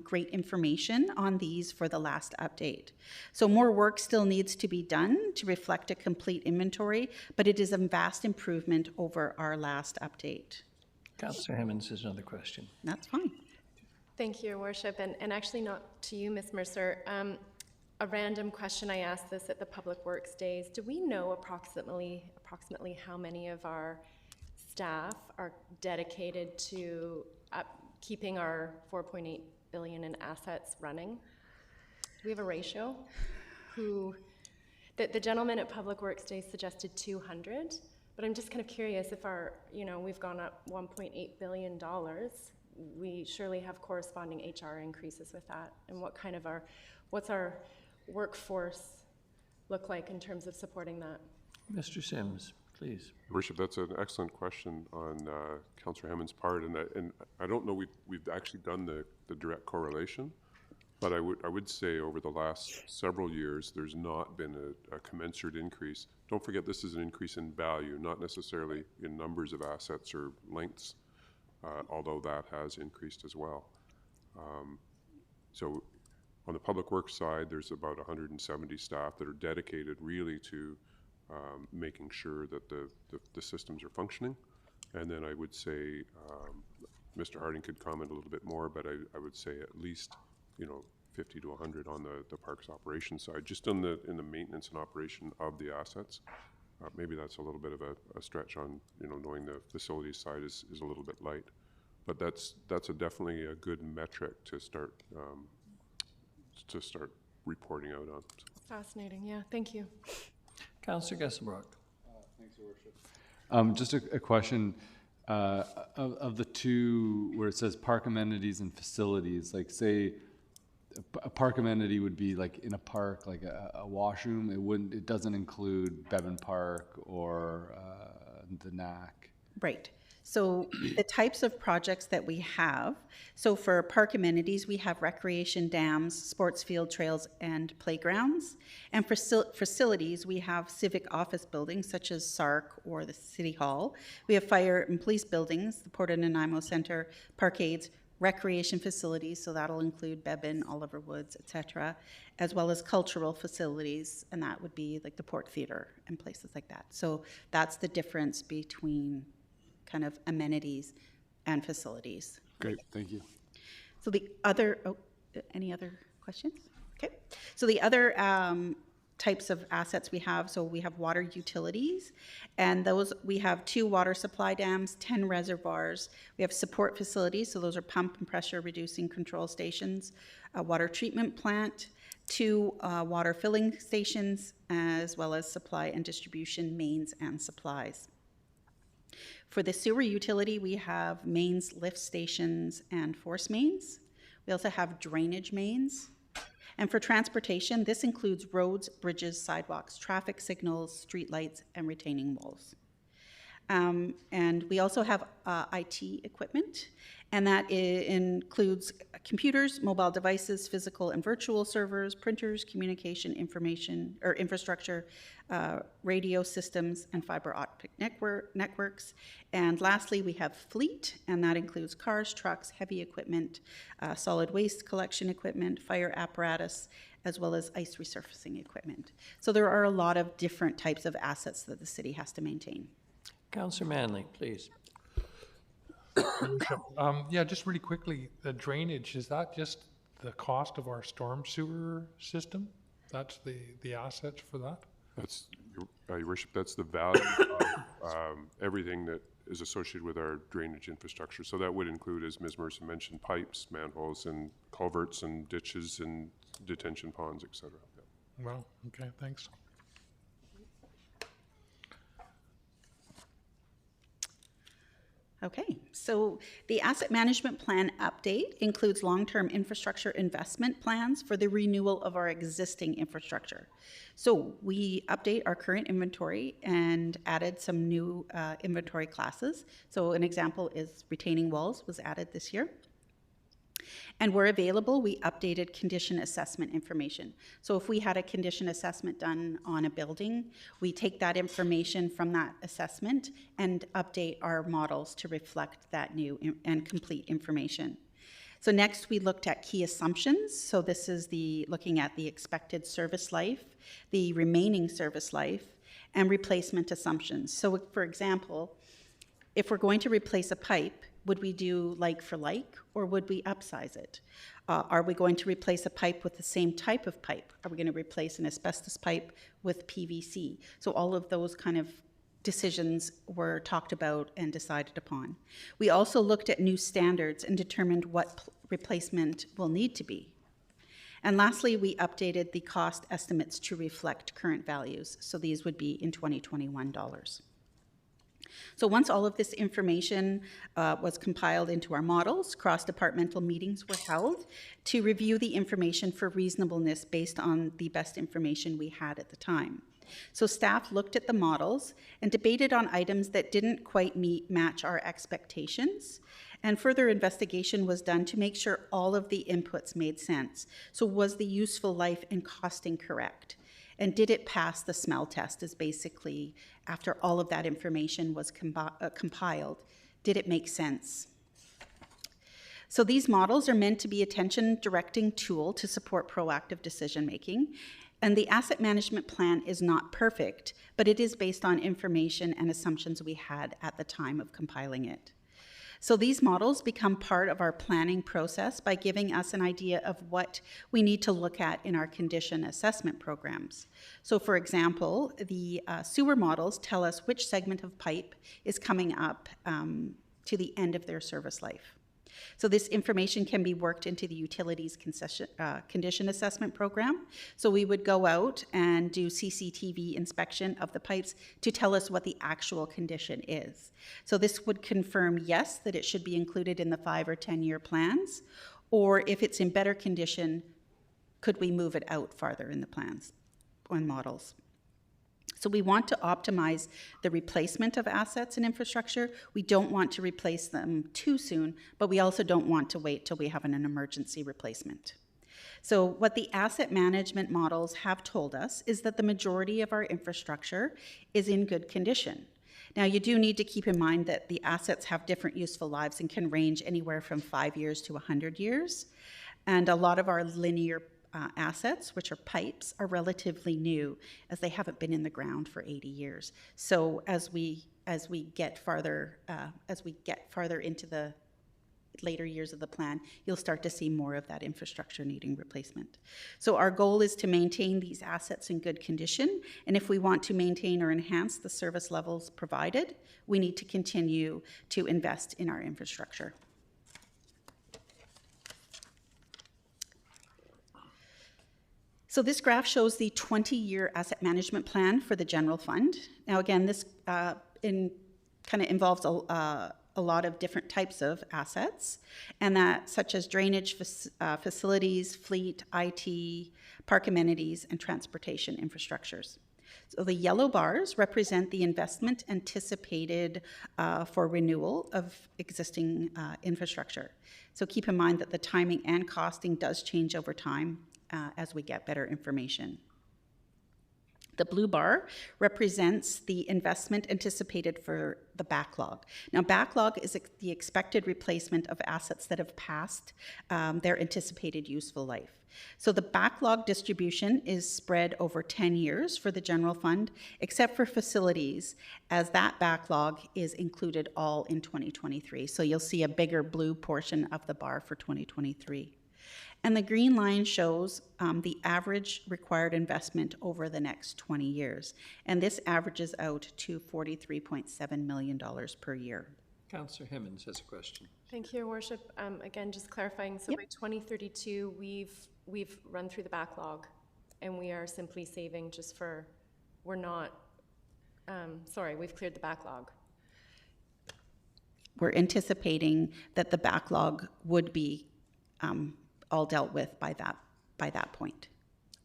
great information on these for the last update. So more work still needs to be done to reflect a complete inventory, but it is a vast improvement over our last update. Councillor Hemmons has another question. That's fine. Thank you, Your Worship, and actually not to you, Ms. Mercer. A random question, I asked this at the Public Works Days. Do we know approximately how many of our staff are dedicated to keeping our $4.8 billion in assets running? Do we have a ratio? The gentleman at Public Works Days suggested 200, but I'm just kind of curious if we've gone up $1.8 billion. We surely have corresponding HR increases with that, and what's our workforce look like in terms of supporting that? Mr. Sims, please. Worship, that's an excellent question on Councillor Hammond's part, and I don't know we've actually done the direct correlation, but I would say over the last several years there's not been a commensurate increase. Don't forget, this is an increase in value, not necessarily in numbers of assets or lengths, although that has increased as well. So on the public works side, there's about 170 staff that are dedicated really to making sure that the systems are functioning. And then I would say, Mr. Harding could comment a little bit more, but I would say at least 50 to 100 on the parks operations side, just in the maintenance and operation of the assets. Maybe that's a little bit of a stretch on knowing the facilities side is a little bit light, but that's definitely a good metric to start reporting out on. Fascinating, yeah, thank you. Councillor Gesselbrock. Thanks, Your Worship. Just a question of the two where it says park amenities and facilities, like say a park amenity would be like in a park, like a washroom. It doesn't include Bevan Park or the NAC. Right. So the types of projects that we have, so for park amenities, we have recreation dams, sports field trails, and playgrounds. And for facilities, we have civic office buildings such as SARC or the City Hall. We have fire and police buildings, the Port of Nanaimo Centre, parkades, recreation facilities, so that'll include Beban, Oliver Woods, etc., as well as cultural facilities, and that would be like the Port Theatre and places like that. So that's the difference between kind of amenities and facilities. Great, thank you. So the other, any other questions? Okay. So the other types of assets we have, so we have water utilities, and those, we have 2 water supply dams, 10 reservoirs. We have support facilities, so those are pump and pressure reducing control stations, a water treatment plant, 2 water filling stations, as well as supply and distribution mains and supplies. For the sewer utility, we have mains, lift stations, and force mains. We also have drainage mains. And for transportation, this includes roads, bridges, sidewalks, traffic signals, street lights, and retaining walls. And we also have IT equipment, and that includes computers, mobile devices, physical and virtual servers, printers, communication information or infrastructure, radio systems, and fiber optic networks. And lastly, we have fleet, and that includes cars, trucks, heavy equipment, solid waste collection equipment, fire apparatus, as well as ice resurfacing equipment. So there are a lot of different types of assets that the city has to maintain. Councillor Manley, please. Yeah, just really quickly, the drainage, is that just the cost of our storm sewer system? That's the assets for that? That's, Your Worship, that's the value of everything that is associated with our drainage infrastructure. So that would include, as Ms. Mercer mentioned, pipes, manholes, and culverts, and ditches, and detention ponds, et cetera. Yeah. Well, okay, thanks. Okay, so the asset management plan update includes long-term infrastructure investment plans for the renewal of our existing infrastructure. So we update our current inventory and added some new inventory classes. So an example is retaining walls was added this year. And where available, we updated condition assessment information. So if we had a condition assessment done on a building, we take that information from that assessment and update our models to reflect that new and complete information. So next we looked at key assumptions. So this is looking at the expected service life, the remaining service life, and replacement assumptions. So for example, if we're going to replace a pipe, would we do like for like, or would we upsize it? Are we going to replace a pipe with the same type of pipe? Are we going to replace an asbestos pipe with PVC? So all of those kind of decisions were talked about and decided upon. We also looked at new standards and determined what replacement will need to be. And lastly, we updated the cost estimates to reflect current values. So these would be in 2021 dollars. So once all of this information was compiled into our models, cross-departmental meetings were held to review the information for reasonableness based on the best information we had at the time. So staff looked at the models and debated on items that didn't quite match our expectations, and further investigation was done to make sure all of the inputs made sense. So was the useful life and costing correct? And did it pass the smell test, is basically, after all of that information was compiled, did it make sense? So these models are meant to be a attention-directing tool to support proactive decision-making. And the asset management plan is not perfect, but it is based on information and assumptions we had at the time of compiling it. So these models become part of our planning process by giving us an idea of what we need to look at in our condition assessment programs. So for example, the sewer models tell us which segment of pipe is coming up to the end of their service life. So this information can be worked into the utilities condition assessment program. So we would go out and do CCTV inspection of the pipes to tell us what the actual condition is. So this would confirm, yes, that it should be included in the 5 or 10-year plans, or if it's in better condition, could we move it out farther in the plans and models? So we want to optimize the replacement of assets and infrastructure. We don't want to replace them too soon, but we also don't want to wait till we have an emergency replacement. So what the asset management models have told us is that the majority of our infrastructure is in good condition. Now, you do need to keep in mind that the assets have different useful lives and can range anywhere from 5 years to 100 years. And a lot of our linear assets, which are pipes, are relatively new, as they haven't been in the ground for 80 years. So as we get farther into the later years of the plan, you'll start to see more of that infrastructure needing replacement. So our goal is to maintain these assets in good condition, and if we want to maintain or enhance the service levels provided, we need to continue to invest in our infrastructure. So this graph shows the 20-year asset management plan for the general fund. Now again, this kind of involves a lot of different types of assets, and that such as drainage facilities, fleet, IT, park amenities, and transportation infrastructures. So the yellow bars represent the investment anticipated for renewal of existing infrastructure. So keep in mind that the timing and costing does change over time as we get better information. The blue bar represents the investment anticipated for the backlog. Now, backlog is the expected replacement of assets that have passed their anticipated useful life. So the backlog distribution is spread over 10 years for the general fund, except for facilities, as that backlog is included all in 2023. So you'll see a bigger blue portion of the bar for 2023. And the green line shows the average required investment over the next 20 years. And this averages out to $43.7 million per year. Councillor Hemmons has a question. Thank you, Your Worship. Again, just clarifying, so by 2032, we've run through the backlog, and we are simply saving just for, we're not, we've cleared the backlog. We're anticipating that the backlog would be all dealt with by that point.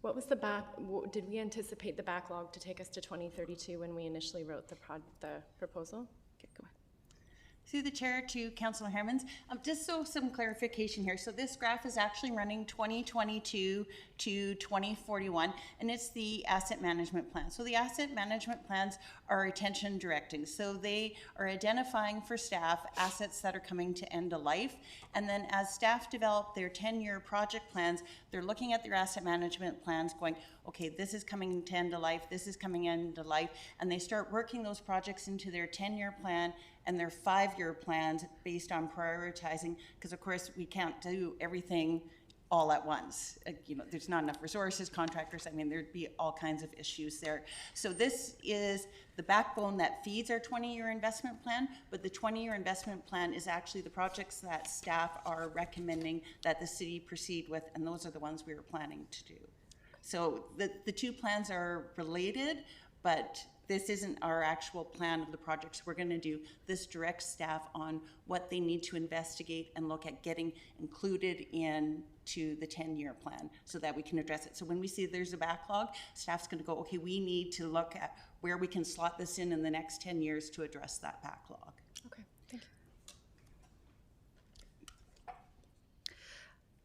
What was did we anticipate the backlog to take us to 2032 when we initially wrote the proposal? Okay, go ahead. Through the chair to Councillor Hermans, just so some clarification here. So this graph is actually running 2022 to 2041, and it's the asset management plan. So the asset management plans are attention directing. So they are identifying for staff assets that are coming to end of life. And then as staff develop their 10-year project plans, they're looking at their asset management plans going, okay, this is coming to end of life, this is coming end of life, and they start working those projects into their 10-year plan and their 5-year plans based on prioritizing, because of course we can't do everything all at once. There's not enough resources, contractors, there'd be all kinds of issues there. So this is the backbone that feeds our 20-year investment plan, but the 20-year investment plan is actually the projects that staff are recommending that the city proceed with, and those are the ones we are planning to do. So the two plans are related, but this isn't our actual plan of the projects we're going to do. This directs staff on what they need to investigate and look at getting included into the 10-year plan so that we can address it. So when we see there's a backlog, staff's going to go, okay, we need to look at where we can slot this in the next 10 years to address that backlog. Okay, thank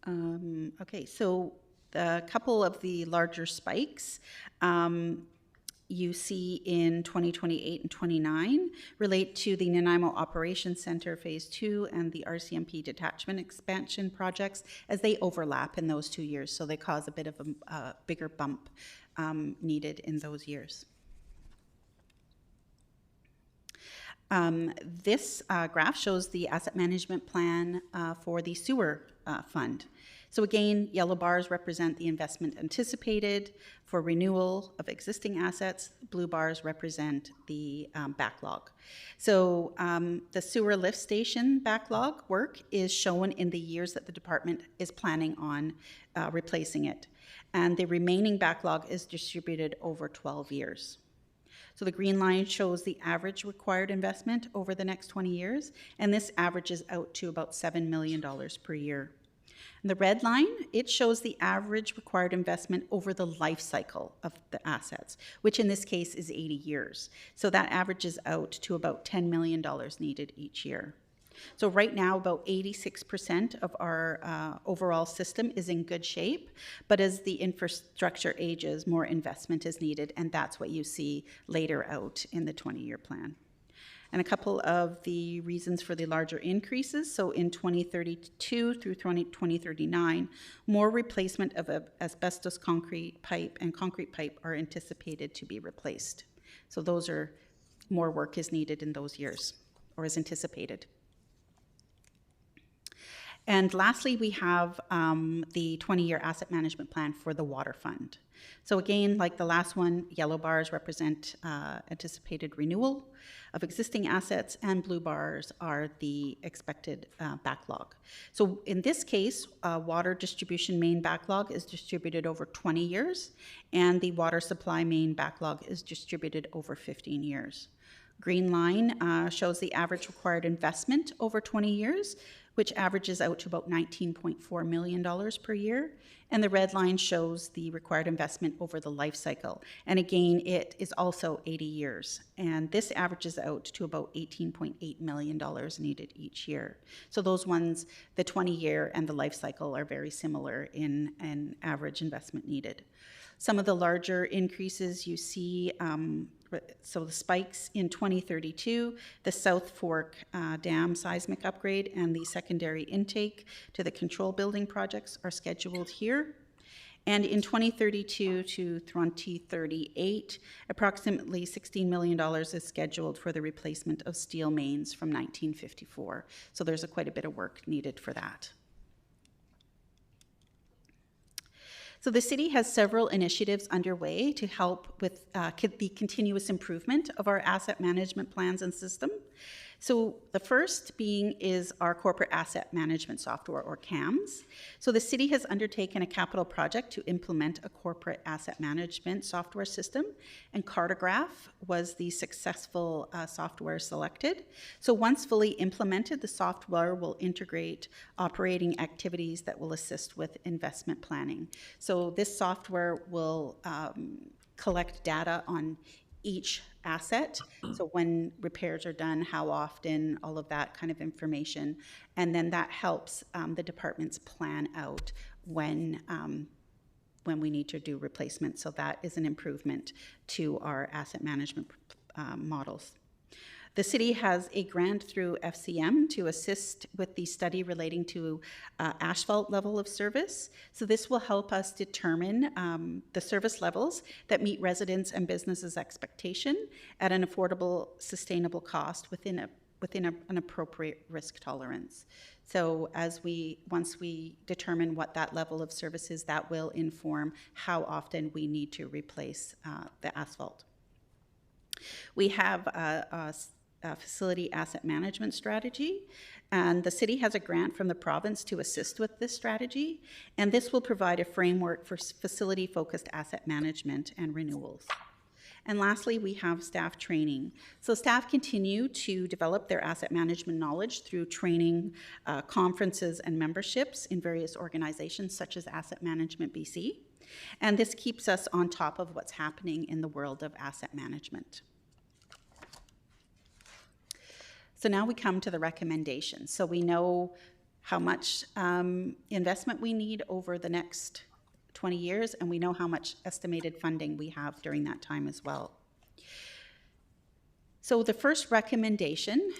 you. Okay, so a couple of the larger spikes you see in 2028 and 29 relate to the Nanaimo Operations Center Phase 2 and the RCMP detachment expansion projects, as they overlap in those 2 years, so they cause a bit of a bigger bump needed in those years. This graph shows the asset management plan for the sewer fund. So again, yellow bars represent the investment anticipated for renewal of existing assets. Blue bars represent the backlog. So the sewer lift station backlog work is shown in the years that the department is planning on replacing it. And the remaining backlog is distributed over 12 years. So the green line shows the average required investment over the next 20 years, and this averages out to about $7 million per year. And the red line, it shows the average required investment over the life cycle of the assets, which in this case is 80 years. So that averages out to about $10 million needed each year. So right now, about 86% of our overall system is in good shape, but as the infrastructure ages, more investment is needed, and that's what you see later out in the 20-year plan. And a couple of the reasons for the larger increases. So in 2032 through 2039, more replacement of asbestos concrete pipe and concrete pipe are anticipated to be replaced. So those are, more work is needed in those years, or is anticipated. And lastly, we have the 20-year asset management plan for the water fund. So again, like the last one, yellow bars represent anticipated renewal of existing assets, and blue bars are the expected backlog. So in this case, water distribution main backlog is distributed over 20 years, and the water supply main backlog is distributed over 15 years. Green line shows the average required investment over 20 years, which averages out to about $19.4 million per year. And the red line shows the required investment over the life cycle. And again, it is also 80 years. And this averages out to about $18.8 million needed each year. So those ones, the 20-year and the life cycle, are very similar in an average investment needed. Some of the larger increases you see, so the spikes in 2032, the South Fork Dam seismic upgrade and the secondary intake to the control building projects are scheduled here. And in 2032 to 2038, approximately $16 million is scheduled for the replacement of steel mains from 1954. So there's quite a bit of work needed for that. So the city has several initiatives underway to help with the continuous improvement of our asset management plans and system. So the first being is our corporate asset management software, or CAMS. So the city has undertaken a capital project to implement a corporate asset management software system, and Cartograph was the successful software selected. So once fully implemented, the software will integrate operating activities that will assist with investment planning. So this software will collect data on each asset, so when repairs are done, how often, all of that kind of information, and then that helps the departments plan out when we need to do replacement. So that is an improvement to our asset management models. The city has a grant through FCM to assist with the study relating to asphalt level of service. So this will help us determine the service levels that meet residents' and businesses' expectation at an affordable, sustainable cost within an appropriate risk tolerance. So once we determine what that level of service is, that will inform how often we need to replace the asphalt. We have a facility asset management strategy, and the city has a grant from the province to assist with this strategy, and this will provide a framework for facility-focused asset management and renewals. And lastly, we have staff training. So staff continue to develop their asset management knowledge through training, conferences, and memberships in various organizations such as Asset Management BC, and this keeps us on top of what's happening in the world of asset management. So now we come to the recommendations. So we know how much investment we need over the next 20 years, and we know how much estimated funding we have during that time as well. So the first recommendation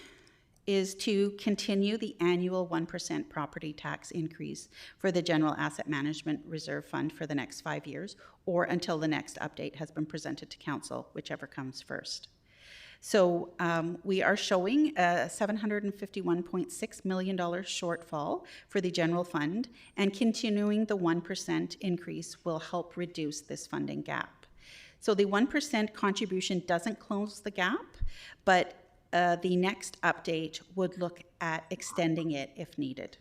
is to continue the annual 1% property tax increase for the General Asset Management Reserve Fund for the next 5 years, or until the next update has been presented to Council, whichever comes first. So we are showing a $751.6 million shortfall for the general fund, and continuing the 1% increase will help reduce this funding gap. So the 1% contribution doesn't close the gap, but the next update would look at extending it if needed.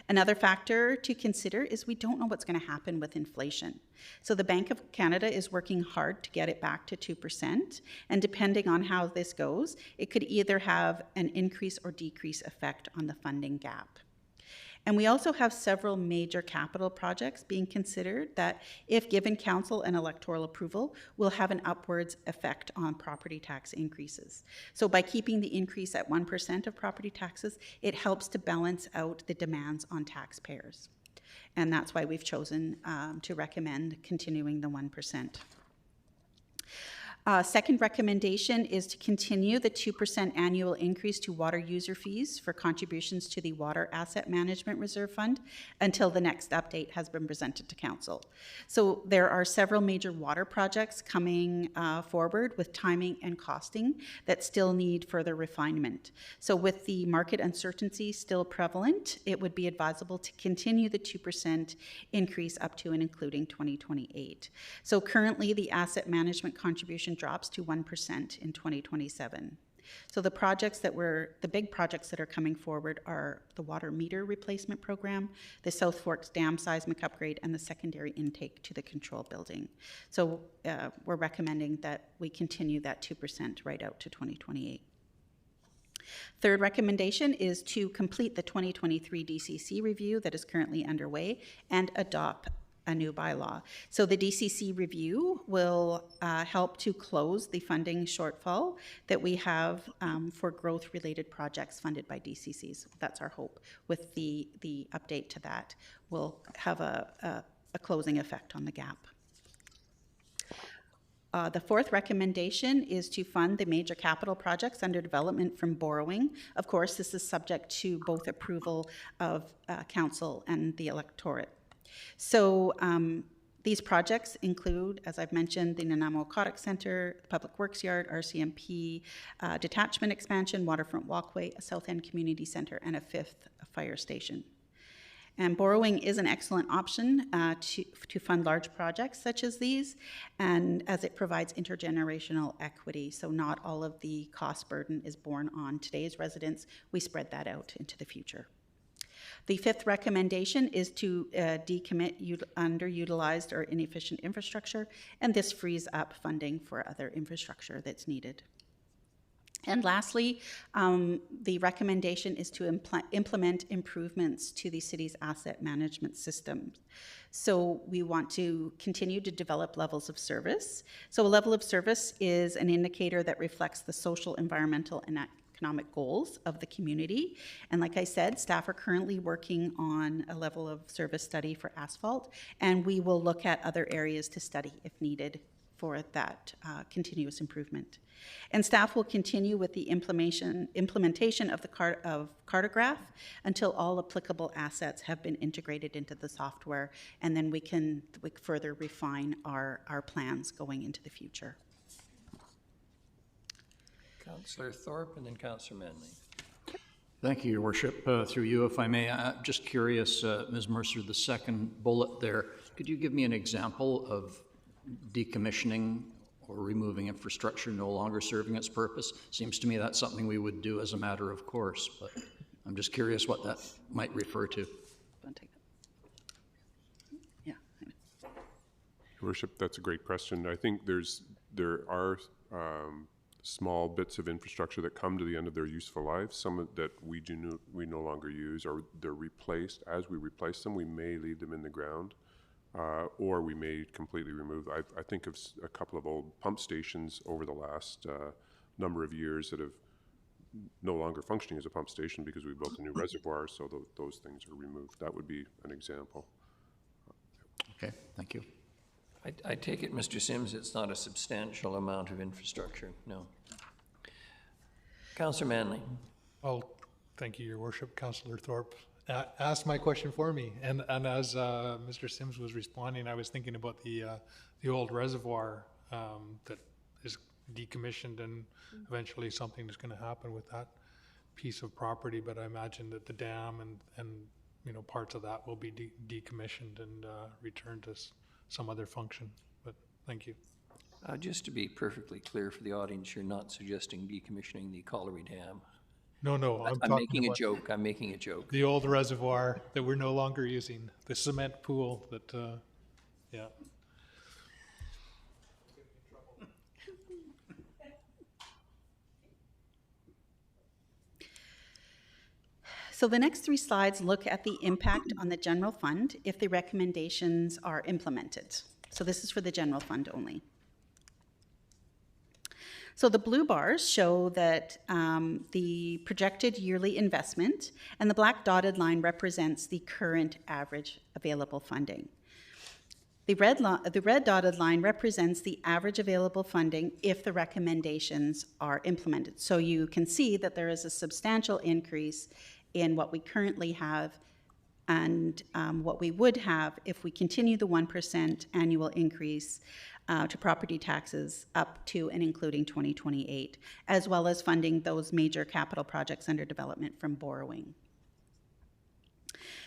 Another factor to consider is we don't know what's going to happen with inflation. So the Bank of Canada is working hard to get it back to 2%, and depending on how this goes, it could either have an increase or decrease effect on the funding gap. And we also have several major capital projects being considered that, if given council and electoral approval, will have an upwards effect on property tax increases. So by keeping the increase at 1% of property taxes, it helps to balance out the demands on taxpayers. And that's why we've chosen to recommend continuing the 1%. Second recommendation is to continue the 2% annual increase to water user fees for contributions to the Water Asset Management Reserve Fund until the next update has been presented to Council. So there are several major water projects coming forward with timing and costing that still need further refinement. So with the market uncertainty still prevalent, it would be advisable to continue the 2% increase up to and including 2028. So currently the asset management contribution drops to 1% in 2027. So the big projects that are coming forward are the water meter replacement program, the South Forks Dam seismic upgrade, and the secondary intake to the control building. So we're recommending that we continue that 2% right out to 2028. Third recommendation is to complete the 2023 DCC review that is currently underway and adopt a new bylaw. So the DCC review will help to close the funding shortfall that we have for growth-related projects funded by DCCs. That's our hope. With the update to that, we'll have a closing effect on the gap. The fourth recommendation is to fund the major capital projects under development from borrowing. Of course, this is subject to both approval of Council and the electorate. So these projects include, as I've mentioned, the Nanaimo Aquatic Centre, Public Works Yard, RCMP, detachment expansion, waterfront walkway, a South End Community Centre, and a fifth fire station. And borrowing is an excellent option to fund large projects such as these, and as it provides intergenerational equity, so not all of the cost burden is borne on today's residents. We spread that out into the future. The fifth recommendation is to decommit underutilized or inefficient infrastructure, and this frees up funding for other infrastructure that's needed. And lastly, the recommendation is to implement improvements to the city's asset management system. So we want to continue to develop levels of service. So a level of service is an indicator that reflects the social, environmental, and economic goals of the community. And like I said, staff are currently working on a level of service study for asphalt, and we will look at other areas to study if needed for that continuous improvement. And staff will continue with the implementation of the Cartograph until all applicable assets have been integrated into the software, and then we can further refine our plans going into the future. Councillor Thorpe and then Councillor Manley. Thank you, Your Worship. Through you, if I may, I'm just curious, Ms. Mercer, the second bullet there, could you give me an example of decommissioning or removing infrastructure no longer serving its purpose? Seems to me that's something we would do as a matter of course, but I'm just curious what that might refer to. Yeah. Your Worship, that's a great question. I think there are small bits of infrastructure that come to the end of their useful life, some that we no longer use, or they're replaced. As we replace them, we may leave them in the ground. Or we may completely remove. I think of a couple of old pump stations over the last number of years that have no longer functioning as a pump station because we built a new reservoir, so those things are removed. That would be an example. Okay, thank you. I take it, Mr. Sims, it's not a substantial amount of infrastructure, no. Councillor Manley. Well, thank you, Your Worship. Councillor Thorpe asked my question for me, and as Mr. Sims was responding, I was thinking about the old reservoir that is decommissioned, and eventually something is going to happen with that piece of property. But I imagine that the dam and you know, parts of that will be decommissioned and returned to some other function. But thank you. Just to be perfectly clear for the audience, you're not suggesting decommissioning the Colliery Dam. No, I'm making a joke. I'm making a joke. The old reservoir that we're no longer using, the cement pool that, yeah. So the next three slides look at the impact on the general fund if the recommendations are implemented. So this is for the general fund only. So the blue bars show that the projected yearly investment, and the black dotted line represents the current average available funding. The red dotted line represents the average available funding if the recommendations are implemented. So you can see that there is a substantial increase in what we currently have and what we would have if we continue the 1% annual increase to property taxes up to and including 2028, as well as funding those major capital projects under development from borrowing.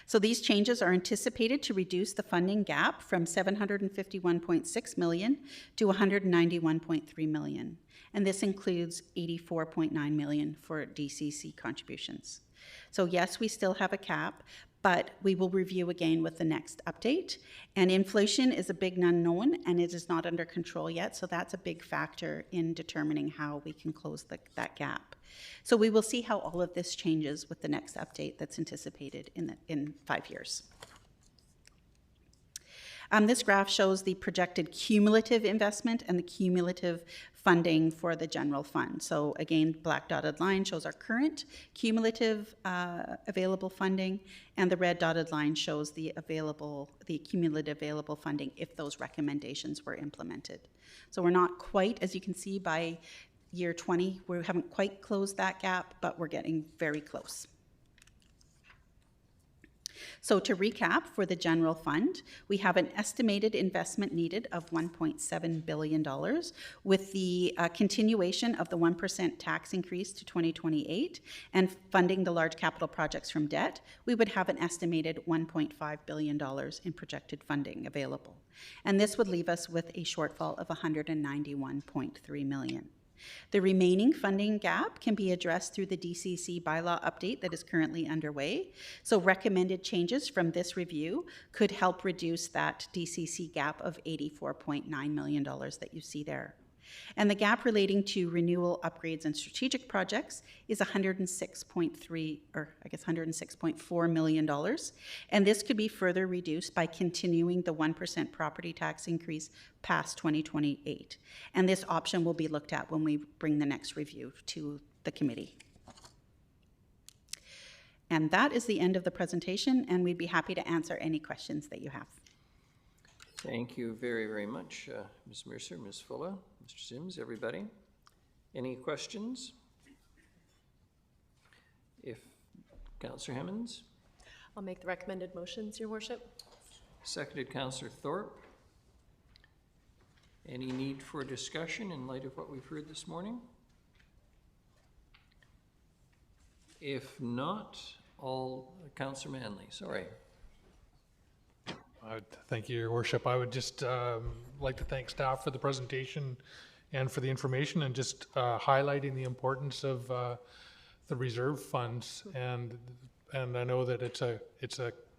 So these changes are anticipated to reduce the funding gap from $751.6 million to $191.3 million. And this includes $84.9 million for DCC contributions. So yes, we still have a cap, but we will review again with the next update. And inflation is a big unknown, and it is not under control yet, so that's a big factor in determining how we can close that gap. So we will see how all of this changes with the next update that's anticipated in 5 years. This graph shows the projected cumulative investment and the cumulative funding for the general fund. So again, black dotted line shows our current cumulative available funding, and the red dotted line shows the cumulative available funding if those recommendations were implemented. So we're not quite, as you can see, by year 20, we haven't quite closed that gap, but we're getting very close. So to recap, for the general fund, we have an estimated investment needed of $1.7 billion with the continuation of the 1% tax increase to 2028 and funding the large capital projects from debt. We would have an estimated $1.5 billion in projected funding available. And this would leave us with a shortfall of $191.3 million. The remaining funding gap can be addressed through the DCC bylaw update that is currently underway. So recommended changes from this review could help reduce that DCC gap of $84.9 million that you see there. And the gap relating to renewal, upgrades, and strategic projects is $106.4 million. And this could be further reduced by continuing the 1% property tax increase past 2028. And this option will be looked at when we bring the next review to the committee. And that is the end of the presentation, and we'd be happy to answer any questions that you have. Thank you very, very much, Ms. Mercer, Ms. Fuller, Mr. Sims, everybody. Any questions? If Councillor Hemmons? I'll make the recommended motions, Your Worship. Seconded, Councillor Thorpe. Any need for discussion in light of what we've heard this morning? If not, Councillor Manley, sorry. Thank you, Your Worship. I would just like to thank staff for the presentation and for the information, and just highlighting the importance of the reserve funds. And I know that it's a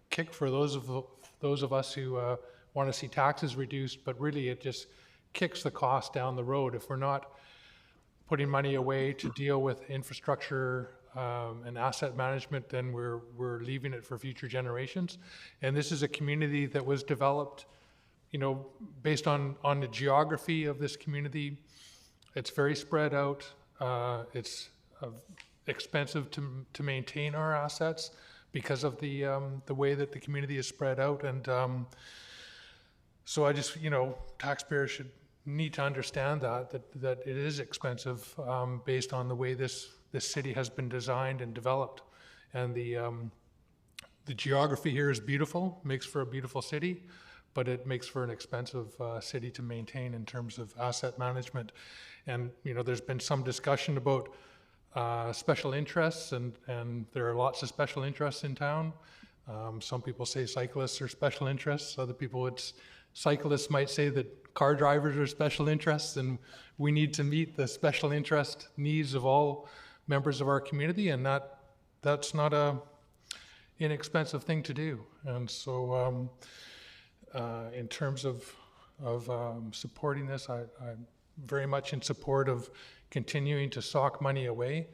kick for those of us who want to see taxes reduced, but really it just kicks the cost down the road. If we're not putting money away to deal with infrastructure and asset management, then we're leaving it for future generations. And this is a community that was developed, you know, based on the geography of this community. It's very spread out. It's expensive to maintain our assets because of the way that the community is spread out. And so I just, you know, taxpayers should need to understand that it is expensive based on the way this city has been designed and developed. And the geography here is beautiful, makes for a beautiful city, but it makes for an expensive city to maintain in terms of asset management. And, you know, there's been some discussion about special interests, and there are lots of special interests in town. Some people say cyclists are special interests. Other people, cyclists might say that car drivers are special interests, and we need to meet the special interest needs of all members of our community, and that's not a inexpensive thing to do. And so in terms of supporting this, I'm very much in support of continuing to sock money away.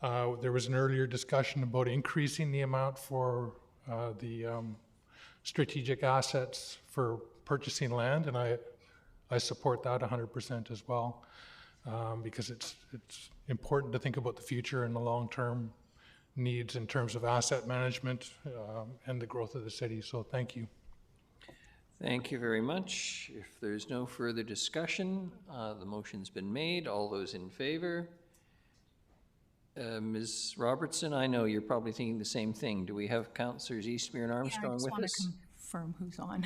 There was an earlier discussion about increasing the amount for the strategic assets for purchasing land, and I support that 100% as well, because it's important to think about the future and the long-term needs in terms of asset management and the growth of the city. So thank you. Thank you very much. If there's no further discussion, the motion's been made. All those in favor? Ms. Robertson, I know you're probably thinking the same thing. Do we have Councillors Eastmere and Armstrong with us? I just want to confirm who's on.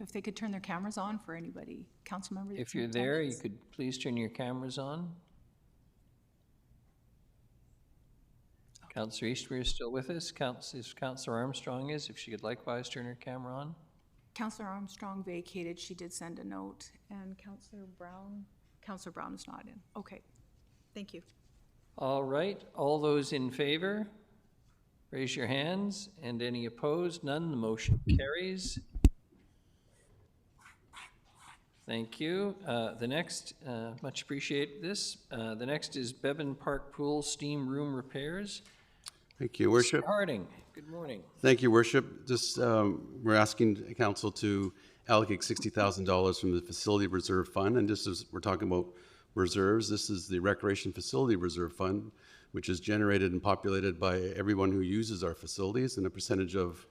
If they could turn their cameras on for anybody, council member. If you're there, you could please turn your cameras on. Councillor Eastmere is still with us. If Councillor Armstrong is, if she could likewise turn her camera on. Councillor Armstrong vacated. She did send a note, and Councillor Brown is not in. Okay, thank you. All right, all those in favor, raise your hands, and any opposed? None. The motion carries. Thank you. The next, much appreciate this. The next is Bevan Park Pool Steam Room Repairs. Thank you, Worship. Mr. Harding, good morning. Thank you, Worship. Just we're asking Council to allocate $60,000 from the Facility Reserve Fund, and just as we're talking about reserves, this is the Recreation Facility Reserve Fund, which is generated and populated by everyone who uses our facilities, and a percentage of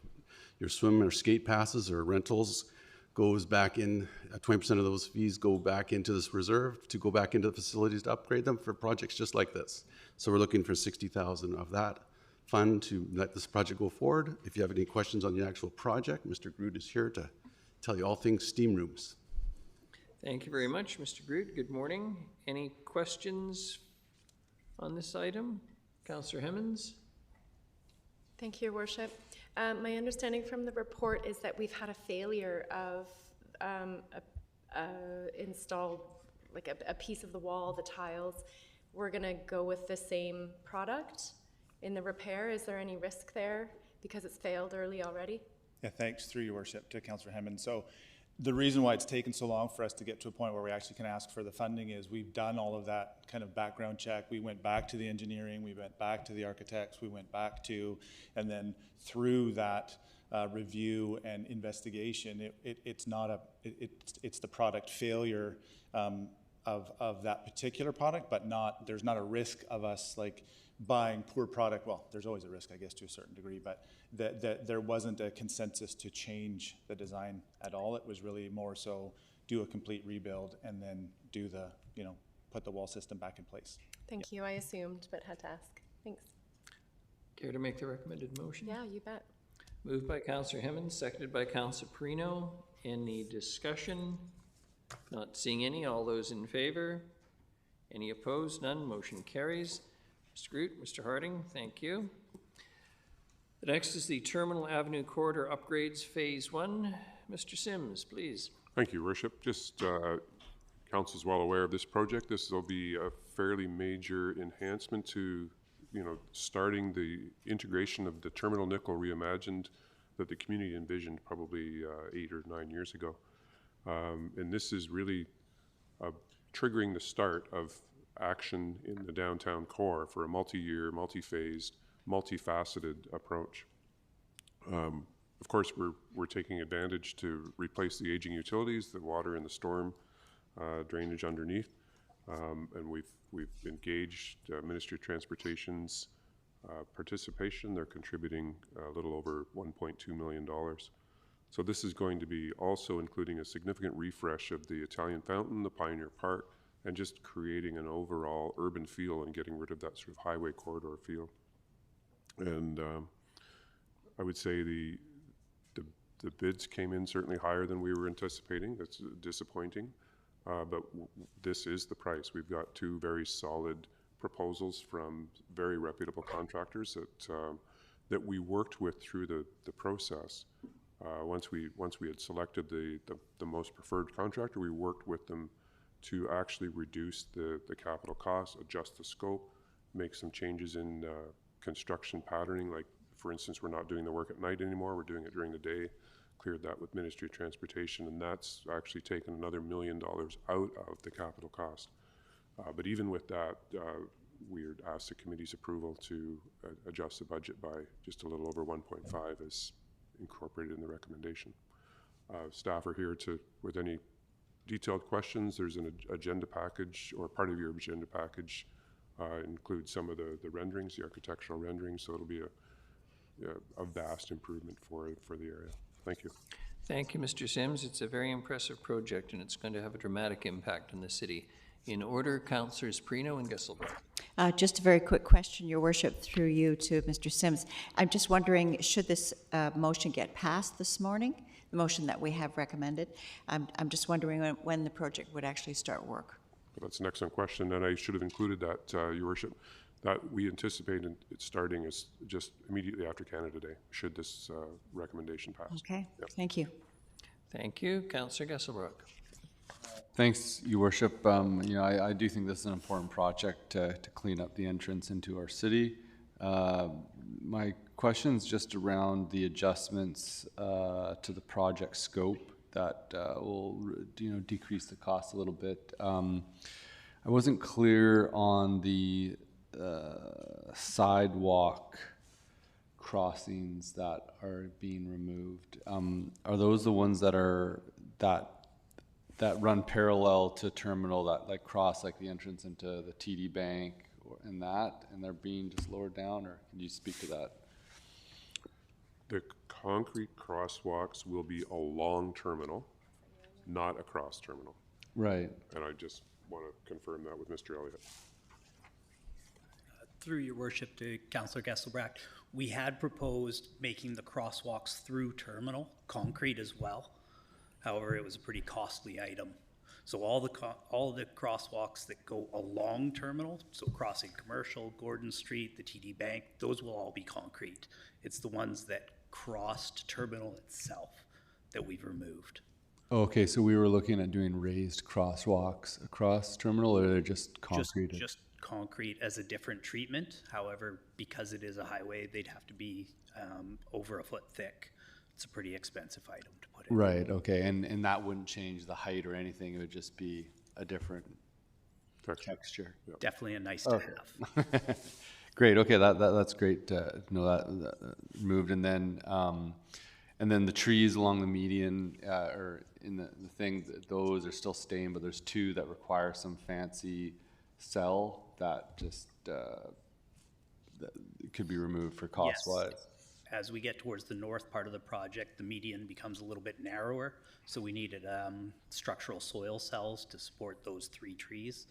your swim or skate passes or rentals goes back in, 20% of those fees go back into this reserve to go back into the facilities to upgrade them for projects just like this. So we're looking for $60,000 of that fund to let this project go forward. If you have any questions on the actual project, Mr. Groot is here to tell you all things steam rooms. Thank you very much, Mr. Groot. Good morning. Any questions on this item? Councillor Hemmens? Thank you, Your Worship. My understanding from the report is that we've had a failure of installed, like a piece of the wall, the tiles. We're gonna go with the same product in the repair. Is there any risk there because it's failed early already? Yeah, thanks, through Your Worship, to Councillor Hemmens. So the reason why it's taken so long for us to get to a point where we actually can ask for the funding is we've done all of that kind of background check. We went back to the engineering, we went back to the architects, we went back to, and then through that review and investigation, it's the product failure of that particular product, but there's not a risk of us like buying poor product. Well, there's always a risk, I guess, to a certain degree, but there wasn't a consensus to change the design at all. It was really more so do a complete rebuild and then do the, put the wall system back in place. Thank you. I assumed, but had to ask. Thanks. Care to make the recommended motion? Yeah, you bet. Moved by Councillor Hemmens, seconded by Councillor Perino. Any discussion? Not seeing any. All those in favor? Any opposed? None. Motion carries. Mr. Groot, Mr. Harding, thank you. The next is the Terminal Avenue Corridor Upgrades Phase 1. Mr. Sims, please. Thank you, Worship. Just Council's well aware of this project. This will be a fairly major enhancement to, starting the integration of the Terminal Nickel Reimagined that the community envisioned probably 8 or 9 years ago. And this is really triggering the start of action in the downtown core for a multi-year, multi-phased, multifaceted approach. Of course, we're taking advantage to replace the aging utilities, the water and the storm drainage underneath, and we've engaged Ministry of Transportation's participation. They're contributing a little over $1.2 million. So this is going to be also including a significant refresh of the Italian Fountain, the Pioneer Park, and just creating an overall urban feel and getting rid of that sort of highway corridor feel. And I would say the bids came in certainly higher than we were anticipating. That's disappointing, but this is the price. We've got two very solid proposals from very reputable contractors that we worked with through the process. Once we had selected the most preferred contractor, we worked with them to actually reduce the capital costs, adjust the scope, make some changes in construction patterning. Like, for instance, we're not doing the work at night anymore, we're doing it during the day. Cleared that with Ministry of Transportation, and that's actually taken another $1 million out of the capital cost. But even with that, we asked the committee's approval to adjust the budget by just a little over 1.5 as incorporated in the recommendation. Staff are here with any detailed questions. There's an agenda package, or part of your agenda package includes some of the renderings, the architectural renderings, so it'll be a vast improvement for the area. Thank you. Thank you, Mr. Sims. It's a very impressive project, and it's going to have a dramatic impact on the city. In order, Councillors Prino and Gesselbach. Just a very quick question, Your Worship, through you to Mr. Sims. I'm just wondering, should this motion get passed this morning, the motion that we have recommended? I'm just wondering when the project would actually start work. That's an excellent question, and I should have included that, Your Worship, that we anticipate it starting as just immediately after Canada Day, should this recommendation pass. Okay, Yep. thank you. Thank you. Councillor Gesselbach. Thanks, Your Worship. I do think this is an important project to clean up the entrance into our city. My question is just around the adjustments to the project scope that will decrease the cost a little bit. I wasn't clear on the sidewalk crossings that are being removed. Are those the ones that are that run parallel to terminal, that like cross like the entrance into the TD Bank and they're being just lowered down, or can you speak to that? The concrete crosswalks will be along terminal, not across terminal. Right. And I just want to confirm that with Mr. Elliott. Through Your Worship to Councillor Gesselbach, we had proposed making the crosswalks through terminal concrete as well. However, it was a pretty costly item. So all the crosswalks that go along terminal, so crossing Commercial, Gordon Street, the TD Bank, those will all be concrete. It's the ones that crossed terminal itself that we've removed. Okay, so we were looking at doing raised crosswalks across terminal, or they're just concrete? Just concrete as a different treatment. However, because it is a highway, they'd have to be over a foot thick. It's a pretty expensive item to put in. Right, okay, and that wouldn't change the height or anything, it would just be a different texture. Yep. Definitely a nice to have. Great, okay, that's great to know that removed. And then the trees along the median, or in the thing, those are still staying, but there's two that require some fancy cell that just that could be removed for cost-wise. Yes. As we get towards the north part of the project, the median becomes a little bit narrower, so we needed structural soil cells to support those 3 trees,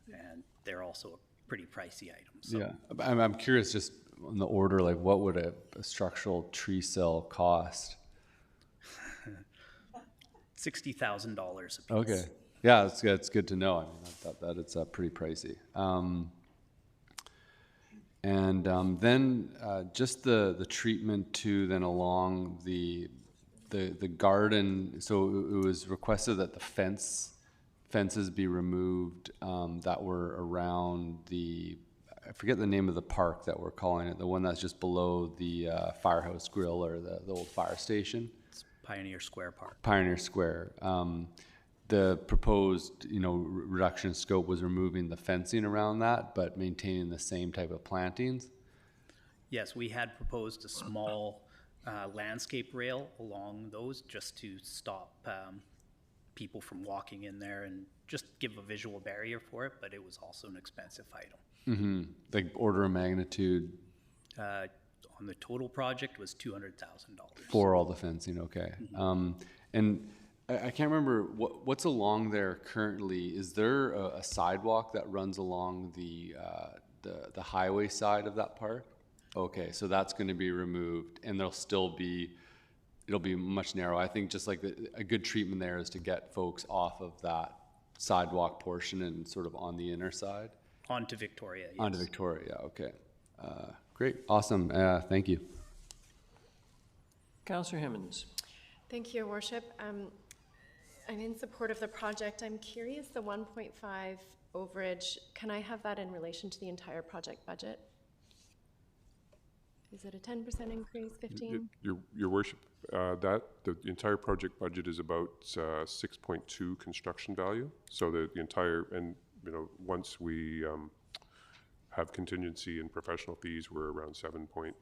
and they're also a pretty pricey item. So. Yeah, I'm curious just on the order, like what would a structural tree cell cost? $60,000 a piece. Okay, yeah, it's good to know. I mean, I thought that it's pretty pricey. Then just the treatment too, then along the garden. So it was requested that the fences be removed that were around I forget the name of the park that we're calling it, the one that's just below the Firehouse Grill or the old fire station. It's Pioneer Square Park. Pioneer Square. The proposed, reduction in scope was removing the fencing around that, but maintaining the same type of plantings. Yes, we had proposed a small landscape rail along those just to stop people from walking in there and just give a visual barrier for it, but it was also an expensive item. Mm-hmm. Like order of magnitude? On the total project was $200,000. For all the fencing, okay. Mm-hmm. And I can't remember what's along there currently. Is there a sidewalk that runs along the highway side of that park? Okay, so that's going to be removed, and it'll be much narrow. I think just like a good treatment there is to get folks off of that sidewalk portion and sort of on the inner side. Onto Victoria, yes. Onto Victoria, okay. Great, awesome. Thank you. Councillor Himmons. Thank you, Your Worship. I'm in support of the project. I'm curious, the 1.5 overage, can I have that in relation to the entire project budget? Is it a 10% increase, 15? Your Worship, the entire project budget is about 6.2 construction value. So the entire, and once we have contingency and professional fees, we're around 7.3.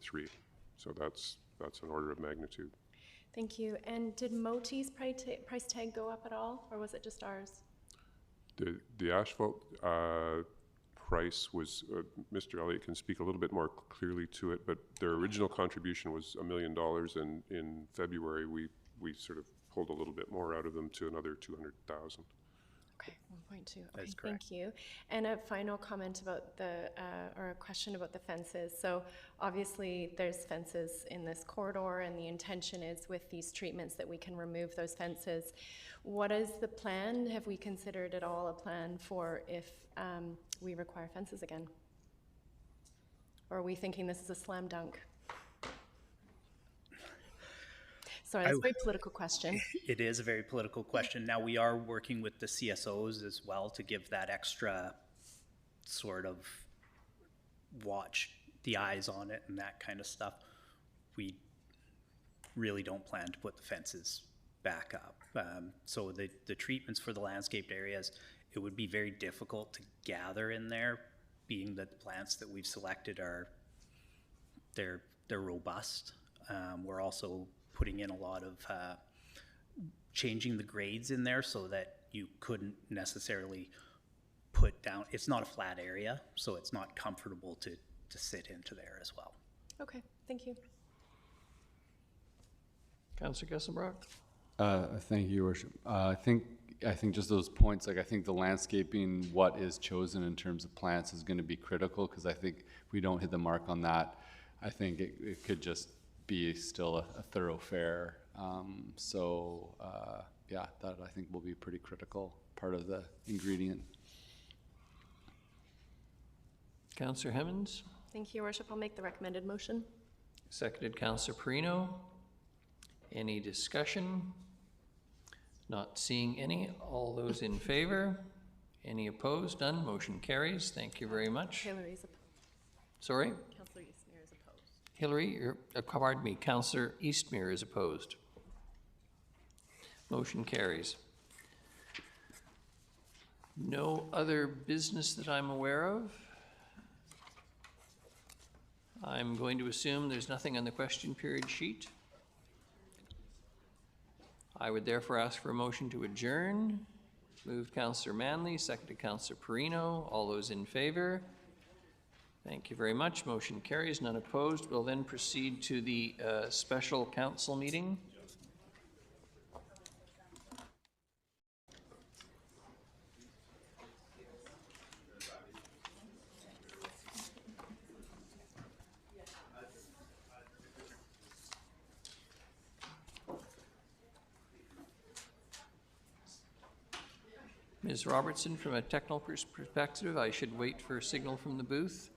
So that's an order of magnitude. Thank you. And did Moti's price tag go up at all, or was it just ours? The asphalt price was, Mr. Elliott can speak a little bit more clearly to it, but their original contribution was $1 million, and in February we sort of pulled a little bit more out of them to another 200,000. Okay, 1.2. That is Okay, correct. thank you. And a final comment about the, or a question about the fences. So obviously there's fences in this corridor, and the intention is with these treatments that we can remove those fences. What is the plan? Have we considered at all a plan for if we require fences again? Or are we thinking this is a slam dunk? Sorry, that's a very political question. It is a very political question. Now, we are working with the CSOs as well to give that extra sort of watch the eyes on it and that kind of stuff. We really don't plan to put the fences back up. So the treatments for the landscaped areas, it would be very difficult to gather in there, being that the plants that we've selected are, they're robust. We're also putting in a lot of changing the grades in there so that you couldn't necessarily put down, it's not a flat area, so it's not comfortable to sit into there as well. Okay, thank you. Councillor Gesselbrock? Thank you, Your Worship. I think just those points, like I think the landscaping, what is chosen in terms of plants is going to be critical, because I think if we don't hit the mark on that, I think it could just be still a thoroughfare. Yeah, that I think will be a pretty critical part of the ingredient. Councillor Hemmons? Thank you, Your Worship. I'll make the recommended motion. Seconded Councillor Perino. Any discussion? Not seeing any. All those in favor? Any opposed? None. Motion carries. Thank you very much. Hillary's opposed. Sorry? Councillor Eastmere is opposed. Hillary, pardon me, Councillor Eastmere is opposed. Motion carries. No other business that I'm aware of. I'm going to assume there's nothing on the question period sheet. I would therefore ask for a motion to adjourn. Moved Councillor Manley, seconded Councillor Perino. All those in favor? Thank you very much. Motion carries, none opposed. We'll then proceed to the special council meeting. Ms. Robertson, from a technical perspective, I should wait for a signal from the booth.